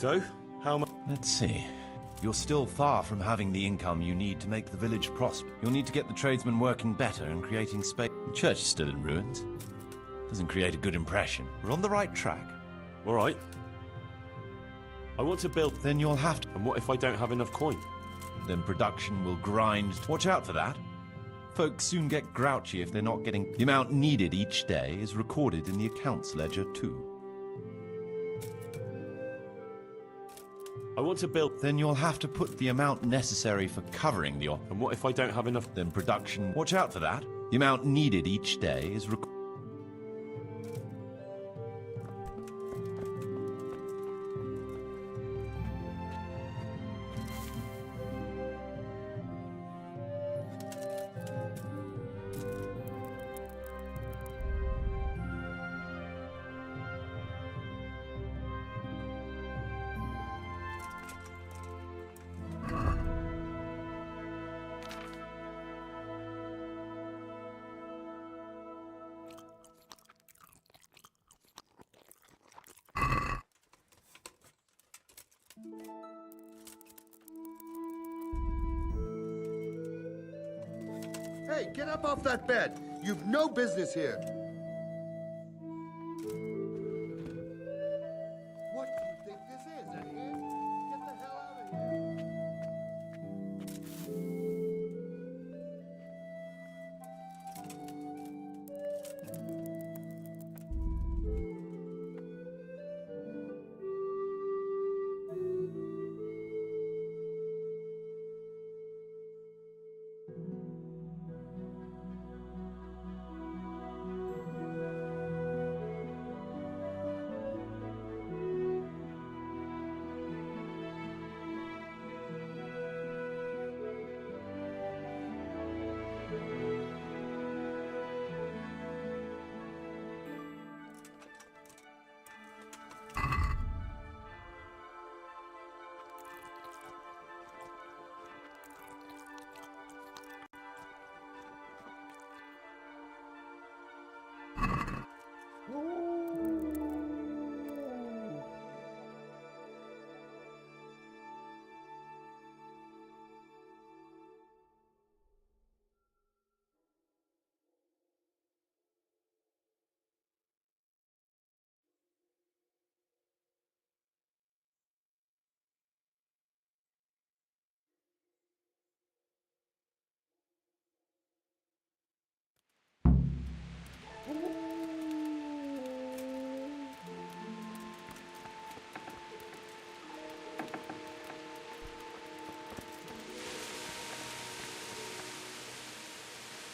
So, how much? Let's see. You're still far from having the income you need to make the village prosper. You'll need to get the tradesmen working better and creating space. The church is still in ruins. Doesn't create a good impression. We're on the right track. All right. I want to build... Then you'll have to... And what if I don't have enough coin? Then production will grind. Watch out for that. Folks soon get grouchy if they're not getting... The amount needed each day is recorded in the accounts ledger too. I want to build... Then you'll have to put the amount necessary for covering the... And what if I don't have enough? Then production... Watch out for that. The amount needed each day is recorded... Hey, get up off that bed. You've no business here. What do you think this is, a hint? Get the hell out of here.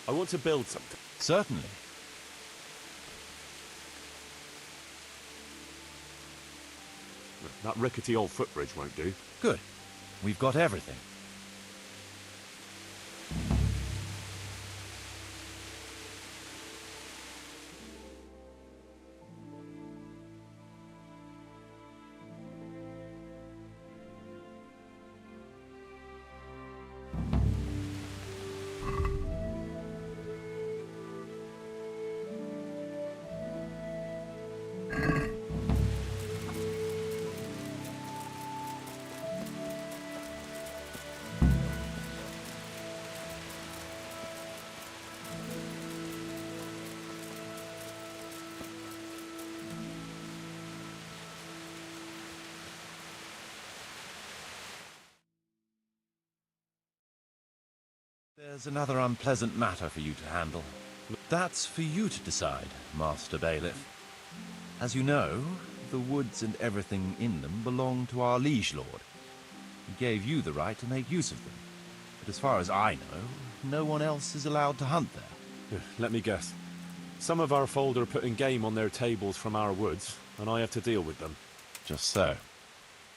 I want to build something. Certainly. That rickety old footbridge won't do. Good. We've got everything. There's another unpleasant matter for you to handle. That's for you to decide, Master Bailiff. As you know, the woods and everything in them belong to our liege lord. He gave you the right to make use of them. But as far as I know, no one else is allowed to hunt there. Let me guess. Some of our fold are putting game on their tables from our woods, and I have to deal with them. Just so.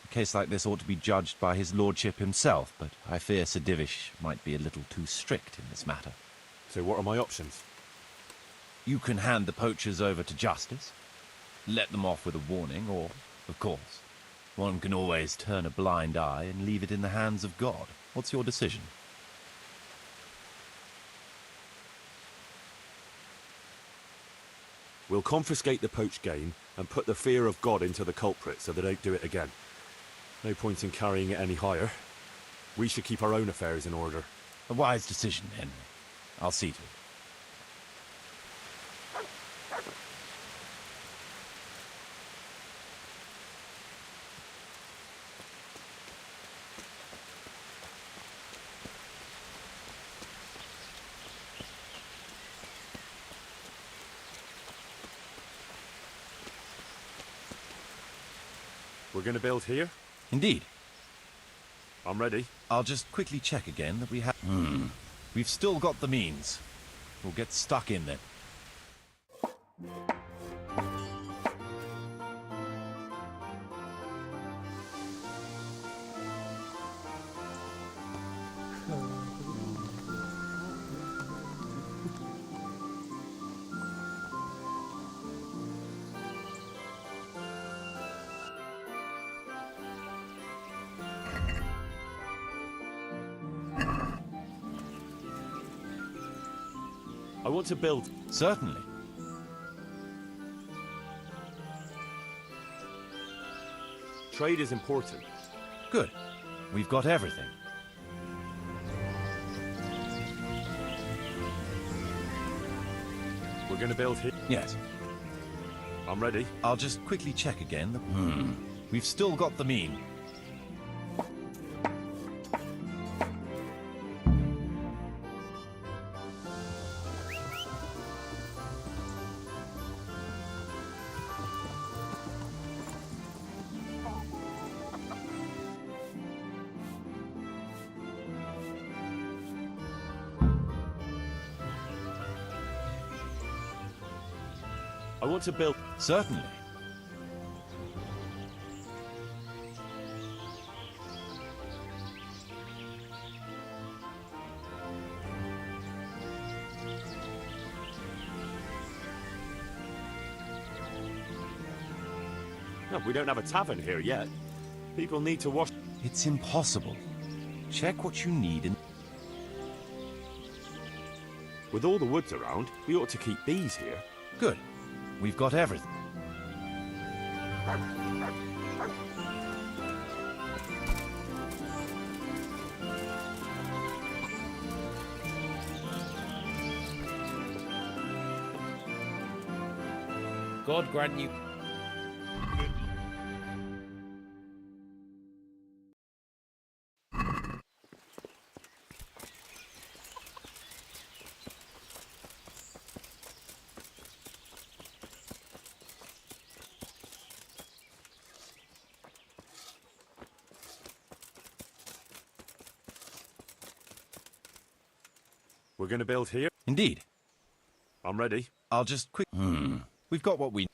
A case like this ought to be judged by his lordship himself, but I fear Sir Divish might be a little too strict in this matter. So what are my options? You can hand the poachers over to justice, let them off with a warning, or, of course, one can always turn a blind eye and leave it in the hands of God. What's your decision? We'll confiscate the poached game and put the fear of God into the culprit so they don't do it again. No point in carrying it any higher. We should keep our own affairs in order. A wise decision, Henry. I'll see to it. We're going to build here? Indeed. I'm ready. I'll just quickly check again that we have... We've still got the means. We'll get stuck in then. I want to build... Certainly. Trade is important. Good. We've got everything. We're going to build here? Yes. I'm ready. I'll just quickly check again that... We've still got the means. I want to build... Certainly. No, we don't have a tavern here yet. People need to wash... It's impossible. Check what you need and... With all the woods around, we ought to keep bees here. Good. We've got everything. God grant you... We're going to build here? Indeed. I'm ready. I'll just quick... We've got what we...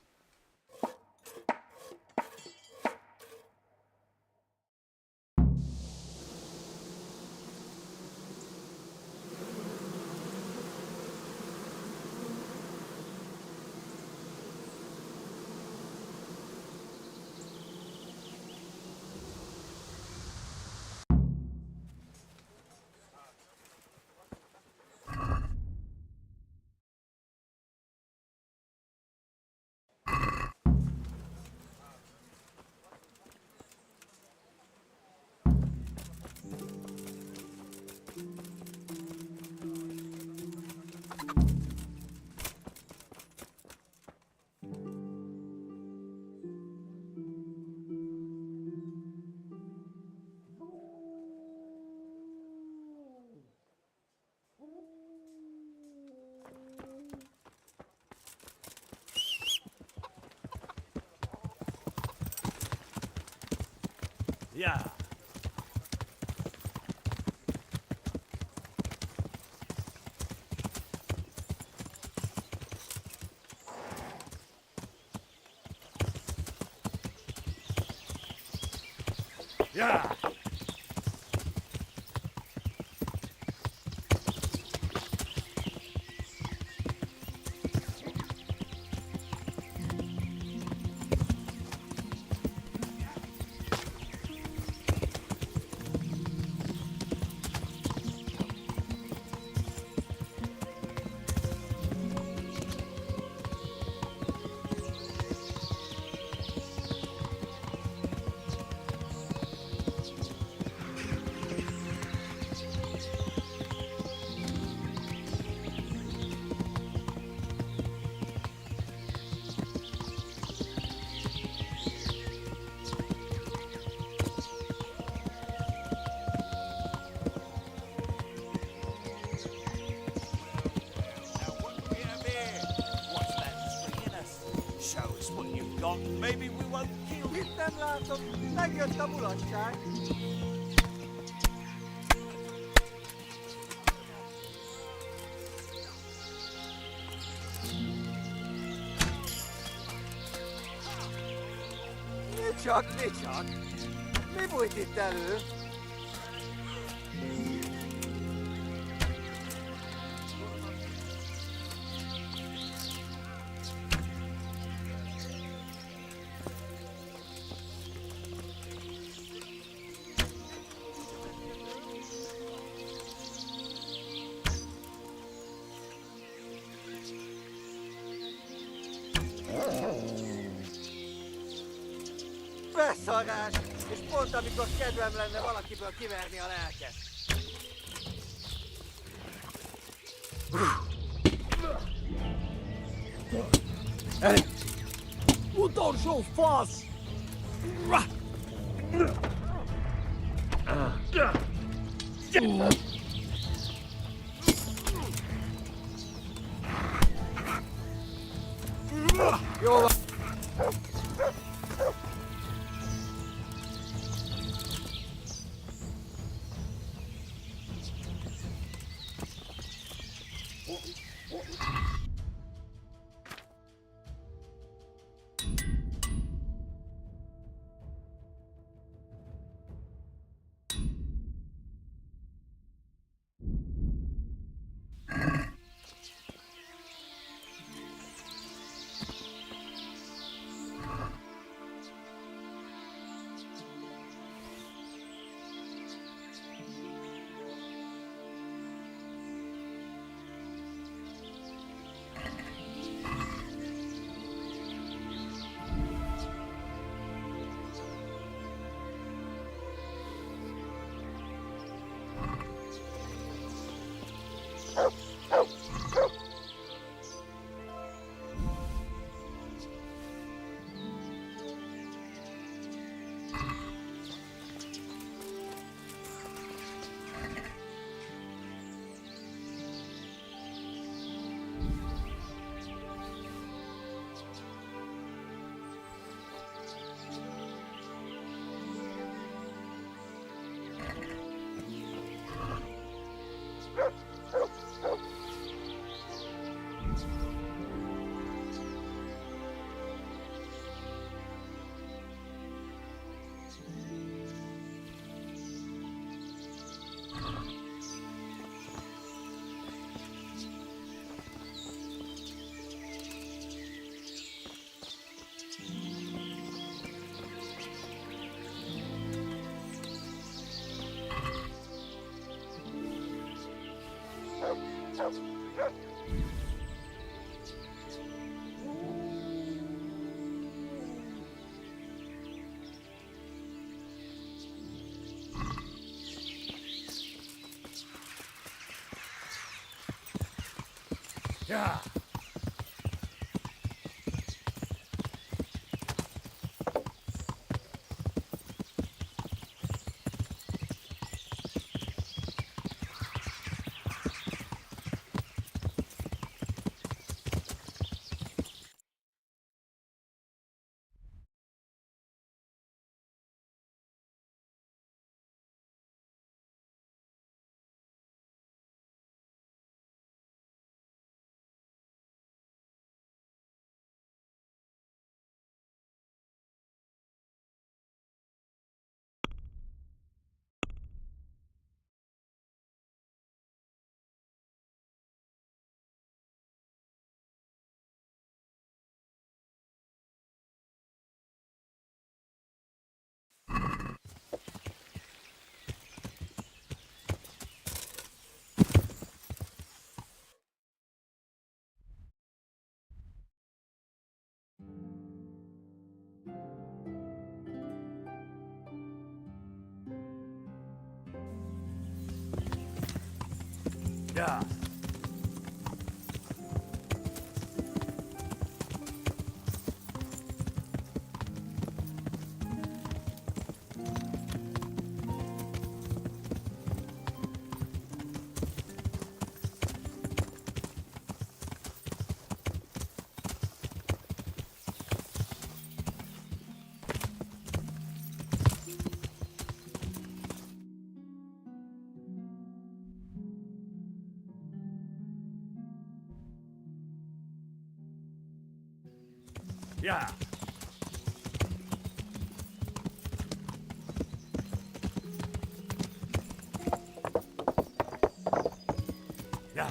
Yeah. Yeah. got, maybe we won't kill him. Itt nem látom, megjött a mulatság. Mi csak? Mi bújt itt elő? Beszarás! És pont amikor kedvem lenne valakiből kiverni a lelket. Utolsó fasz! Jó van. Ja. Ja. Yeah. Yeah. Yeah.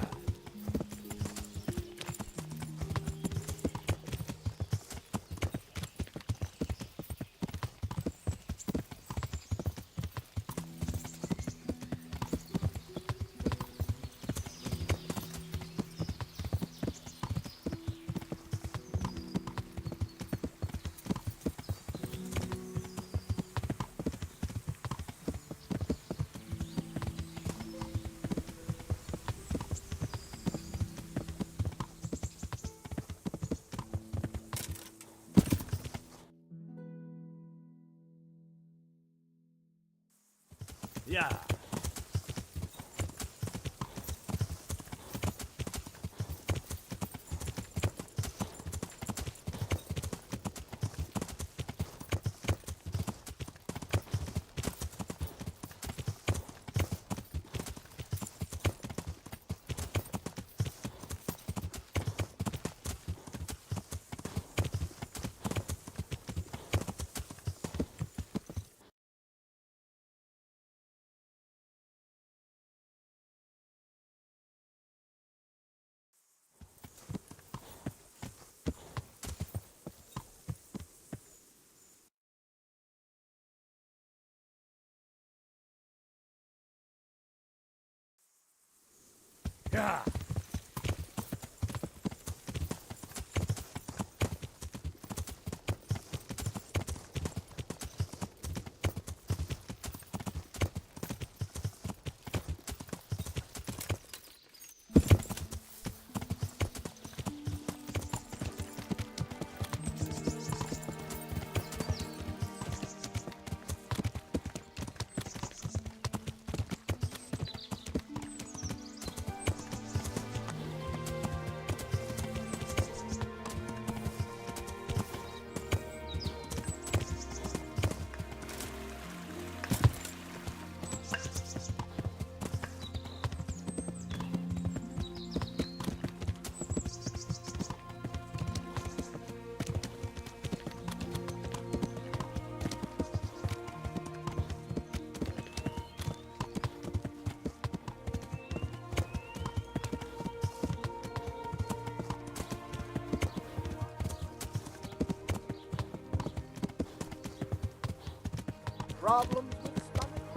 Yeah. Problems with stomach?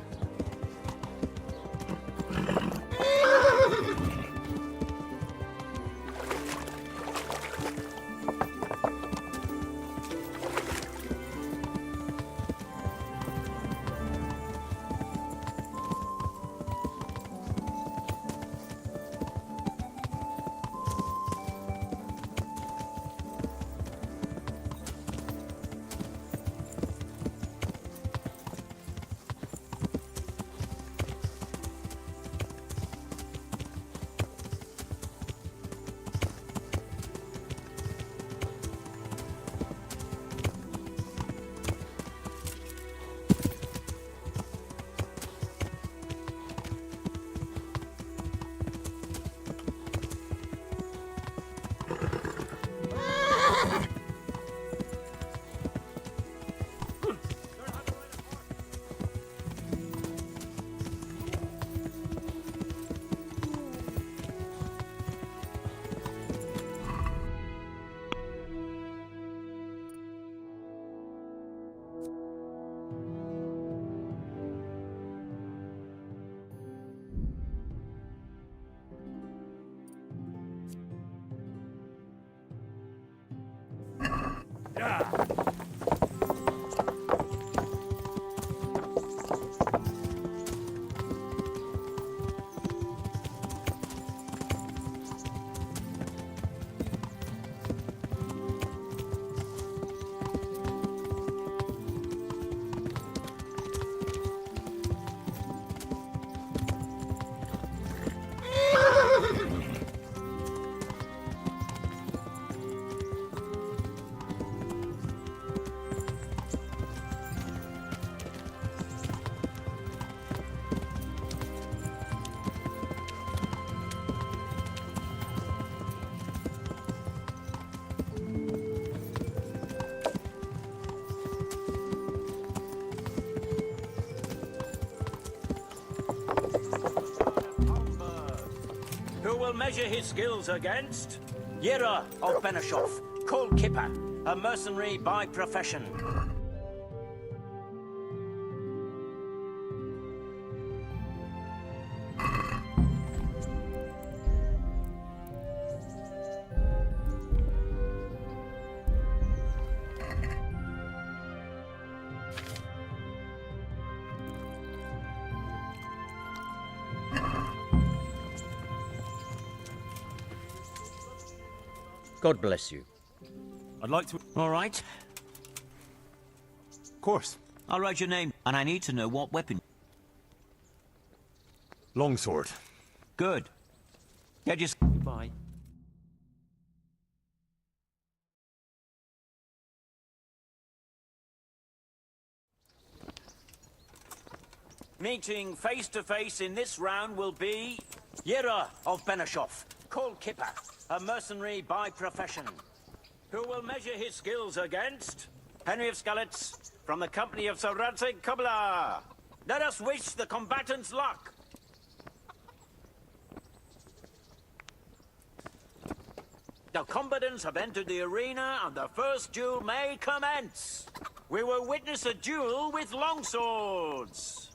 measure his skills against Yira of Benishov, called Kipper, a mercenary by profession. God bless you. I'd like to... All right. Of course. I'll write your name, and I need to know what weapon. Longsword. Good. Get your... Goodbye. Meeting face to face in this round will be Yira of Benishov, called Kipper, a mercenary by profession, who will measure his skills against Henry of Skalitz from the company of Sir Radzig Kubla. Let us wish the combatants luck. The combatants have entered the arena and the first duel may commence. We will witness a duel with longswords.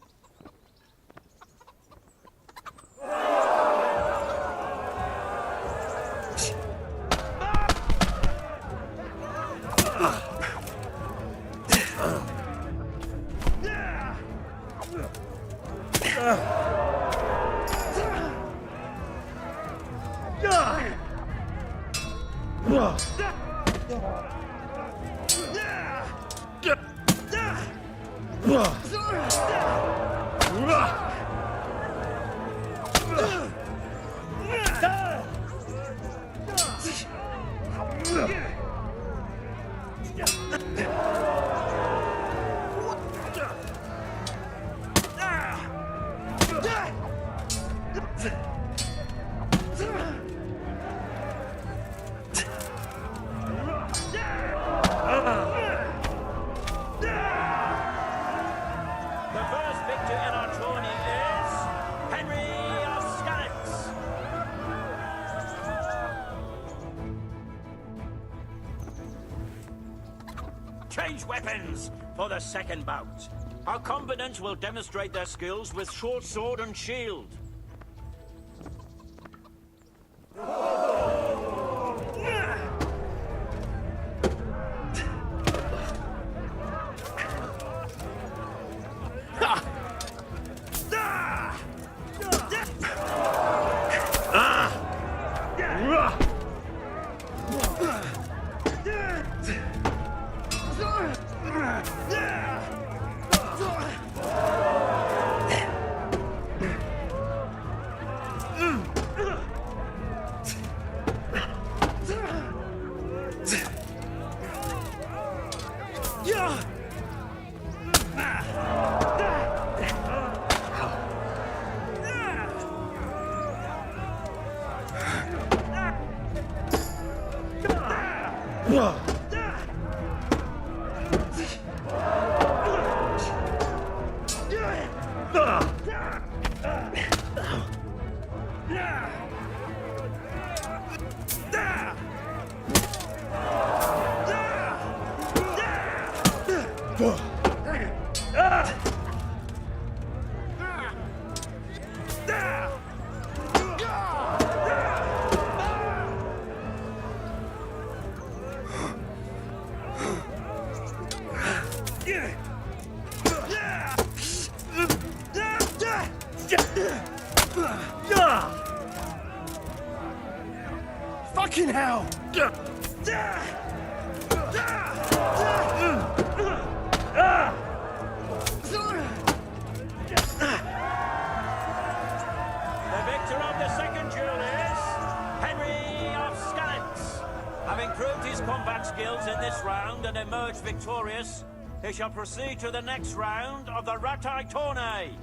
Change weapons for the second bout. Our combatants will demonstrate their skills with short sword and shield. Fucking hell! The victor of the second duel is Henry of Skalitz. Having proved his combat skills in this round and emerged victorious, he shall proceed to the next round of the Ratai Tourney.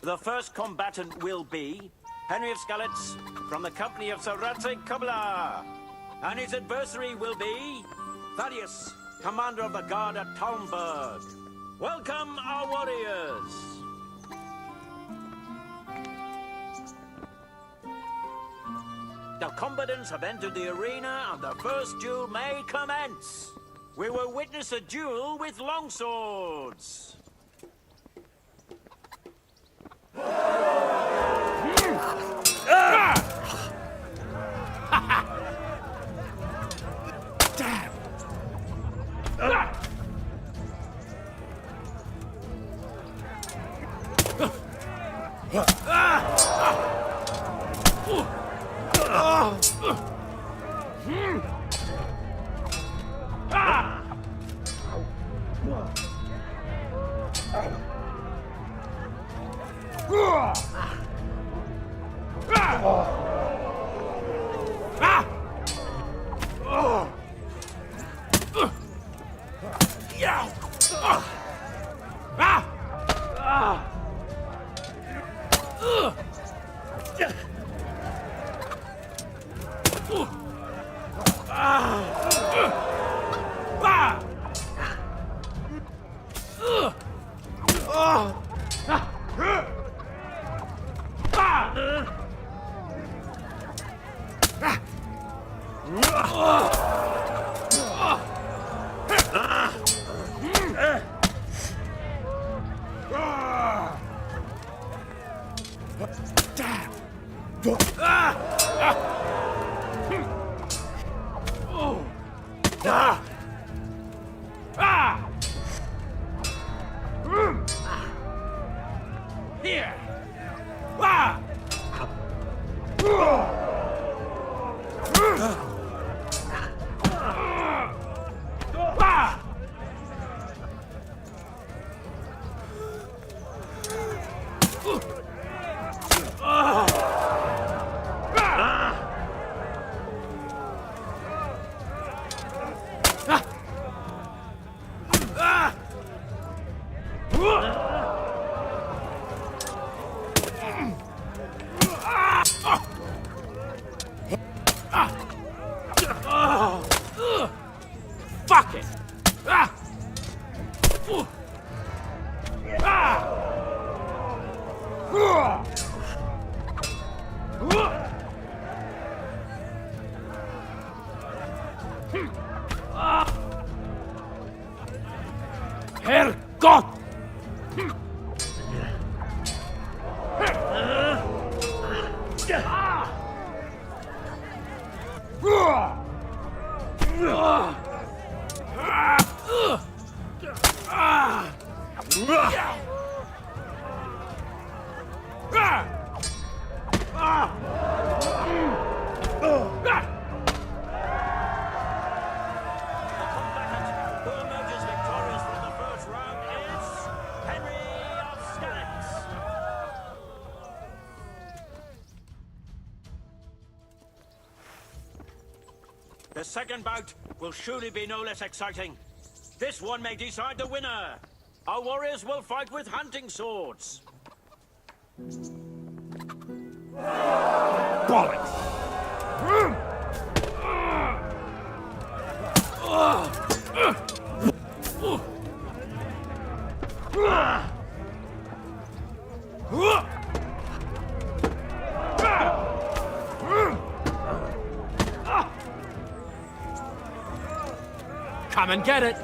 The first combatant will be Henry of Skalitz from the company of Sir Radzig Kubla. And his adversary will be Thaddeus commander of the guard at Talmberg. Welcome, our warriors. The combatants have entered the arena, and the first duel may commence. We will witness a duel with longswords. Fuck it! Herrgott! The second bout will surely be no less exciting. This one may decide the winner. Our warriors will fight with hunting swords. Bollocks! Come and get it!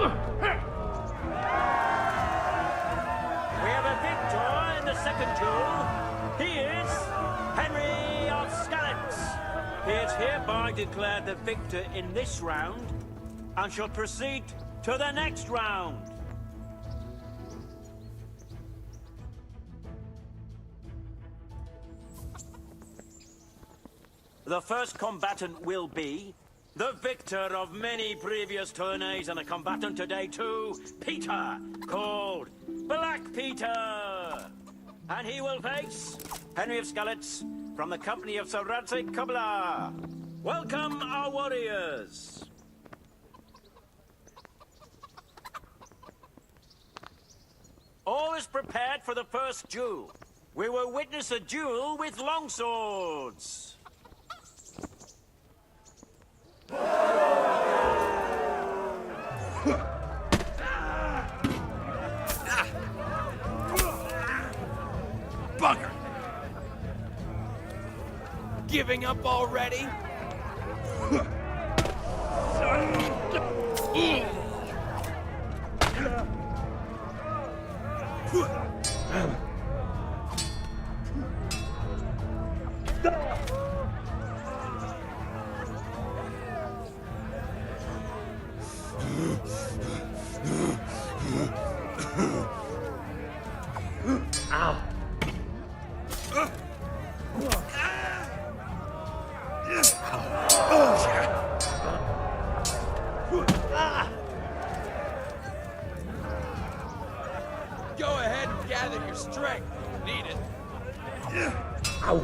We have a victor in the second duel. He is Henry of Skalitz. He is hereby declared the victor in this round and shall proceed to the next round. The first combatant will be the victor of many previous tourneys and a combatant today too, Peter, called Black Peter. And he will face Henry of Skalitz from the company of Sir Radzig Kobyla. Welcome, our warriors. All is prepared for the first duel. We will witness a duel with longswords. Bugger! Giving up already? Ow. Go ahead and gather your strength. Need it. Ow.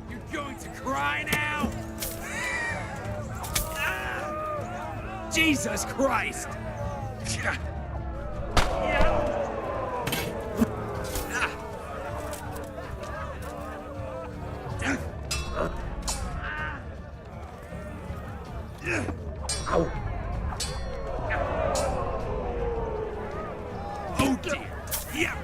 You're going to cry now? Jesus Christ! Ow. Oh dear. Yeah.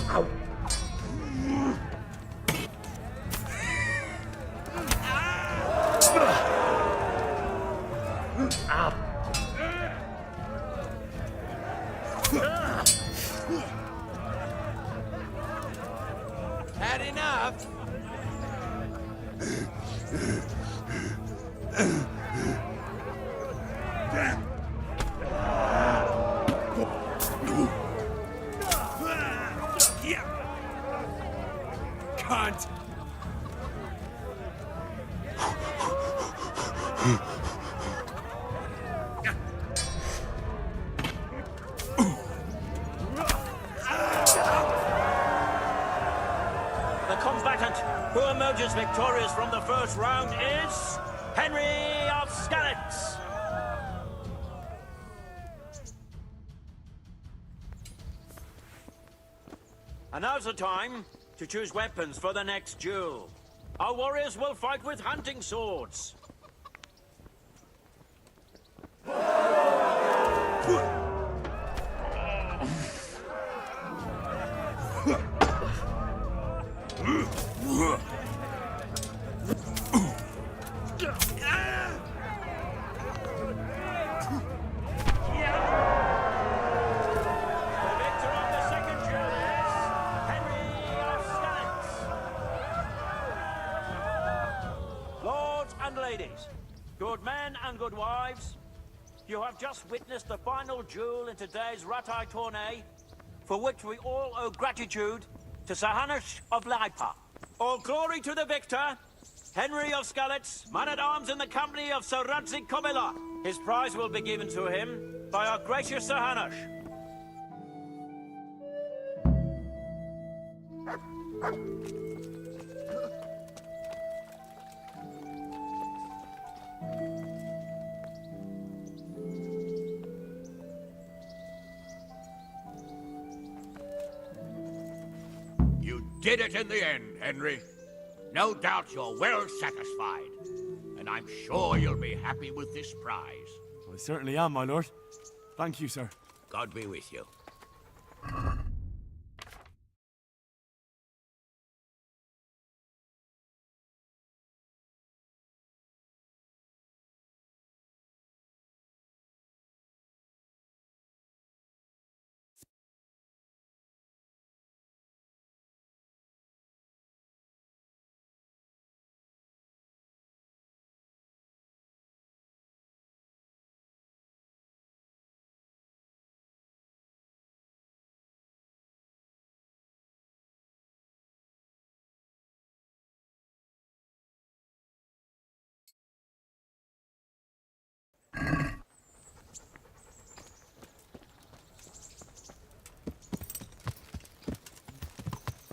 Ow. Had enough? Cunt! The combatant who emerges victorious from the first round is Henry of Skalitz. And now's the time to choose weapons for the next duel. Our warriors will fight with hunting swords. And ladies, good men and good wives, you have just witnessed the final duel in today's Ratai tourney, for which we all owe gratitude to Sir Hanush of Laipa. All glory to the victor, Henry of Skalitz, man-at-arms in the company of Sir Radzig Kobyla. His prize will be given to him by our gracious Sir Hanush. You did it in the end, Henry. No doubt you're well satisfied. And I'm sure you'll be happy with this prize. I certainly am, my lord. Thank you, sir. God be with you.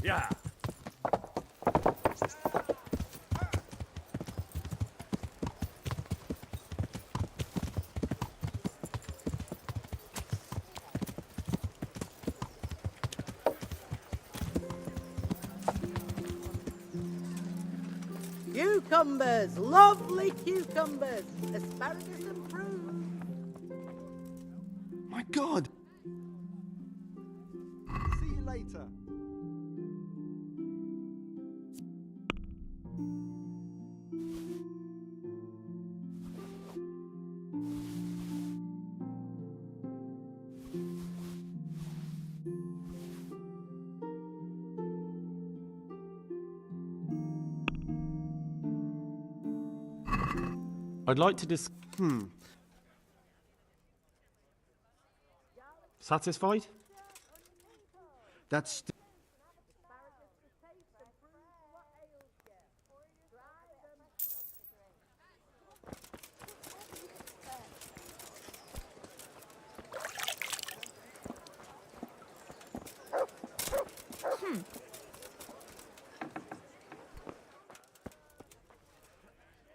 Yeah. Cucumbers, lovely cucumbers, asparagus and fruit. My God! See you later. I'd like to Satisfied? That's...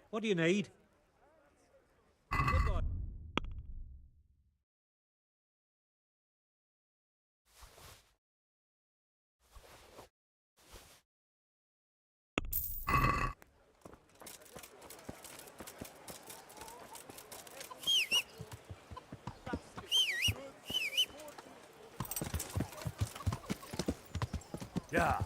What do you need? Yeah.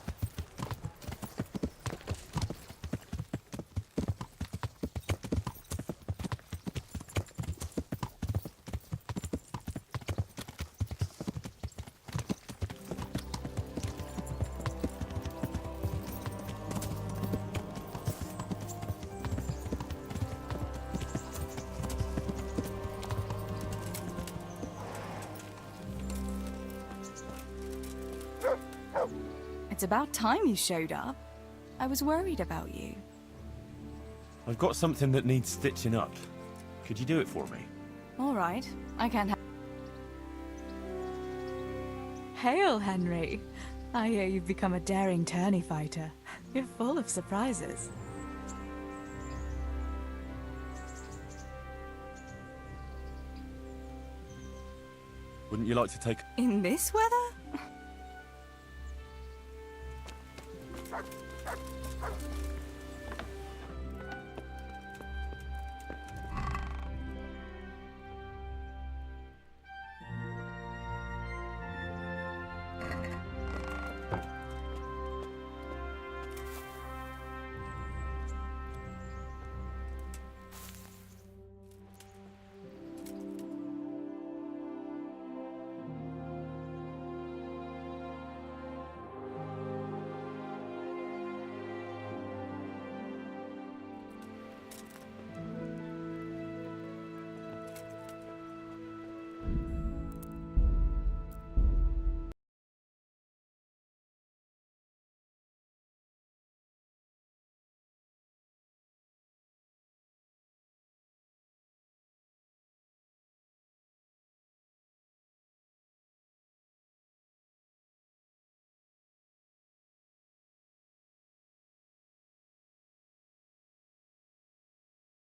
It's about time you showed up. I was worried about you. I've got something that needs stitching up. Could you do it for me? All right, I can. Hail, Henry. I hear you've become a daring tourney fighter. You're full of surprises. Wouldn't you like to take... In this weather?